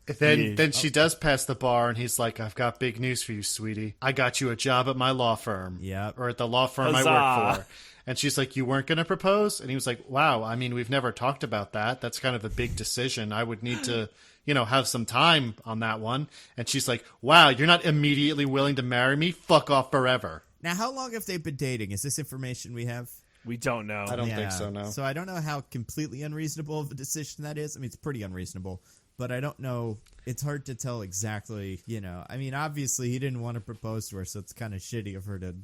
Then she does pass the bar, and he's like, I've got big news for you, sweetie. I got you a job at my law firm. Yep. Or at the law firm Huzzah. I work for. And she's like, you weren't going to propose? And he was like, wow, I mean, we've never talked about that. That's kind of a big decision. I would need to, have some time on that one. And she's like, wow, you're not immediately willing to marry me? Fuck off forever. Now, how long have they been dating? Is this information we have? We don't know. I don't think so, no. So I don't know how completely unreasonable of a decision that is. I mean, it's pretty unreasonable, but I don't know. It's hard to tell exactly, I mean, obviously he didn't want to propose to her, so it's kind of shitty of her to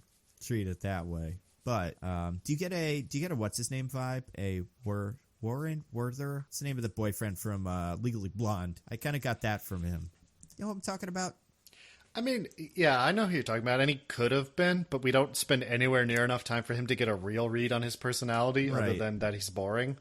treat it that way. But do you get a what's his name vibe? A Warren Werther? What's the name of the boyfriend from Legally Blonde? I kind of got that from him. You know what I'm talking about? I mean, yeah, I know who you're talking about, and he could have been, but we don't spend anywhere near enough time for him to get a real read on his personality, other than that he's boring.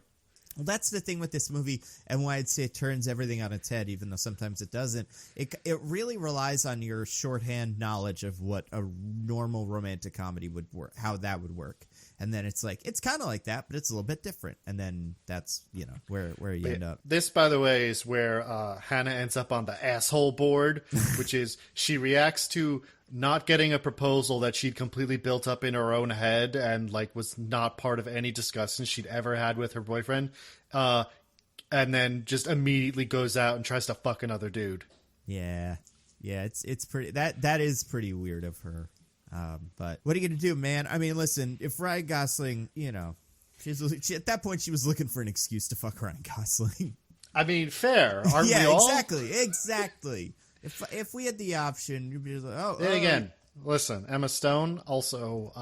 Well, that's the thing with this movie, and why I'd say it turns everything on its head, even though sometimes it doesn't. It really relies on your shorthand knowledge of what a normal romantic comedy would work, how that would work. And then it's like, it's kind of like that, but it's a little bit different. And then that's, where you end up. This, by the way, is where Hannah ends up on the asshole board, which is she reacts to not getting a proposal that she'd completely built up in her own head and like was not part of any discussion she'd ever had with her boyfriend. And then just immediately goes out and tries to fuck another dude. Yeah. Yeah. It's pretty, that is pretty weird of her. But what are you going to do, man? I mean, listen, if Ryan Gosling, she at that point, she was looking for an excuse to fuck Ryan Gosling. I mean, fair. Aren't we all? Exactly. If we had the option, you'd be like, oh. Then again, listen, Emma Stone also,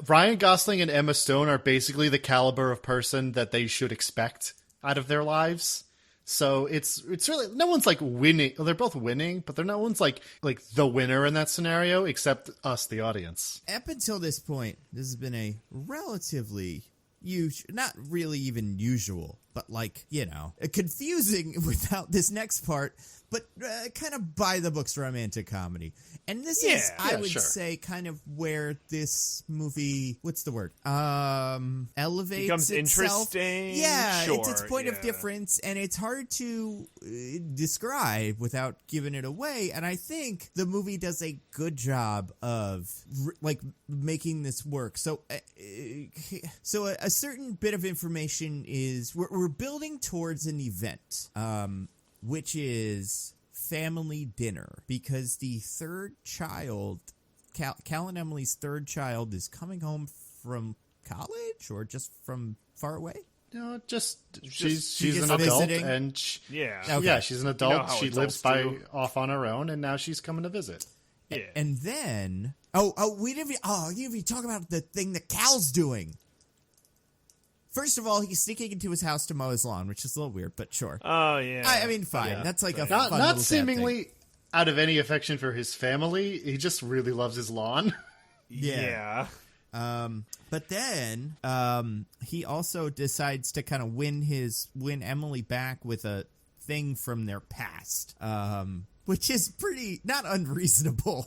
Ryan Gosling and Emma Stone are basically the caliber of person that they should expect out of their lives. So it's really, no one's like winning. Well, they're both winning, but no one's like the winner in that scenario except us, the audience. Up until this point, this has been a relatively not really even usual, but confusing without this next part, but kind of by the books romantic comedy. And this is, I would say, kind of where this movie, what's the word? Elevates becomes itself. interesting. Yeah, sure, it's its point of difference, and it's hard to describe without giving it away. And I think the movie does a good job of making this work. So a certain bit of information is we're building towards an event, which is family dinner, because the third child, Cal and Emily's third child, is coming home from college or just from far away. No, just she's an adult, and she's an adult. She lives off on her own, and now she's coming to visit. Yeah. And then we didn't even talk about the thing that Cal's doing. First of all, he's sneaking into his house to mow his lawn, which is a little weird, but sure. Oh, yeah. I mean, fine. Yeah. That's like a fun not little seemingly out of any affection for his family. He just really loves his lawn. Yeah. But then he also decides to kind of win Emily back with a thing from their past. which is pretty not unreasonable,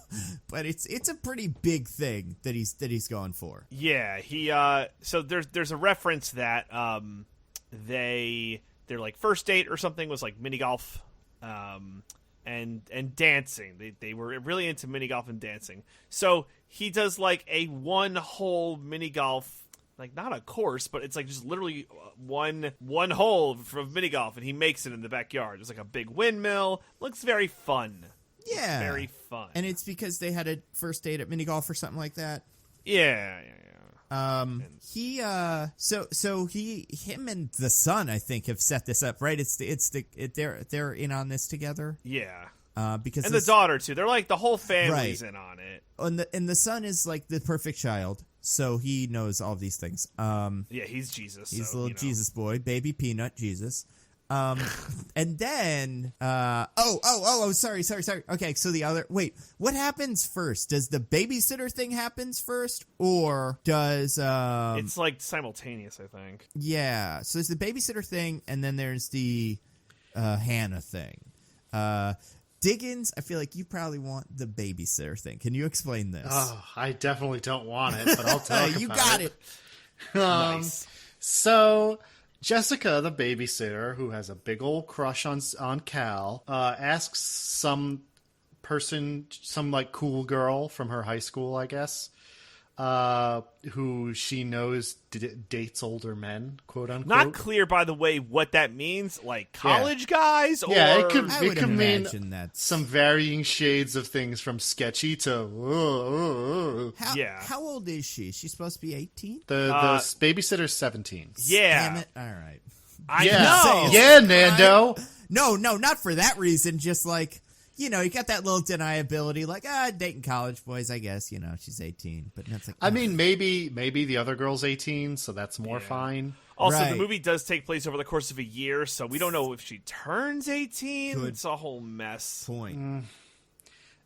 but it's a pretty big thing that he's going for. Yeah, he so there's a reference that their like first date or something was like mini golf and dancing. They were really into mini golf and dancing. So he does like a one hole mini golf, like not a course, but it's like just literally one hole from mini golf, and he makes it in the backyard. It's like a big windmill. Looks very fun. Yeah, very fun. And it's because they had a first date at mini golf or something like that. Yeah. Him and the son, I think, have set this up, right? They're in on this together. Yeah. Because the daughter too. They're like the whole family's right. in on it. And the son is like the perfect child, so he knows all these things. Yeah, he's Jesus. He's so, a little Jesus boy, baby peanut Jesus. And then, sorry. Okay, so what happens first? Does the babysitter thing happens first, or does, it's like simultaneous, I think. Yeah, so there's the babysitter thing, and then there's the, Hannah thing. Diggins, I feel like you probably want the babysitter thing. Can you explain this? Oh, I definitely don't want it, but I'll talk about you got it. Nice. So Jessica, the babysitter, who has a big old crush on Cal, asks some person, some like cool girl from her high school, I guess, who she knows dates older men, quote unquote. Not clear, by the way, what that means. Like college guys, or it could mean that's... some varying shades of things from sketchy to. How old is she? She's supposed to be 18. The babysitter's 17. Yeah. Damn it! All right. I know. Yeah, Nando. No, not for that reason. Just like, you got that little deniability, like, dating college boys, I guess, she's 18. But that's like, I mean, maybe the other girl's 18, so that's more fine. Also, Right. the movie does take place over the course of a year, so we don't know if she turns 18. It's a whole mess. Point.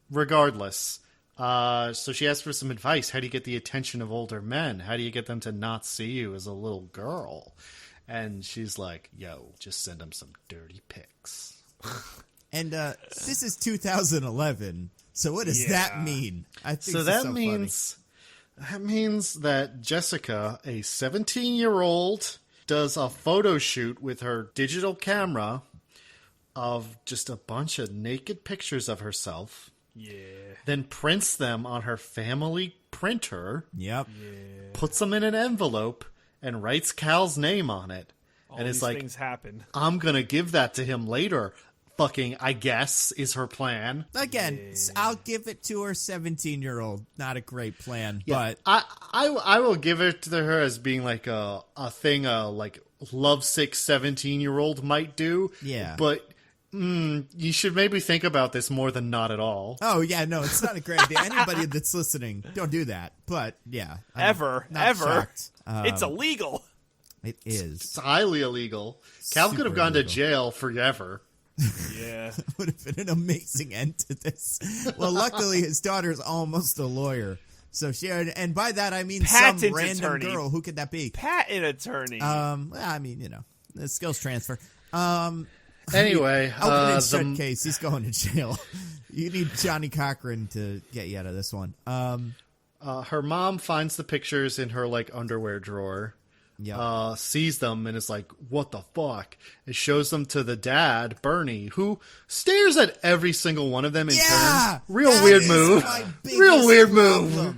Regardless, so she asks for some advice. How do you get the attention of older men? How do you get them to not see you as a little girl? And she's like, yo, just send them some dirty pics. And this is 2011, so what does that mean? I think so. That means that Jessica, a 17-year-old, does a photo shoot with her digital camera of just a bunch of naked pictures of herself. Yeah. Then prints them on her family printer. Yep. Puts them in an envelope and writes Cal's name on it. And it's like, things happen. I'm gonna give that to him later. Fucking, I guess, is her plan. Again, I'll give it to her 17-year-old. Not a great plan, but I will give it to her as being like a thing like lovesick 17-year-old might do. Yeah. But you should maybe think about this more than not at all. Oh yeah, no, it's not a great idea. Anybody that's listening, don't do that. But yeah, ever. Shocked. It's illegal. It is. It's highly illegal. Cal could have gone to jail forever. Yeah. Would have been an amazing end to this. Well, luckily his daughter's almost a lawyer. So she, and by that I mean Patent some random attorney. Girl. Who could that be? Patent attorney. Well, I mean, the skills transfer. Anyway, open and shut case. He's going to jail. You need Johnny Cochran to get you out of this one. Her mom finds the pictures in her like underwear drawer. Yeah. Sees them and is like, what the fuck? And shows them to the dad, Bernie, who stares at every single one of them in turn. Real weird move. Real weird move.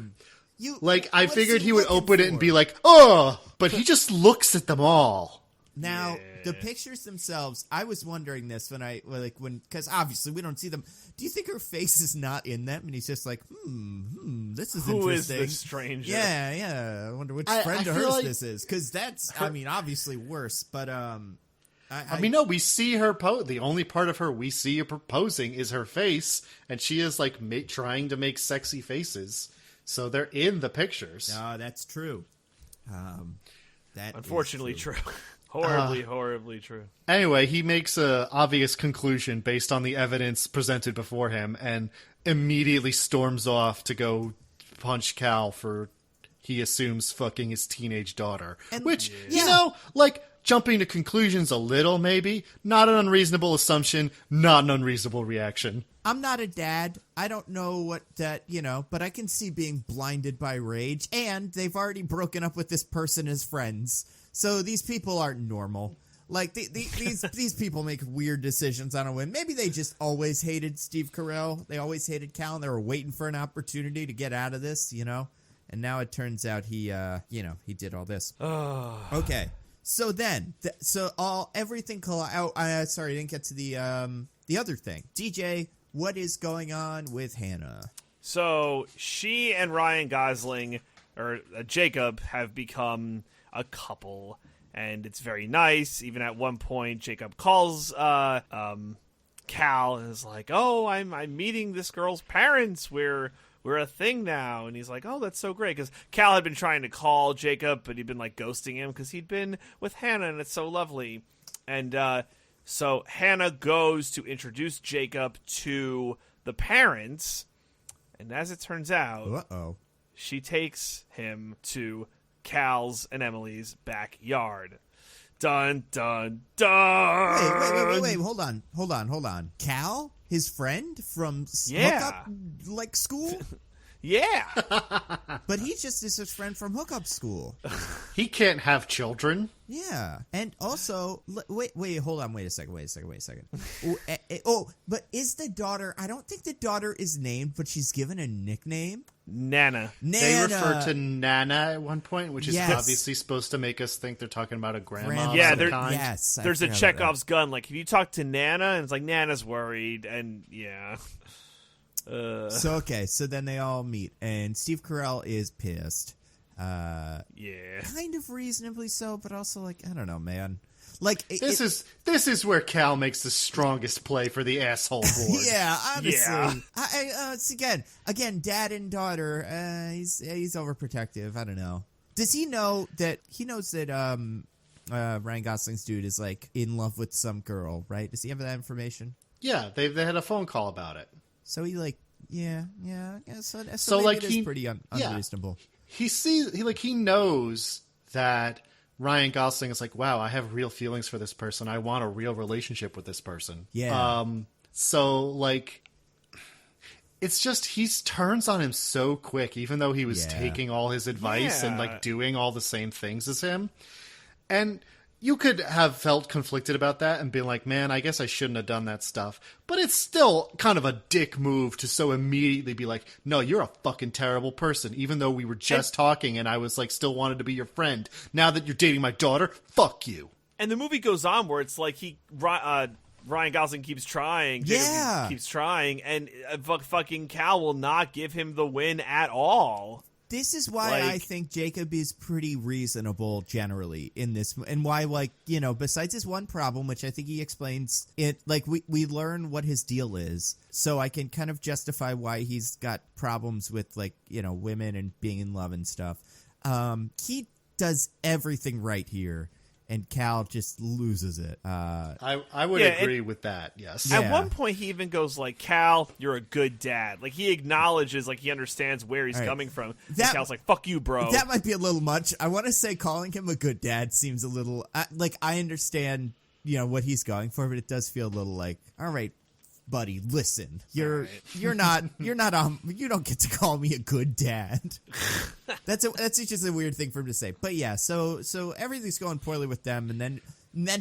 I figured he would open it and be like, oh, but he just looks at them all. Now, the pictures themselves, I was wondering this because obviously we don't see them. Do you think her face is not in them? And he's just like, this is interesting. Who is this stranger? Yeah. I wonder which friend of hers this is. Because that's, obviously worse. But, no, we see her the only part of her we see her proposing is her face. And she is, trying to make sexy faces. So they're in the pictures. No, that's true. That Unfortunately true. Horribly true. Anyway, he makes a obvious conclusion based on the evidence presented before him and immediately storms off to go punch Cal for he assumes fucking his teenage daughter. And- Which, Yeah. you know, like, jumping to conclusions a little, maybe. Not an unreasonable assumption, not an unreasonable reaction. I'm not a dad. I don't know what that, but I can see being blinded by rage. And they've already broken up with this person as friends. So these people aren't normal. Like, these people make weird decisions on a whim. Maybe they just always hated Steve Carell. They always hated Cal, and they were waiting for an opportunity to get out of this, And now it turns out he did all this. Okay. So then, everything sorry, I didn't get to the other thing. DJ, what is going on with Hannah? So she and Ryan Gosling, or Jacob, have become a couple, and it's very nice. Even at one point, Jacob calls Cal and is like, "Oh, I'm meeting this girl's parents. We're a thing now." And he's like, "Oh, that's so great," because Cal had been trying to call Jacob, but he'd been like ghosting him because he'd been with Hannah, and it's so lovely. And so Hannah goes to introduce Jacob to the parents, and as it turns out, she takes him to Cal's and Emily's backyard. Dun, dun, dun! Wait, hold on. Cal? His friend from Yeah. hookup, school? Yeah! But he's just his friend from hookup school. He can't have children. Yeah. And also, wait, hold on, wait a second. But is the daughter, I don't think the daughter is named, but she's given a nickname? Nana. They refer to Nana at one point, which is Yes. obviously supposed to make us think they're talking about a grandma. Grandma. of Yeah, some they're- kind. Yes. I There's a forgot about Chekhov's gun. Like, if you talk to Nana, and it's like, Nana's worried, and yeah. that. So then they all meet, and Steve Carell is pissed. Yeah. Kind of reasonably so, but also, I don't know, man. Like, This is where Cal makes the strongest play for the asshole board. yeah, honestly. Yeah. It's again, dad and daughter. He's overprotective. I don't know. Does he know that Ryan Gosling's dude is in love with some girl? Right? Does he have that information? Yeah, they had a phone call about it. So he yeah. I guess So, maybe like, it is pretty unreasonable. He knows that Ryan Gosling is like, wow, I have real feelings for this person. I want a real relationship with this person. Yeah. So it's just he turns on him so quick, even though he was Yeah. taking all his advice and Yeah. doing all the same things as him. And you could have felt conflicted about that and been like, man, I guess I shouldn't have done that stuff. But it's still kind of a dick move to so immediately be like, no, you're a fucking terrible person. Even though we were just talking and I was still wanted to be your friend. Now that you're dating my daughter, fuck you. And the movie goes on where it's like Ryan Gosling keeps trying. Jacob Yeah. keeps trying, and fucking Cal will not give him the win at all. This is why I think Jacob is pretty reasonable generally in this, and why, besides his one problem, which I think he explains it, we learn what his deal is, so I can kind of justify why he's got problems with, women and being in love and stuff. He does everything right here, and Cal just loses it. I would Yeah, agree with that, yes. Yeah. At one point, he even goes Cal, you're a good dad. He acknowledges, he understands where he's All right. coming from. And That- Cal's like, fuck you, bro. That might be a little much. I want to say calling him a good dad seems a little I understand, what he's going for, but it does feel a little all right, buddy, listen. You don't get to call me a good dad. That's just a weird thing for him to say. But yeah, so everything's going poorly with them, and then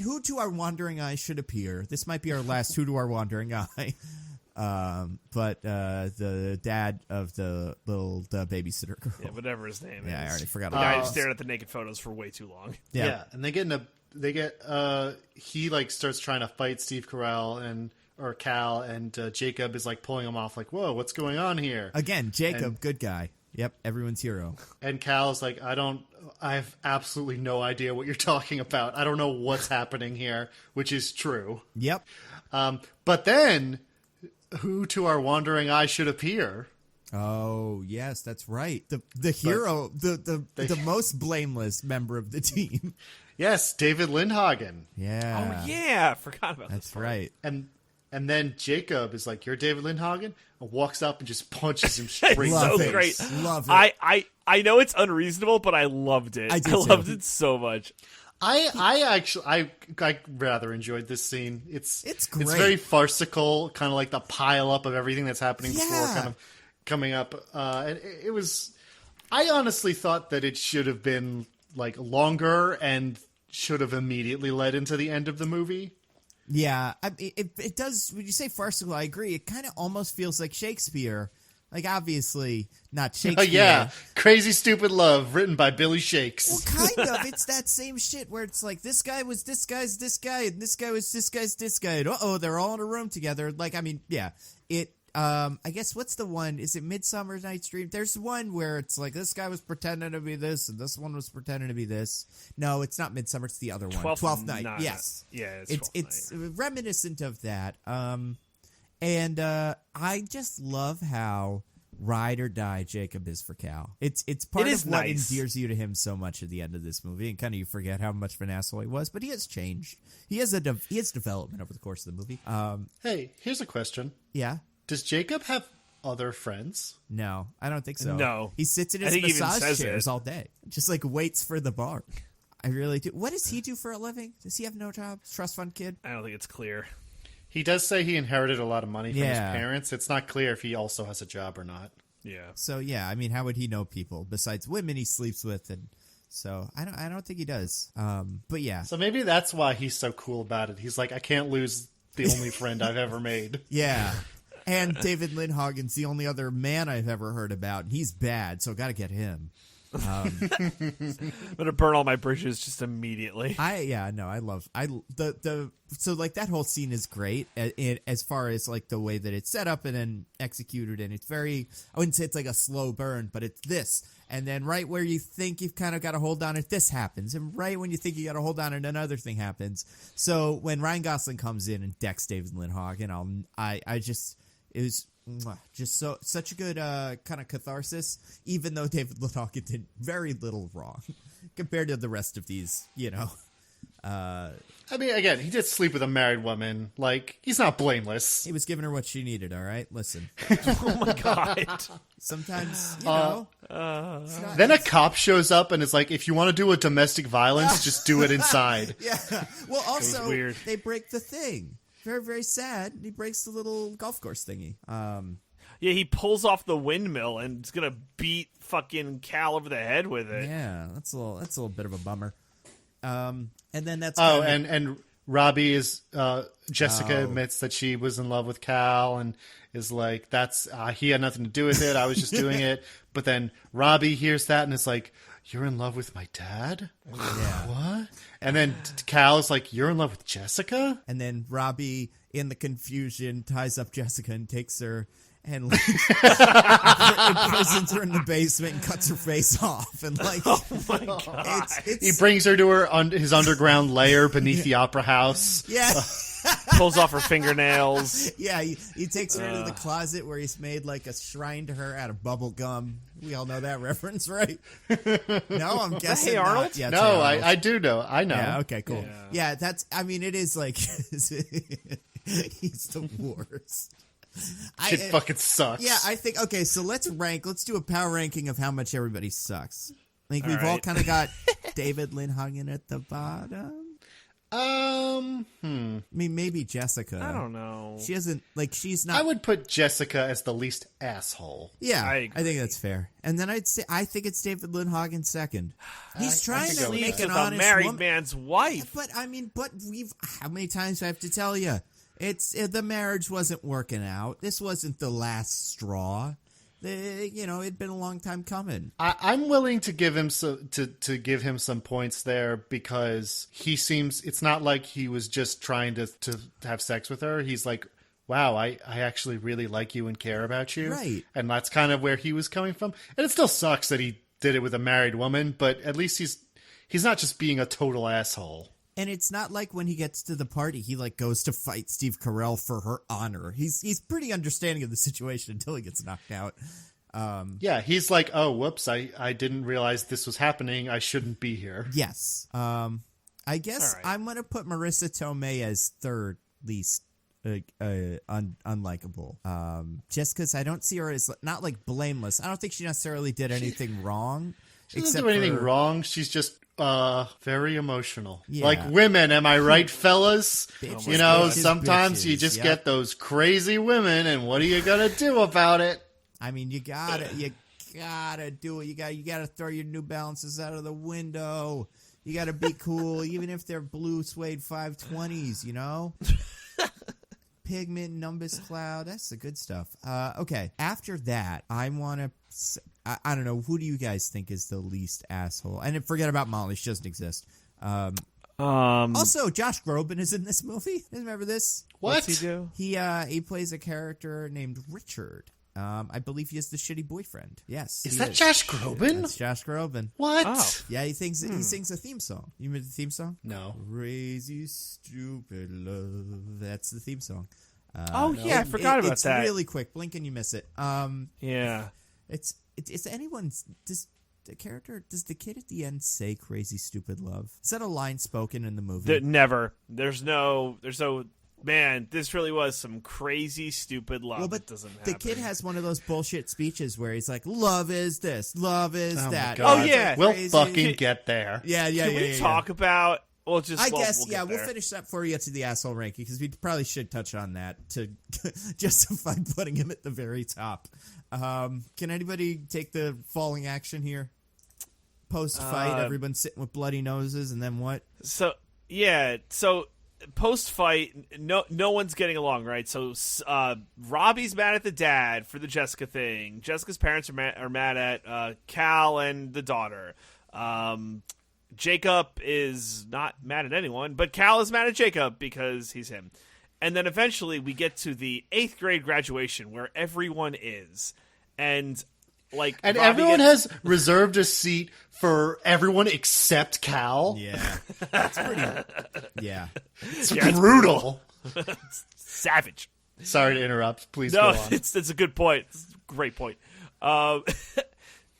who to our wandering eye should appear. This might be our last who to our wandering eye. But the dad of the babysitter girl. Yeah, whatever his name is. Yeah, I already forgot The about guy who that. stared at the naked photos for way too long. Yeah. And he starts trying to fight Steve Carell or Cal, and Jacob is pulling him off whoa, what's going on here? Again, Jacob, good guy. Yep, everyone's hero. And Cal's I have absolutely no idea what you're talking about. I don't know what's happening here, which is true. Yep. But then, who to our wandering eye should appear? Oh, yes, that's right. The hero, the most blameless member of the team. Yes, David Lindhagen. Yeah. Oh, yeah. I forgot about That's this part. right. And And then Jacob is like, "You're David Lindhagen," and walks up and just punches him straight in Love the it. face. great. Love it. I know it's unreasonable, but I loved it. I did loved too. it so much. I rather enjoyed this scene. It's great. It's very farcical, kind of like the pile up of everything that's happening before Yeah. kind of coming up. And it was. I honestly thought that it should have been like longer and should have immediately led into the end of the movie. Yeah, it does. When you say farcical, I agree. It kind of almost feels like Shakespeare. Like, obviously, not Oh Shakespeare. yeah, Crazy Stupid Love, written by Billy Shakes. Well, kind of. It's that same shit where it's like, this guy was this guy's this guy, and this guy was this guy's this guy, and uh-oh, they're all in a room together. Like, I mean, yeah. I guess, what's the one? Is it Midsummer Night's Dream? There's one where it's like, this guy was pretending to be this, and this one was pretending to be this. No, it's not Midsummer, it's the other one. Twelfth Night, yes. Yeah, It's reminiscent of that. And I just love how ride or die Jacob is for Cal. It's part is of what nice. endears you to him so much at the end of this movie, and kind of you forget how much of an asshole he was, but he has changed. He has development over the course of the movie. Hey, here's a question. Yeah. Does Jacob have other friends? No, I don't think so. No. He sits in I his think he even massage says chairs it. all day. Just like waits for the bar. I really do. What does he do for a living? Does he have no job? Trust fund kid? I don't think it's clear. He does say he inherited a lot of money from his Yeah. parents. It's not clear if he also has a job or not. Yeah. So yeah, I mean, how would he know people besides women he sleeps with? And so I don't think he does. But yeah, So maybe that's why he's so cool about it. He's like, I can't lose the only friend I've ever made. yeah. And David Lindhagen's the only other man I've ever heard about, and he's bad, so got to get him. I'm gonna burn all my bridges just immediately. So like that whole scene is great as far as like the way that it's set up and then executed, and it's very, I wouldn't say it's like a slow burn, but it's this, and then right where you think you've kind of got to hold on it, this happens, and right when you think you got to hold on it, another thing happens. So when Ryan Gosling comes in and decks David Lindhagen, it was just such a good kind of catharsis, even though David Lindhagen did very little wrong compared to the rest of these, I mean, again, he did sleep with a married woman. Like, he's not blameless. He was giving her what she needed, all right? Listen, Oh my god. sometimes, Then a cop shows up and is like, if you want to do a domestic violence, just do it inside. yeah. Well, also, weird. they break the thing. Very, very sad. He breaks the little golf course thingy. Yeah, he pulls off the windmill and is gonna beat fucking Cal over the head with it. Yeah, that's a little bit of a bummer. And then that's Oh, kinda- and Robbie is, Jessica admits that she was in love with Cal and is like, he had nothing to do with it. I was just doing it. But then Robbie hears that and is like, you're in love with my dad? yeah. What? And then Cal is like, you're in love with Jessica? And then Robbie, in the confusion, ties up Jessica and takes her and like, imprisons her in the basement and cuts her face off. And like, Oh my god. it's He brings her to his underground lair beneath the opera house. yeah. Pulls off her fingernails. Yeah, he takes her into the closet where he's made like a shrine to her out of bubble gum. We all know that reference, right? No, I'm guessing Hey not. Arnold? Yeah, it's No, Hey Arnold. I do know. I know. Yeah, okay, cool. Yeah. Yeah, it is like he's the worst. Shit fucking sucks. Yeah, I think okay, so let's do a power ranking of how much everybody sucks. I think we've all right. kind of got David Lindhagen at the bottom. I mean, maybe Jessica. I don't know. She hasn't she's not. I would put Jessica as the least asshole. Yeah, I I, agree. think that's fair. And then I think it's David Lindhagen second. He's trying could to go with make that. an With a honest married woman. man's wife. But how many times do I have to tell you? The marriage wasn't working out. This wasn't the last straw. It'd been a long time coming. I'm willing to give him to give him some points there because he seems. It's not like he was just trying to have sex with her. He's like, wow, I actually really like you and care about you. Right. And that's kind of where he was coming from. And it still sucks that he did it with a married woman, but at least he's not just being a total asshole. And it's not like when he gets to the party, he goes to fight Steve Carell for her honor. He's pretty understanding of the situation until he gets knocked out. Yeah, he's like, oh, whoops, I didn't realize this was happening. I shouldn't be here. Yes. I guess All right. I'm going to put Marissa Tomei as third least unlikable. Just because I don't see her as not like blameless. I don't think she necessarily did anything wrong. She doesn't do anything for, wrong. She's just very emotional. Yeah. Like women, am I right, fellas? Bitches, you know, bitches, sometimes you bitches, just yep. get those crazy women, and what are you gonna do about it? I mean, you gotta do it. You gotta throw your New Balances out of the window. You gotta be cool, even if they're blue suede 520s. You know. Pigment, Nimbus Cloud, that's the good stuff. Okay, after that, I want to... I don't know, who do you guys think is the least asshole? And forget about Molly, she doesn't exist. Also, Josh Groban is in this movie. Remember this? What? What's he do? He plays a character named Richard. I believe he is the shitty boyfriend. Yes. Is that Josh Groban? That's Josh Groban. What? Oh. Yeah, he sings a theme song. You remember the theme song? No. Crazy stupid love. That's the theme song. Yeah, I forgot about it's that. It's really quick. Blink and you miss it. Yeah. It's anyone's. Does the kid at the end say "crazy stupid love"? Is that a line spoken in the movie? Never. There's no. Man, this really was some crazy stupid love. Well, but that doesn't the happen. kid has one of those bullshit speeches where he's like, "Love is this, love is Oh my that." God. Oh, yeah. We'll Crazy. fucking get there. Yeah. Can we talk about? Well, just I well, guess, we'll yeah, get we'll there. finish that before we get to the asshole ranking, because we probably should touch on that to justify putting him at the very top. Can anybody take the falling action here? Post-fight, everyone's sitting with bloody noses, and then what? So post-fight, no one's getting along, right? So Robbie's mad at the dad for the Jessica thing. Jessica's parents are mad at Cal and the daughter. Jacob is not mad at anyone, but Cal is mad at Jacob because he's him. And then eventually we get to the 8th grade graduation where everyone is. And Robbie everyone has reserved a seat for everyone except Cal. Yeah. That's pretty... Yeah. It's brutal. savage. Sorry to interrupt. Please go No, on. it's a good point. It's a great point.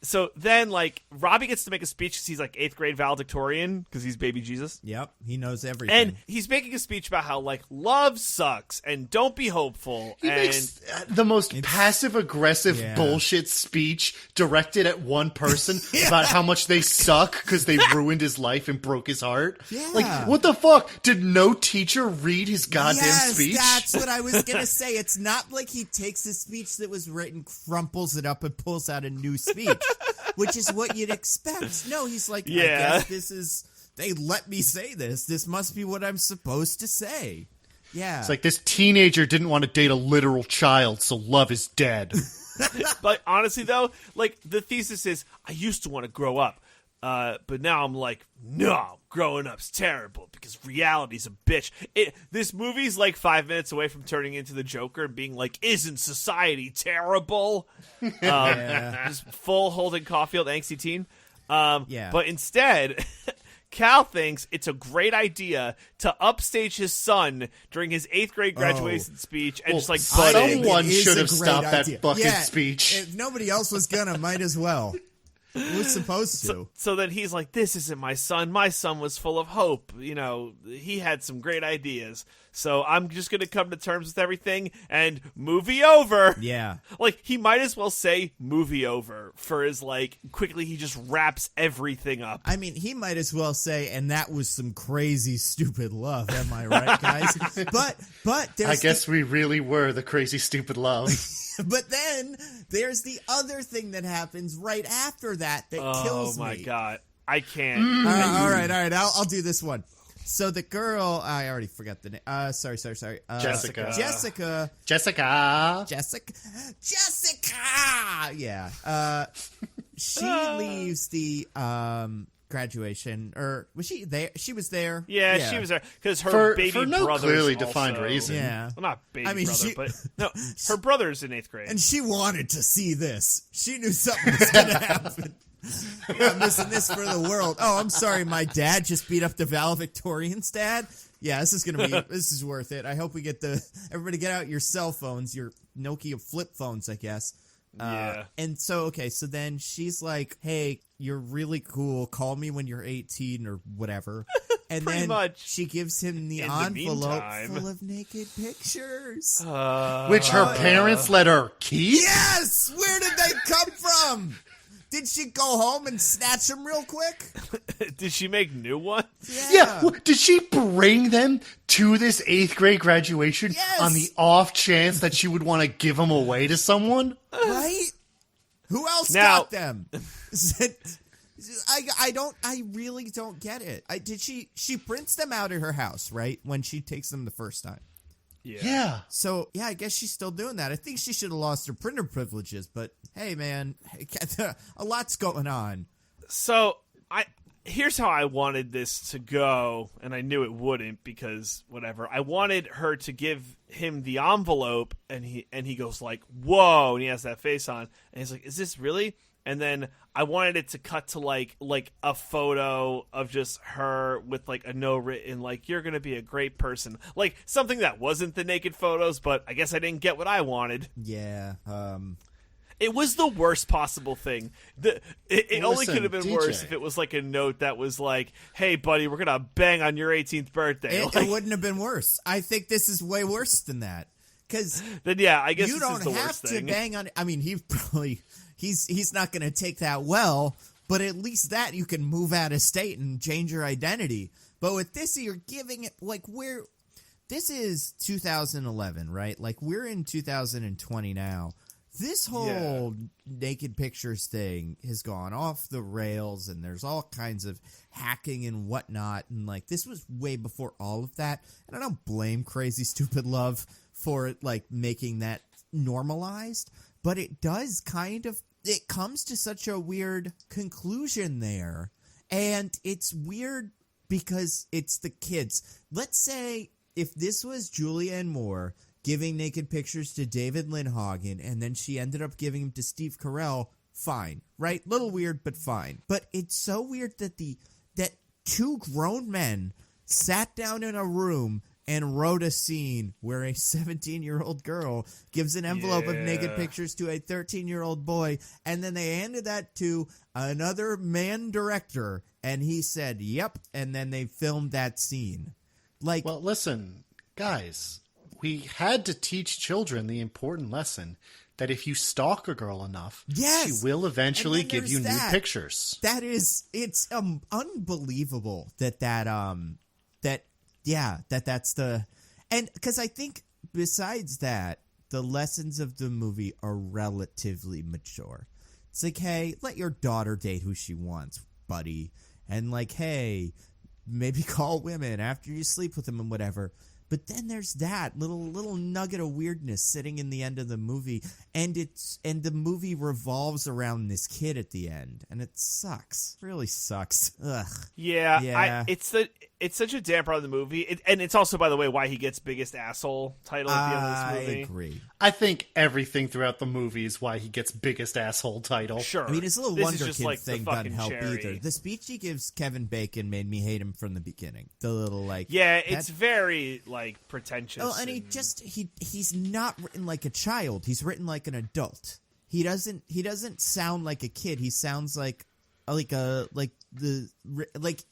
So then, Robbie gets to make a speech because he's 8th grade valedictorian because he's baby Jesus. Yep, he knows everything. And he's making a speech about how, love sucks and don't be hopeful. He makes the most passive-aggressive bullshit speech directed at one person about how much they suck because they ruined his life and broke his heart. Yeah. What the fuck? Did no teacher read his goddamn speech? That's what I was going to say. It's not like he takes a speech that was written, crumples it up, and pulls out a new speech, which is what you'd expect. No, he's like, I guess this is... They let me say this. This must be what I'm supposed to say. Yeah. It's like this teenager didn't want to date a literal child, so love is dead. But honestly, though, the thesis is, I used to want to grow up, but now I'm like, no, growing up's terrible because reality's a bitch. This movie's 5 minutes away from turning into the Joker and being like, isn't society terrible? Just full Holden Caulfield angsty teen. But instead... Cal thinks it's a great idea to upstage his son during his 8th grade graduation speech and someone should have stopped that fucking speech. If nobody else was gonna, might as well. Who's supposed to? So then he's like, this isn't my son. My son was full of hope. He had some great ideas. So I'm just going to come to terms with everything and movie over. Yeah. He might as well say movie over for his, quickly he just wraps everything up. I mean, he might as well say, and that was some crazy, stupid love. Am I right, guys? but there's I guess we really were the crazy, stupid love. But then there's the other thing that happens right after that kills me. Oh, my God. I can't. All right. I'll do this one. So the girl, I already forgot the name. Sorry. Jessica. Jessica. Yeah. She leaves the graduation, or was she there? She was there. Yeah, she was there because her baby for no brother's clearly also, defined reason. Yeah. Well, not baby brother, she, but no, her brother's in 8th grade. And she wanted to see this. She knew something was going to happen. I'm missing this for the world. Oh, I'm sorry. My dad just beat up the valedictorian's dad. Yeah, this is worth it. I hope we get everybody get out your cell phones, your Nokia flip phones, I guess. Yeah. And so then she's like, hey, you're really cool. Call me when you're 18 or whatever. And Pretty then much. she gives him the In the envelope meantime. full of naked pictures. Which her parents let her keep? Yes! Where did they come from? Did she go home and snatch them real quick? Did she make new ones? Yeah. Did she bring them to this 8th grade graduation Yes. on the off chance that she would want to give them away to someone? Right? Who else Now- got them? I really don't get it. She prints them out at her house, right? When she takes them the first time. Yeah. So, yeah, I guess she's still doing that. I think she should have lost her printer privileges, but hey, man, a lot's going on. So here's how I wanted this to go, and I knew it wouldn't because whatever. I wanted her to give him the envelope, and he goes like, "Whoa!" and he has that face on, and he's like, "Is this really?" And then I wanted it to cut to like a photo of just her with like a note written like, "You're gonna be a great person," like something that wasn't the naked photos. But I guess I didn't get what I wanted. Yeah. It was the worst possible thing. It only Listen, could have been DJ. worse if it was like a note that was like, "Hey, buddy, we're gonna bang on your 18th birthday." It wouldn't have been worse. I think this is way worse than that. Because then yeah, I guess you this don't is the have worst to thing. bang on. I mean, he's not going to take that well, but at least that you can move out of state and change your identity. But with this, you're giving it like this is 2011, right? Like we're in 2020 now. This whole naked pictures thing has gone off the rails, and there's all kinds of hacking and whatnot. And like this was way before all of that. And I don't blame Crazy Stupid Love for it, like making that normalized, but it does kind of. It comes to such a weird conclusion there, and it's weird because it's the kids. Let's say if this was Julianne Moore giving naked pictures to David Lindhagen, and then she ended up giving them to Steve Carell, fine, right? Little weird, but fine. But it's so weird that that two grown men sat down in a room and wrote a scene where a 17-year-old girl gives an envelope of naked pictures to a 13-year-old boy, and then they handed that to another man director, and he said, "Yep," and then they filmed that scene. Like, Well, listen, guys, we had to teach children the important lesson that if you stalk a girl enough, Yes! she will eventually And then give you there's nude that. pictures. it's unbelievable that's the, and because I think besides that, the lessons of the movie are relatively mature. It's like, hey, let your daughter date who she wants, buddy, and like, hey, maybe call women after you sleep with them and whatever. But then there's that little nugget of weirdness sitting in the end of the movie, and the movie revolves around this kid at the end, and it sucks. It really sucks. Ugh. Yeah. It's such a damper on the movie, and it's also, by the way, why he gets biggest asshole title at the end of this movie. I agree. I think everything throughout the movie is why he gets biggest asshole title. Sure. I mean, his little This Wonder is just Kid like the thing doesn't fucking help cherry. either. The speech he gives Kevin Bacon made me hate him from the beginning. The little like, Yeah, it's that- very like pretentious. Oh, and he's not written like a child. He's written like an adult. He doesn't sound like a kid. He sounds like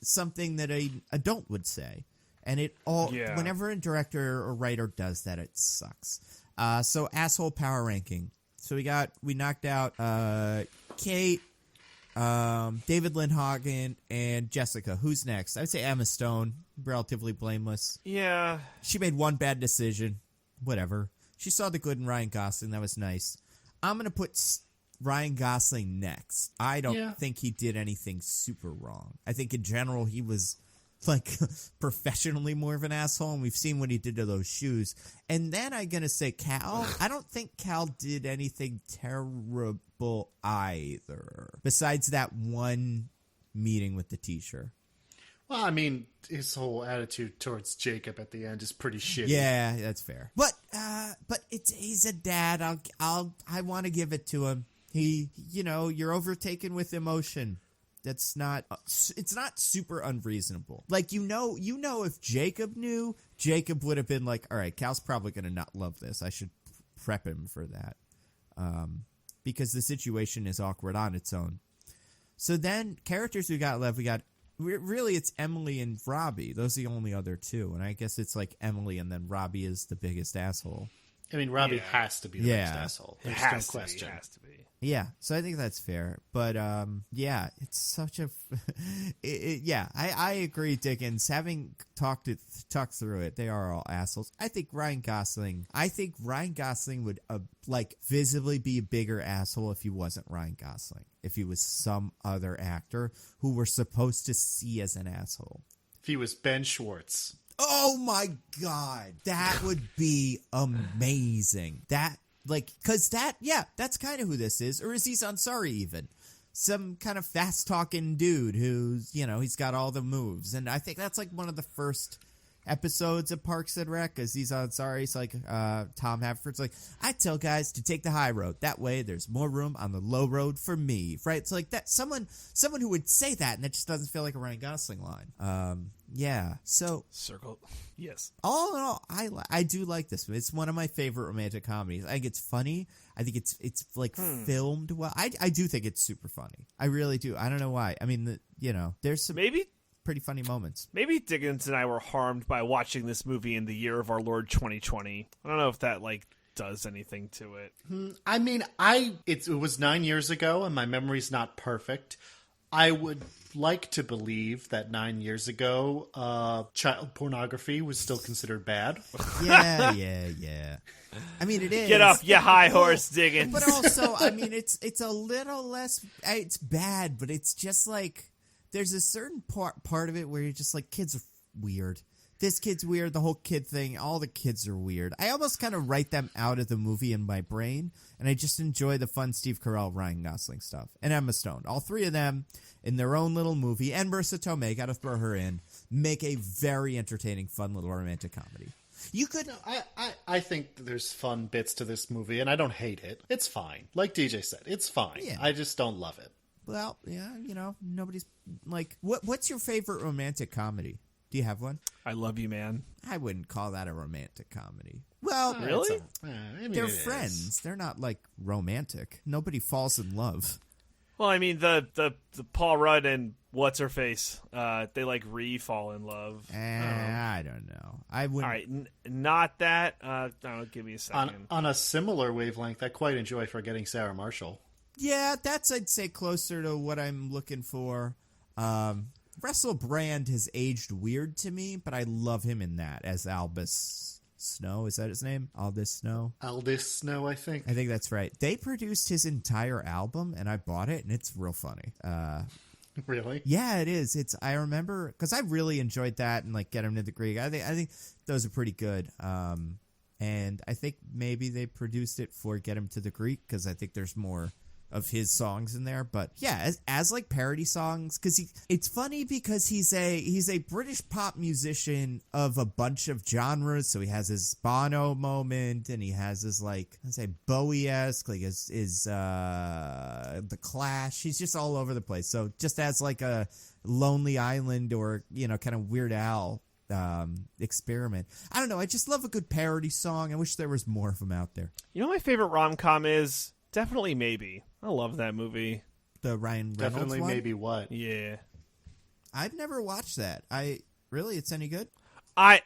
something that an adult would say. And whenever a director or writer does that, it sucks. So asshole power ranking. So we knocked out Kate, David Lindhagen, and Jessica. Who's next? I would say Emma Stone, relatively blameless. Yeah. She made one bad decision. Whatever. She saw the good in Ryan Gosling. That was nice. I'm going to put Ryan Gosling next. I don't think he did anything super wrong. I think in general he was like professionally more of an asshole, and we've seen what he did to those shoes. And then I'm going to say Cal. I don't think Cal did anything terrible either, besides that one meeting with the teacher. Well, I mean, his whole attitude towards Jacob at the end is pretty shitty. Yeah, that's fair. But he's a dad. I want to give it to him. You're overtaken with emotion. It's not super unreasonable. Like, if Jacob knew, Jacob would have been like, all right, Cal's probably going to not love this. I should prep him for that. Because the situation is awkward on its own. So then characters we got left, we got really it's Emily and Robbie. Those are the only other two, and I guess it's like Emily and then Robbie is the biggest asshole. I mean, Robbie has to be the biggest asshole. It There's has no to question. be. It has to be. Yeah, so I think that's fair. But yeah, it's such a I agree, Dickens. Having talked through it, they are all assholes. I think Ryan Gosling would like visibly be a bigger asshole if he wasn't Ryan Gosling. If he was some other actor who we're supposed to see as an asshole. If he was Ben Schwartz. Oh my God, that would be amazing. That's kind of who this is. Or Aziz Ansari even. Some kind of fast-talking dude who's, he's got all the moves. And I think that's like one of the first episodes of Parks and Rec. Aziz Ansari's like, Tom Haverford's like, I tell guys to take the high road. That way there's more room on the low road for me. Right? It's like that. Someone who would say that, and it just doesn't feel like a Ryan Gosling line. Yeah, so Circle, yes. All in all, I do like this movie. It's one of my favorite romantic comedies. I think it's funny. I think it's like filmed well. I do think it's super funny. I really do. I don't know why. I mean, there's some pretty funny moments. Maybe Diggins and I were harmed by watching this movie in the year of our Lord 2020. I don't know if that does anything to it. I mean, it was 9 years ago, and my memory's not perfect. I would like to believe that 9 years ago, child pornography was still considered bad. Yeah. I mean, it is. Get off your high horse, Diggins. But also, I mean, it's a little less. It's bad, but it's just like there's a certain part of it where you're just like, kids are weird. This kid's weird. The whole kid thing. All the kids are weird. I almost kind of write them out of the movie in my brain, and I just enjoy the fun Steve Carell, Ryan Gosling stuff, and Emma Stone. All three of them in their own little movie, and Marissa Tomei, got to throw her in, make a very entertaining, fun little romantic comedy. You could. I think there's fun bits to this movie, and I don't hate it. It's fine. Like DJ said, it's fine. Yeah. I just don't love it. Well, yeah, nobody's like. What's your favorite romantic comedy? Do you have one? I Love You, Man. I wouldn't call that a romantic comedy. Well, really? They're friends. Is. They're not like romantic. Nobody falls in love. Well, I mean, the Paul Rudd and what's her face, they re-fall in love. I don't know. I wouldn't. All right, not that. Give me a second. On a similar wavelength, I quite enjoy Forgetting Sarah Marshall. Yeah, that's I'd say closer to what I'm looking for. Russell Brand has aged weird to me, but I love him in that as Albus Snow. Is that his name? Aldous Snow? Aldous Snow, I think. I think that's right. They produced his entire album, and I bought it, and it's real funny. Really? Yeah, it is. I remember, because I really enjoyed that and Get Him to the Greek. I think those are pretty good. And I think maybe they produced it for Get Him to the Greek, because I think there's more of his songs in there. But yeah, as parody songs, because it's funny because he's a British pop musician of a bunch of genres. So he has his Bono moment, and he has his Bowie-esque, his The Clash. He's just all over the place. So just as a Lonely Island or kind of Weird Al experiment. I don't know. I just love a good parody song. I wish there was more of them out there. You know what my favorite rom-com is? Definitely Maybe. I love that movie. The Ryan Reynolds Definitely one? Maybe what? Yeah. I've never watched that. It's any good? I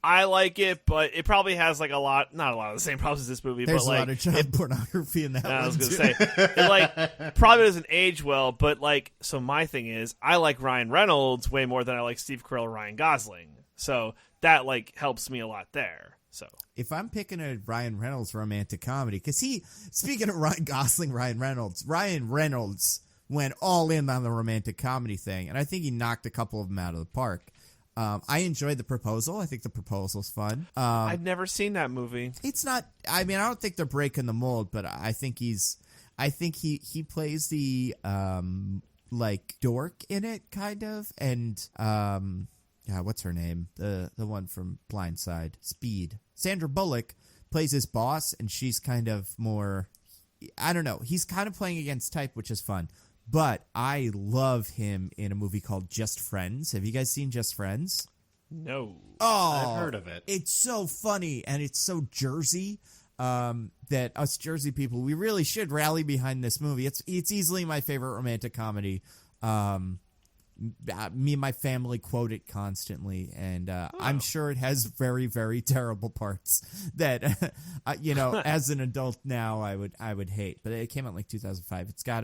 like it, but it probably has not a lot of the same problems as this movie. There's but a lot of child pornography in that one. I was going to say, it probably doesn't age well, but so my thing is, I like Ryan Reynolds way more than I like Steve Carell or Ryan Gosling. So that helps me a lot there. So if I'm picking a Ryan Reynolds romantic comedy, because speaking of Ryan Gosling, Ryan Reynolds went all in on the romantic comedy thing, and I think he knocked a couple of them out of the park. I enjoyed The Proposal. I think The Proposal's fun. I've never seen that movie. It's not. I mean, I don't think they're breaking the mold, but I think he plays the dork in it, kind of, and what's her name? The one from Blindside, Speed. Sandra Bullock plays his boss, and she's kind of more. I don't know. He's kind of playing against type, which is fun. But I love him in a movie called Just Friends. Have you guys seen Just Friends? No. Oh, I've heard of it. It's so funny, and it's so Jersey that us Jersey people, we really should rally behind this movie. It's easily my favorite romantic comedy Me and my family quote it constantly, and I'm sure it has very, very terrible parts that as an adult now I would hate. But it came out in like 2005. It's got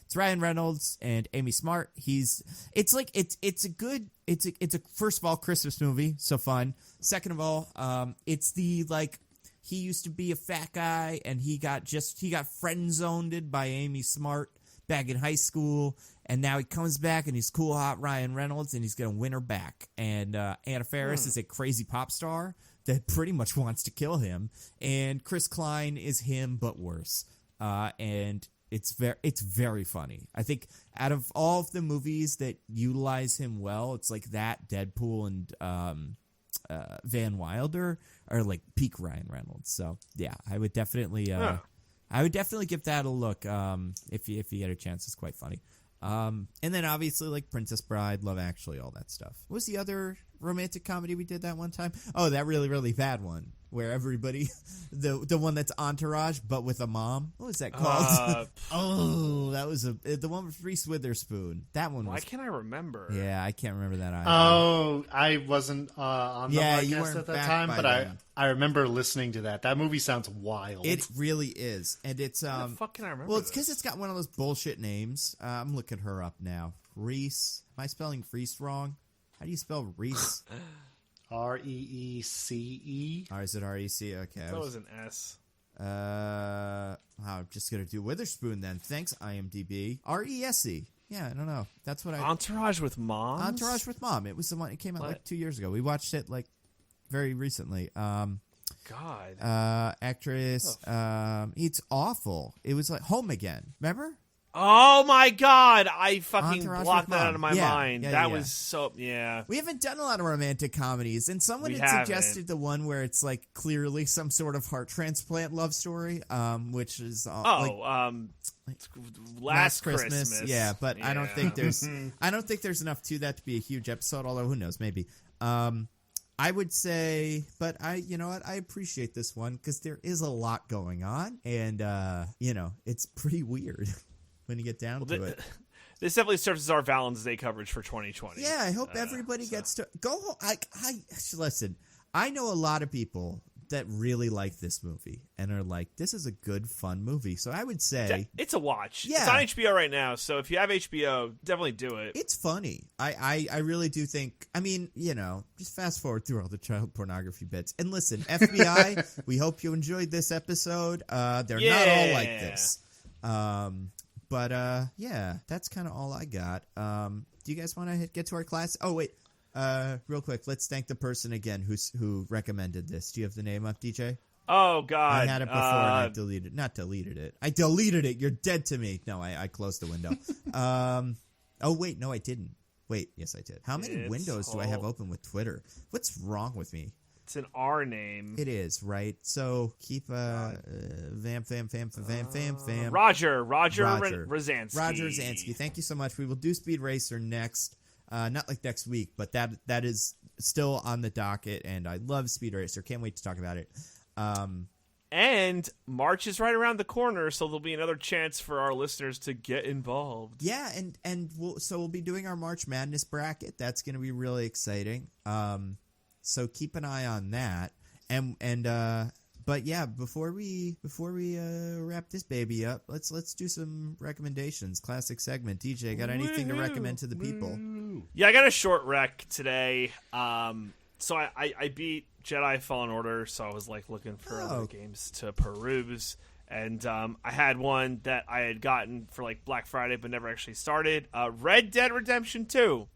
it's Ryan Reynolds and Amy Smart. It's a first of all Christmas movie, so fun. Second of all, it's the he used to be a fat guy and he got friend zoned by Amy Smart back in high school, and now he comes back and he's cool hot Ryan Reynolds and he's gonna win her back. And Anna Faris is a crazy pop star that pretty much wants to kill him, and Chris Klein is him but worse. And it's very funny. I think out of all of the movies that utilize him well, it's like that, Deadpool, and Van Wilder are like peak Ryan Reynolds. So yeah, I would definitely give that a look if you get a chance. It's quite funny. And then obviously like Princess Bride, Love Actually, all that stuff. What was the other romantic comedy we did that one time? Oh, that really, really bad one where everybody, the one that's Entourage but with a mom. What was that called? That was the one with Reese Witherspoon. That one was. Why can't I remember? Yeah, I can't remember that either. Oh, I wasn't on the you podcast weren't at that back time, by but then. I remember listening to that. That movie sounds wild. It really is, and it's How the fuck can I remember? Well, it's because it's got one of those bullshit names. I'm looking her up now. Reese. Am I spelling Reese wrong? How do you spell Reese? Reece. Or is it R-E-C? Okay. That was an S. I'm just gonna do Witherspoon then. Thanks, IMDb. R-E-S-E. Yeah, I don't know. That's what I. Entourage with Mom. Entourage with Mom. It was the one. It came out like 2 years ago. We watched it like very recently. God. Actress. It's awful. It was like Home Again. Remember? Oh my God! I fucking Entourage blocked with that Mom. out of my Yeah, mind. yeah, That yeah. was so We haven't done a lot of romantic comedies, and someone We had haven't. suggested the one where it's like clearly some sort of heart transplant love story, which is Last Christmas. Yeah, but I don't think there's enough to that to be a huge episode. Although who knows, maybe. I would say, but you know what? I appreciate this one because there is a lot going on, and it's pretty weird when you get down to it. This definitely serves as our Valentine's Day coverage for 2020. Yeah, I hope everybody gets to go home. Listen, I know a lot of people that really like this movie and are like, this is a good, fun movie. So I would say it's a watch. Yeah. It's on HBO right now, so if you have HBO, definitely do it. it's funny. I really do think, just fast forward through all the child pornography bits. And listen, FBI, we hope you enjoyed this episode. They're not all like this. But that's kind of all I got. Do you guys want to get to our class? Oh, wait. Real quick, let's thank the person again who recommended this. Do you have the name up, DJ? Oh, God. I had it before and I deleted it. Not deleted it. I deleted it. You're dead to me. No, I closed the window. Oh, wait. No, I didn't. Wait. Yes, I did. How many windows do I have open with Twitter? What's wrong with me? It's an R name. It is, right? So keep vamp. Roger Rozansky. Roger Zansky. Thank you so much. We will do Speed Racer next. Not like next week, but that is still on the docket, and I love Speed Racer. Can't wait to talk about it. And March is right around the corner, so there'll be another chance for our listeners to get involved. Yeah, and we'll be doing our March Madness bracket. That's going to be really exciting. So keep an eye on that. But yeah, before we wrap this baby up, let's do some recommendations. Classic segment. DJ, got anything to recommend to the people? Yeah, I got a short rec today. So I beat Jedi Fallen Order, so I was like looking for other games to peruse. And I had one that I had gotten for like Black Friday but never actually started. Red Dead Redemption 2.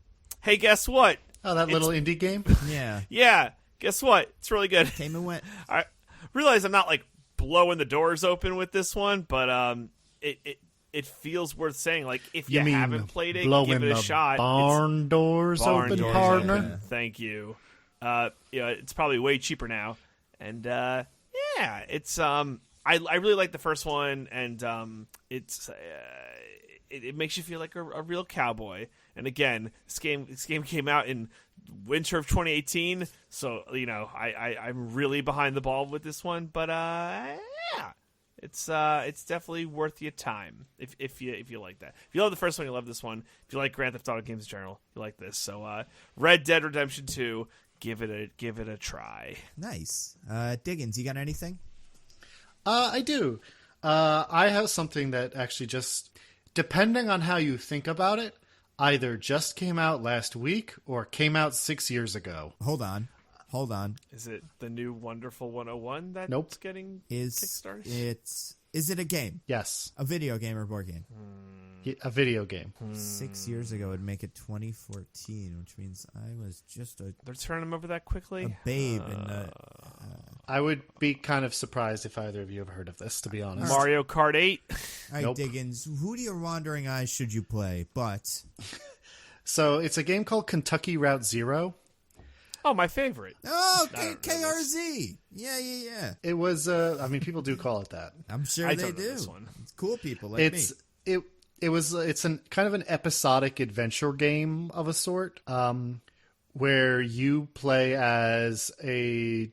Hey, guess what? Oh, that little indie game? Yeah. Yeah, guess what? It's really good. Came and went. I realize I'm not like blowing the doors open with this one, but it feels worth saying. Like if you haven't played it, give it a shot. Barn doors open, partner. Open. Thank you. It's probably way cheaper now, and it's I really like the first one, and it's it makes you feel like a real cowboy. And again, this game came out in winter of 2018, so I'm really behind the ball with this one. But It's definitely worth your time if you like that. If you love the first one, you love this one. If you like Grand Theft Auto games in general, you like this. So Red Dead Redemption 2, give it a try. Nice. Diggins, you got anything? I do. I have something that actually just, depending on how you think about it, either just came out last week or came out 6 years ago. Hold on. Is it the new Wonderful 101 that's Nope. getting Is kickstarted? Is it a game? Yes, A video game or board game? a video game. 6 years ago would make it 2014, which means I was just a They're turning them over that quickly? babe in the... I would be kind of surprised if either of you have heard of this, to be honest. Mario Kart 8? All right, Nope. Diggins, who to your wandering eyes should you play? But... So it's a game called Kentucky Route Zero. Oh, my favorite. Oh, I don't know KRZ. Yeah. It was, people do call it that. I'm sure I they don't know do. this one. It's cool people like me. It's an kind of an episodic adventure game of a sort, where you play as a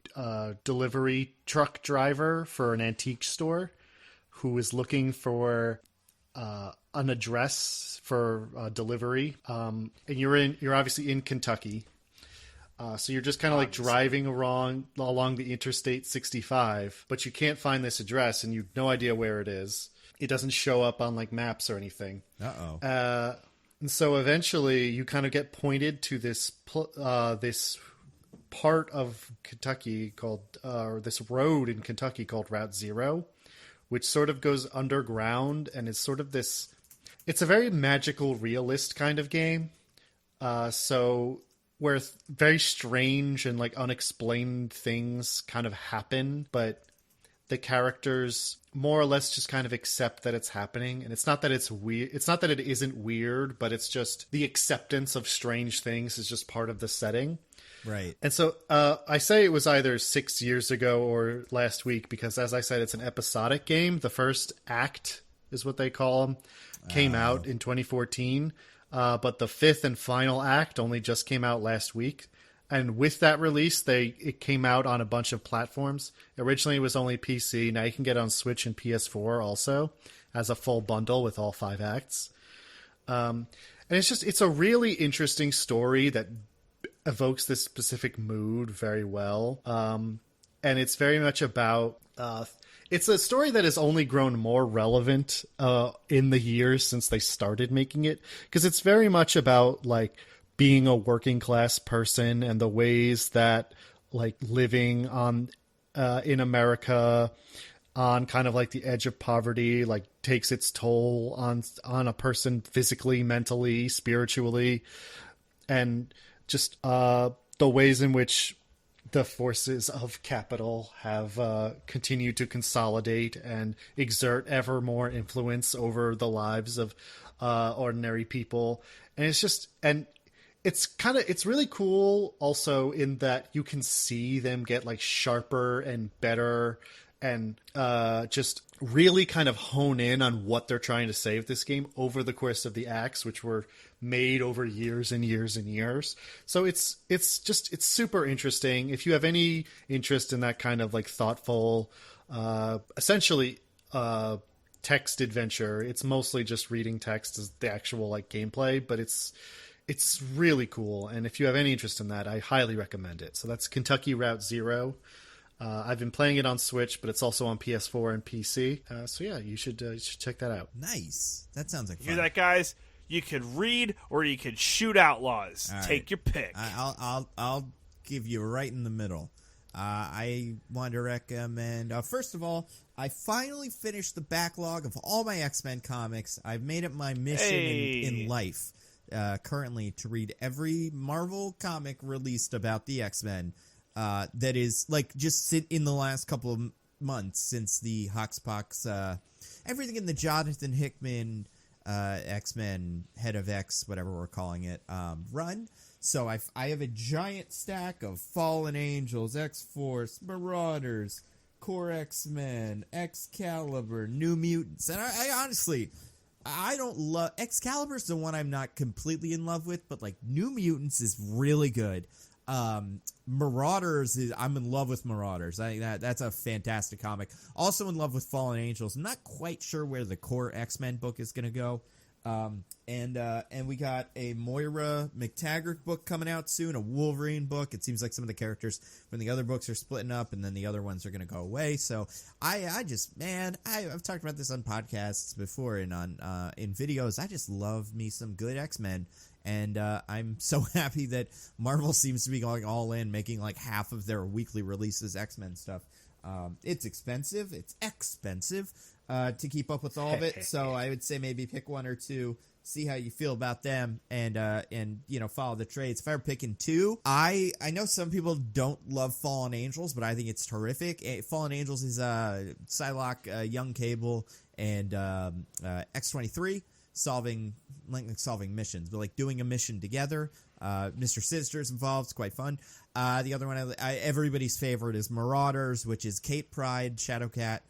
delivery truck driver for an antique store who is looking for an address for delivery, and you're obviously in Kentucky. So you're just kind of like driving along the Interstate 65, but you can't find this address and you've no idea where it is. It doesn't show up on like maps or anything. And so eventually you kind of get pointed to this this part of Kentucky called, or this road in Kentucky called Route Zero, which sort of goes underground and is sort of this, it's a very magical realist kind of game. So where very strange and like unexplained things kind of happen, but the characters more or less just kind of accept that it's happening. And it's not that it's weird. It's not that it isn't weird, but it's just the acceptance of strange things is just part of the setting. Right. And so I say it was either 6 years ago or last week because, as I said, it's an episodic game. The first act is what they call them, came out in 2014. But the fifth and final act only just came out last week. And with that release, it came out on a bunch of platforms. Originally, it was only PC. Now you can get it on Switch and PS4 also as a full bundle with all 5 acts. And it's a really interesting story that evokes this specific mood very well. And it's very much about... it's a story that has only grown more relevant in the years since they started making it. Because it's very much about, like, being a working class person and the ways that, like, living on in America on kind of like the edge of poverty, like, takes its toll on a person physically, mentally, spiritually, and just the ways in which the forces of capital have continued to consolidate and exert ever more influence over the lives of ordinary people. And it's just, and it's really cool also in that you can see them get like sharper and better and just really kind of hone in on what they're trying to say with this game over the course of the acts, which were made over years and years and years. So it's super interesting. If you have any interest in that kind of like thoughtful, essentially text adventure, it's mostly just reading text as the actual like gameplay, but it's really cool. And if you have any interest in that, I highly recommend it. So that's Kentucky Route Zero. I've been playing it on Switch, but it's also on PS4 and PC. So yeah, you should check that out. Nice. That sounds like fun. You hear that, guys? You could read or you could shoot outlaws. All Take right. your pick. I'll give you right in the middle. I want to recommend. First of all, I finally finished the backlog of all my X-Men comics. I've made it my mission in life. Currently to read every Marvel comic released about the X-Men that is like just in the last couple of months since the Hoxpox, everything in the Jonathan Hickman X-Men Head of X, whatever we're calling it, run. So I have a giant stack of Fallen Angels, X-Force, Marauders, Core X-Men, Excalibur, New Mutants, and I honestly... I don't love... Excalibur's the one I'm not completely in love with, but, like, New Mutants is really good. Marauders I'm in love with Marauders. I think that's a fantastic comic. Also in love with Fallen Angels. I'm not quite sure where the core X-Men book is going to go. And we got a Moira McTaggart book coming out soon, a Wolverine book. It seems like some of the characters from the other books are splitting up, and then the other ones are going to go away. So I've talked about this on podcasts before and on in videos. I just love me some good X-Men. And I'm so happy that Marvel seems to be going all in, making like half of their weekly releases X-Men stuff. It's expensive. It's expensive to keep up with all of it. So I would say maybe pick one or two, see how you feel about them, and follow the trades. If I were picking two, I know some people don't love Fallen Angels, but I think it's terrific. Fallen Angels is Psylocke, Young Cable, and X-23 solving missions, but like doing a mission together. Mr. Sinister's involved. It's quite fun. The other one, everybody's favorite, is Marauders, which is Kate Pryde. Shadowcat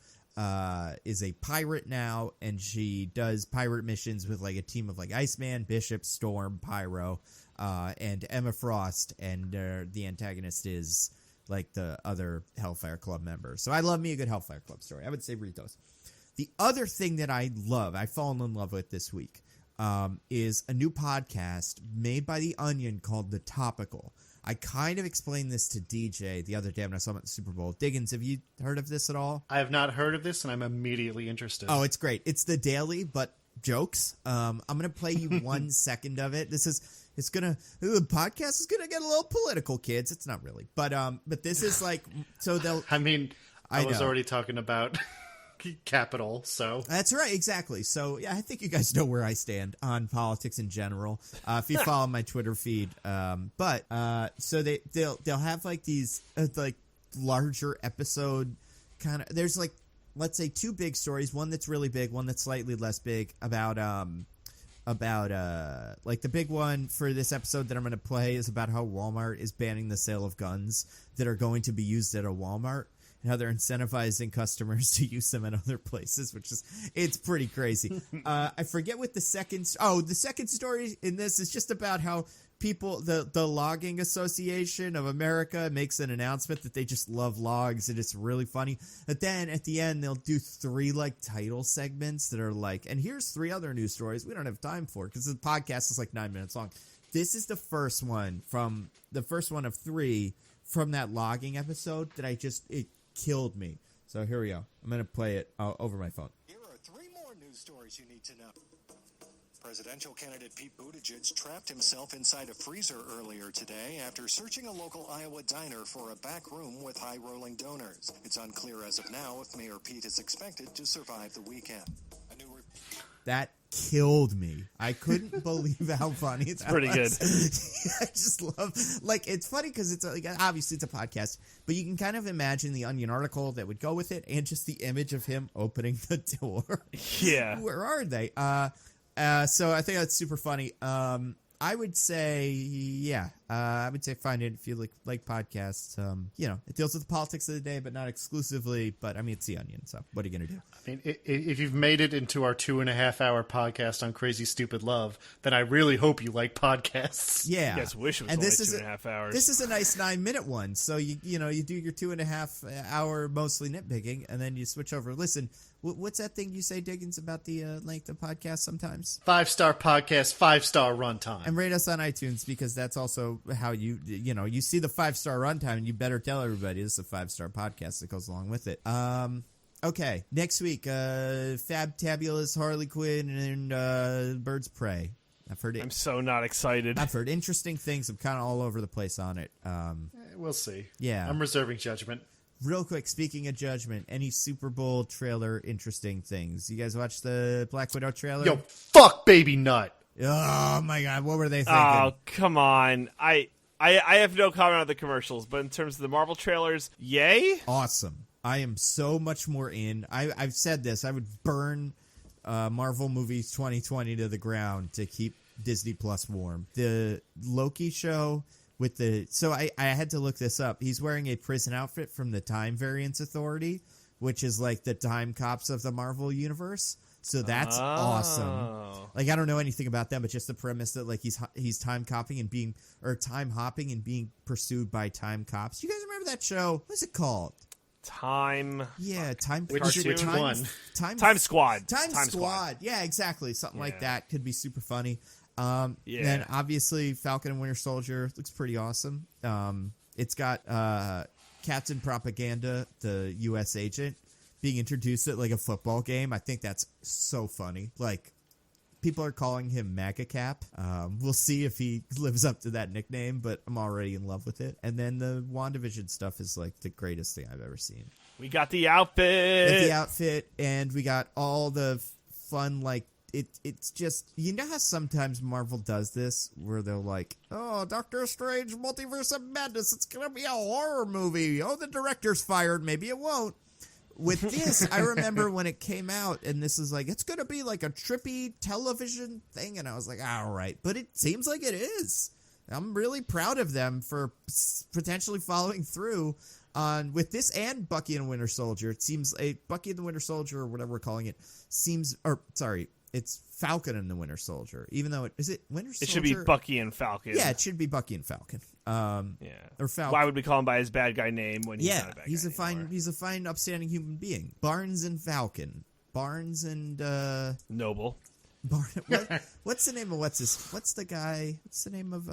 is a pirate now, and she does pirate missions with like a team of like Iceman, Bishop, Storm, Pyro, and Emma Frost, and the antagonist is like the other Hellfire Club members. So I love me a good Hellfire Club story. I would say read those. The other thing that I've fallen in love with this week, is a new podcast made by The Onion called The Topical. I kind of explained this to DJ the other day when I saw him at the Super Bowl. Diggins, have you heard of this at all? I have not heard of this, and I'm immediately interested. Oh, it's great. It's the daily, but jokes. I'm going to play you 1 second of it. The podcast is going to get a little political, kids. It's not really. But this is like, so they'll. I was already talking about capital, so that's right, exactly. So yeah, I think you guys know where I stand on politics in general, if you follow my Twitter feed. So they'll have like these like larger episode kind of. There's like, let's say, two big stories, one that's really big, one that's slightly less big, about like the big one for this episode that I'm going to play is about how Walmart is banning the sale of guns that are going to be used at a Walmart, and how they're incentivizing customers to use them at other places, it's pretty crazy. I forget what the second story in this is, just about how people, the Logging Association of America makes an announcement that they just love logs, and it's really funny. But then at the end, they'll do 3 like title segments that are like, and here's 3 other news stories we don't have time for because the podcast is like 9 minutes long. This is the first one of 3 from that logging episode that it killed me. So here we go. I'm going to play it over my phone. Here are 3 more news stories you need to know. Presidential candidate Pete Buttigieg trapped himself inside a freezer earlier today after searching a local Iowa diner for a back room with high-rolling donors. It's unclear as of now if Mayor Pete is expected to survive the weekend. That killed me. I couldn't believe how funny it's pretty good. I just love, like, it's funny because it's like, obviously it's a podcast, but you can kind of imagine the Onion article that would go with it, and just the image of him opening the door. Yeah. Where are they? So I think that's super funny. I would say, find it if you like podcasts. It deals with the politics of the day, but not exclusively. But I mean, it's The Onion, so what are you gonna do? I mean, if you've made it into our 2.5-hour podcast on Crazy Stupid Love, then I really hope you like podcasts. Yeah, you guys wish it was and only this 2.5 hours. This is a nice 9-minute one. So you do your 2.5 hour mostly nitpicking, and then you switch over. Listen, what's that thing you say, Diggins, about the length of podcast sometimes? 5-star podcast, 5-star runtime. And rate us on iTunes, because that's also how you see the 5-star runtime, and you better tell everybody this is a 5-star podcast that goes along with it. Okay, next week, Fabtabulous, Harley Quinn, and Birds of Prey. I've heard it. I'm so not excited. I've heard interesting things. I'm kind of all over the place on it. We'll see. Yeah. I'm reserving judgment. Real quick, speaking of judgment, any Super Bowl trailer interesting things? You guys watch the Black Widow trailer? Yo, fuck Baby Nut. Oh my God, what were they thinking? Oh, come on. I have no comment on the commercials, but in terms of the Marvel trailers, yay? Awesome. I am so much more in. I've said this. I would burn Marvel movies 2020 to the ground to keep Disney Plus warm. The Loki show with so I had to look this up. He's wearing a prison outfit from the Time Variance Authority, which is like the time cops of the Marvel universe. So that's awesome. Like, I don't know anything about them, but just the premise that like he's time hopping and being pursued by time cops. You guys remember that show? What's it called? Time. Yeah, time. Which one? Time Squad. Time Squad. Yeah, exactly. Something like that could be super funny. Yeah. Then obviously Falcon and Winter Soldier looks pretty awesome. It's got Captain Propaganda, the U.S. agent, being introduced at like a football game. I think that's so funny. Like, people are calling him MAGA Cap. We'll see if he lives up to that nickname, but I'm already in love with it. And then the WandaVision stuff is like the greatest thing I've ever seen. We got the outfit. And we got all the fun, like, it's just, you know how sometimes Marvel does this where they're like, oh, Doctor Strange Multiverse of Madness, it's gonna be a horror movie. Oh, the director's fired, maybe it won't. With this, I remember when it came out, and this is like, it's going to be like a trippy television thing, and I was like, all right. But it seems like it is. I'm really proud of them for potentially following through on with this and Bucky and Winter Soldier. It seems Bucky and the Winter Soldier, or whatever we're calling it, it's Falcon and the Winter Soldier. Even though is it Winter Soldier? It should be Bucky and Falcon. Yeah, it should be Bucky and Falcon. Or Falcon. Why would we call him by his bad guy name when he's not a bad guy anymore? He's a fine, upstanding human being. Barnes and Falcon. Barnes and Noble. What's the name of what's the name of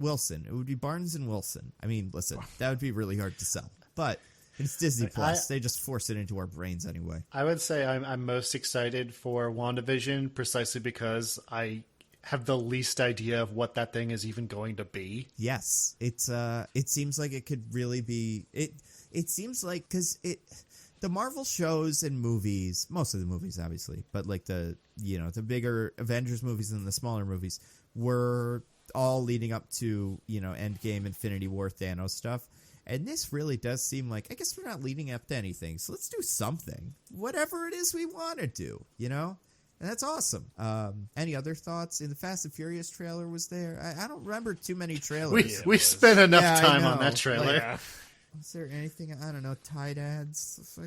Wilson? It would be Barnes and Wilson. I mean, listen, that would be really hard to sell, but it's Disney Plus. They just force it into our brains anyway. I would say I'm most excited for WandaVision precisely because I have the least idea of what that thing is even going to be. Yes, it seems like it could really be it seems like because the Marvel shows and movies, most of the movies obviously, but like the bigger Avengers movies and the smaller movies were all leading up to Endgame, Infinity War, Thanos stuff. And this really does seem like, I guess we're not leading up to anything, so let's do something. Whatever it is we want to do, And that's awesome. Any other thoughts? In the Fast and Furious trailer was there. I don't remember too many trailers. We spent enough time on that trailer. Like, was there anything, I don't know, Tide ads?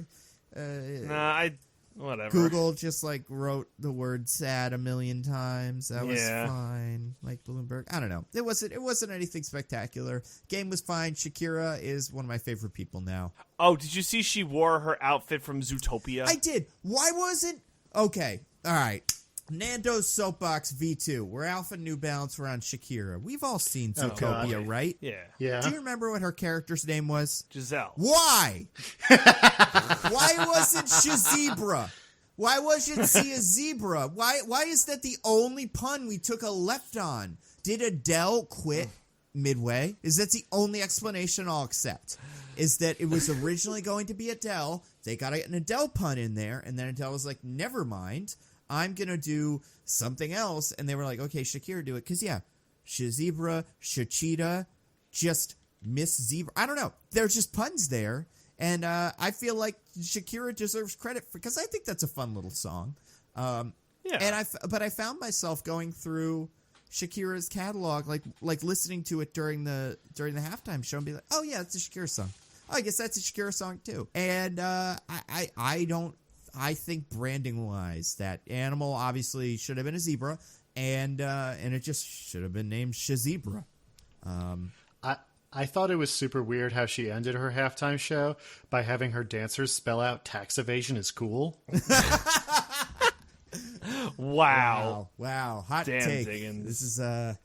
Whatever. Google just like wrote the word sad 1 million times. That was fine. Like Bloomberg. I don't know. It wasn't anything spectacular. Game was fine. Shakira is one of my favorite people now. Oh, did you see she wore her outfit from Zootopia? I did. Why wasn't... Okay. All right. Nando's Soapbox V2. We're Alpha New Balance. We're on Shakira. We've all seen Zootopia, right? Yeah. Do you remember what her character's name was? Giselle. Why? Why wasn't she a zebra? Why wasn't she a zebra? Why is that the only pun we took a left on? Did Adele quit midway? Is that the only explanation I'll accept? Is that it was originally going to be Adele. They got an Adele pun in there, and then Adele was like, never mind. I'm going to do something else. And they were like, okay, Shakira, do it. Because, Shazebra, Shachita, just Miss Zebra. I don't know. There's just puns there. And I feel like Shakira deserves credit because I think that's a fun little song. And I found myself going through Shakira's catalog, like listening to it during the halftime show and be like, oh, yeah, it's a Shakira song. Oh, I guess that's a Shakira song, too. And I think branding wise, that animal obviously should have been a zebra, and it just should have been named Shazebra. I thought it was super weird how she ended her halftime show by having her dancers spell out tax evasion is cool. Wow. Hot Damn, take. Diggins. This is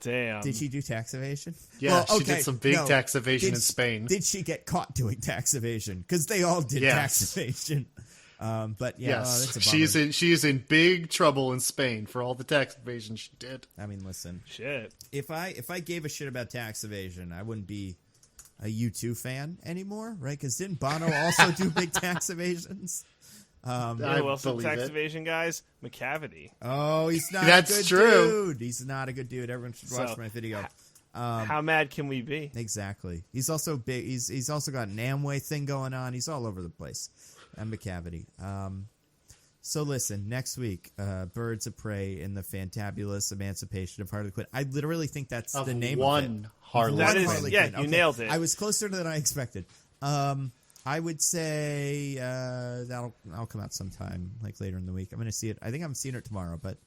Damn. Did she do tax evasion? Yeah, she did some big tax evasion in Spain. Did she get caught doing tax evasion? Because they all did tax evasion. But yeah, that's a bummer. She is in big trouble in Spain for all the tax evasion she did. I mean, listen, shit. If I gave a shit about tax evasion, I wouldn't be a U2 fan anymore, right? Because didn't Bono also do big tax evasions? Who else did tax evasion, guys? McCavity. Oh, he's not. That's a good true. Dude. He's not a good dude. Everyone should watch my video. How mad can we be? Exactly. He's also big. He's also got an Amway thing going on. He's all over the place. And McCavity. So listen, next week, Birds of Prey in the Fantabulous Emancipation of Harley Quinn. I literally think that's the name of it. Harley That Quinn. is, yeah, you nailed it. I was closer than I expected. I would say that'll come out sometime like later in the week. I'm going to see it. I think I'm seeing it tomorrow, but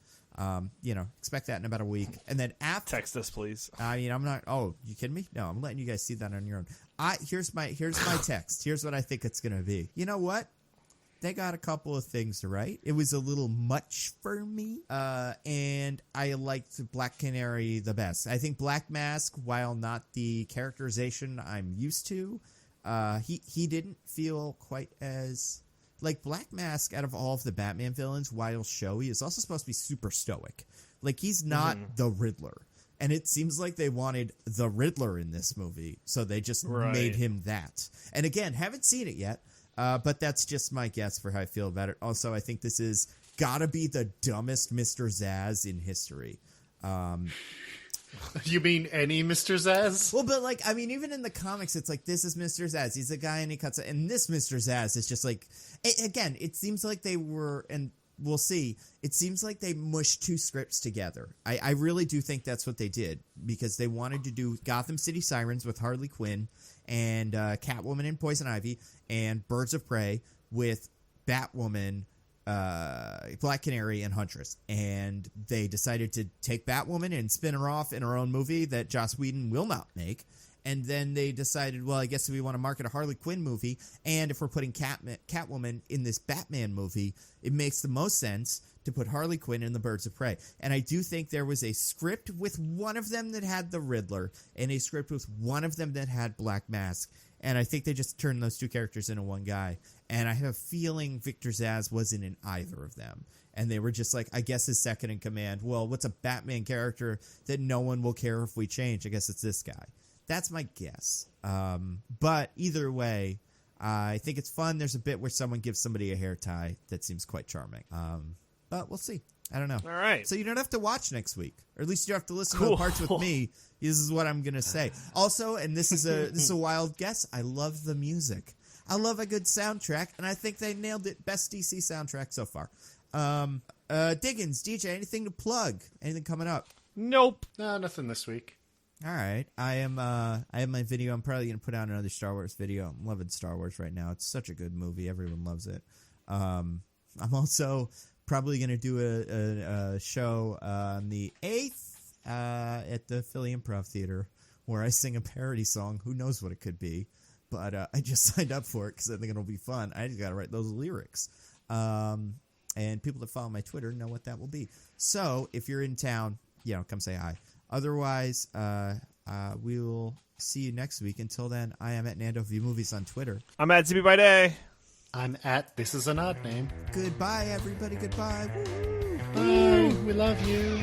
expect that in about a week. And then after, text us, please. I'm not. Oh, you kidding me? No, I'm letting you guys see that on your own. Here's my text. Here's what I think it's going to be. You know what? They got a couple of things right. It was a little much for me, and I liked Black Canary the best. I think Black Mask, while not the characterization I'm used to, he didn't feel quite as like Black Mask. Out of all of the Batman villains, while showy, is also supposed to be super stoic. Like he's not the Riddler, and it seems like they wanted the Riddler in this movie, so they just made him that. And again, haven't seen it yet. But that's just my guess for how I feel about it. Also, I think this is gotta be the dumbest Mr. Zsasz in history. You mean any Mr. Zsasz? Well, but like, I mean, even in the comics, it's like, this is Mr. Zsasz. He's a guy and he cuts it. And this Mr. Zsasz is just like, again, it seems like they were, and we'll see, it seems like they mushed two scripts together. I really do think that's what they did, because they wanted to do Gotham City Sirens with Harley Quinn and Catwoman and Poison Ivy and Birds of Prey with Batwoman, Black Canary, and Huntress. And they decided to take Batwoman and spin her off in her own movie that Joss Whedon will not make. And then they decided, well, I guess we want to market a Harley Quinn movie, and if we're putting Catwoman in this Batman movie, it makes the most sense to put Harley Quinn in the Birds of Prey. And I do think there was a script with one of them that had the Riddler, and a script with one of them that had Black Mask. And I think they just turned those two characters into one guy. And I have a feeling Victor Zsasz wasn't in either of them. And they were just like, I guess his second in command. Well, what's a Batman character that no one will care if we change? I guess it's this guy. That's my guess. But either way, I think it's fun. There's a bit where someone gives somebody a hair tie that seems quite charming. But we'll see. I don't know. All right. So you don't have to watch next week, or at least you have to listen to the parts with me. This is what I'm gonna say. Also, and this is a wild guess, I love the music. I love a good soundtrack, and I think they nailed it. Best DC soundtrack so far. Diggins, DJ, anything to plug? Anything coming up? Nope. No, nothing this week. All right. I have my video. I'm probably going to put out another Star Wars video. I'm loving Star Wars right now. It's such a good movie. Everyone loves it. I'm also probably going to do a show on the 8th at the Philly Improv Theater where I sing a parody song. Who knows what it could be? But I just signed up for it because I think it'll be fun. I just got to write those lyrics. And people that follow my Twitter know what that will be. So if you're in town, come say hi. Otherwise, we will see you next week. Until then, I am at Nando View Movies on Twitter. I'm at Zippy by Day. I'm at This Is an Odd Name. Goodbye, everybody. Goodbye. Woo! Bye. We love you.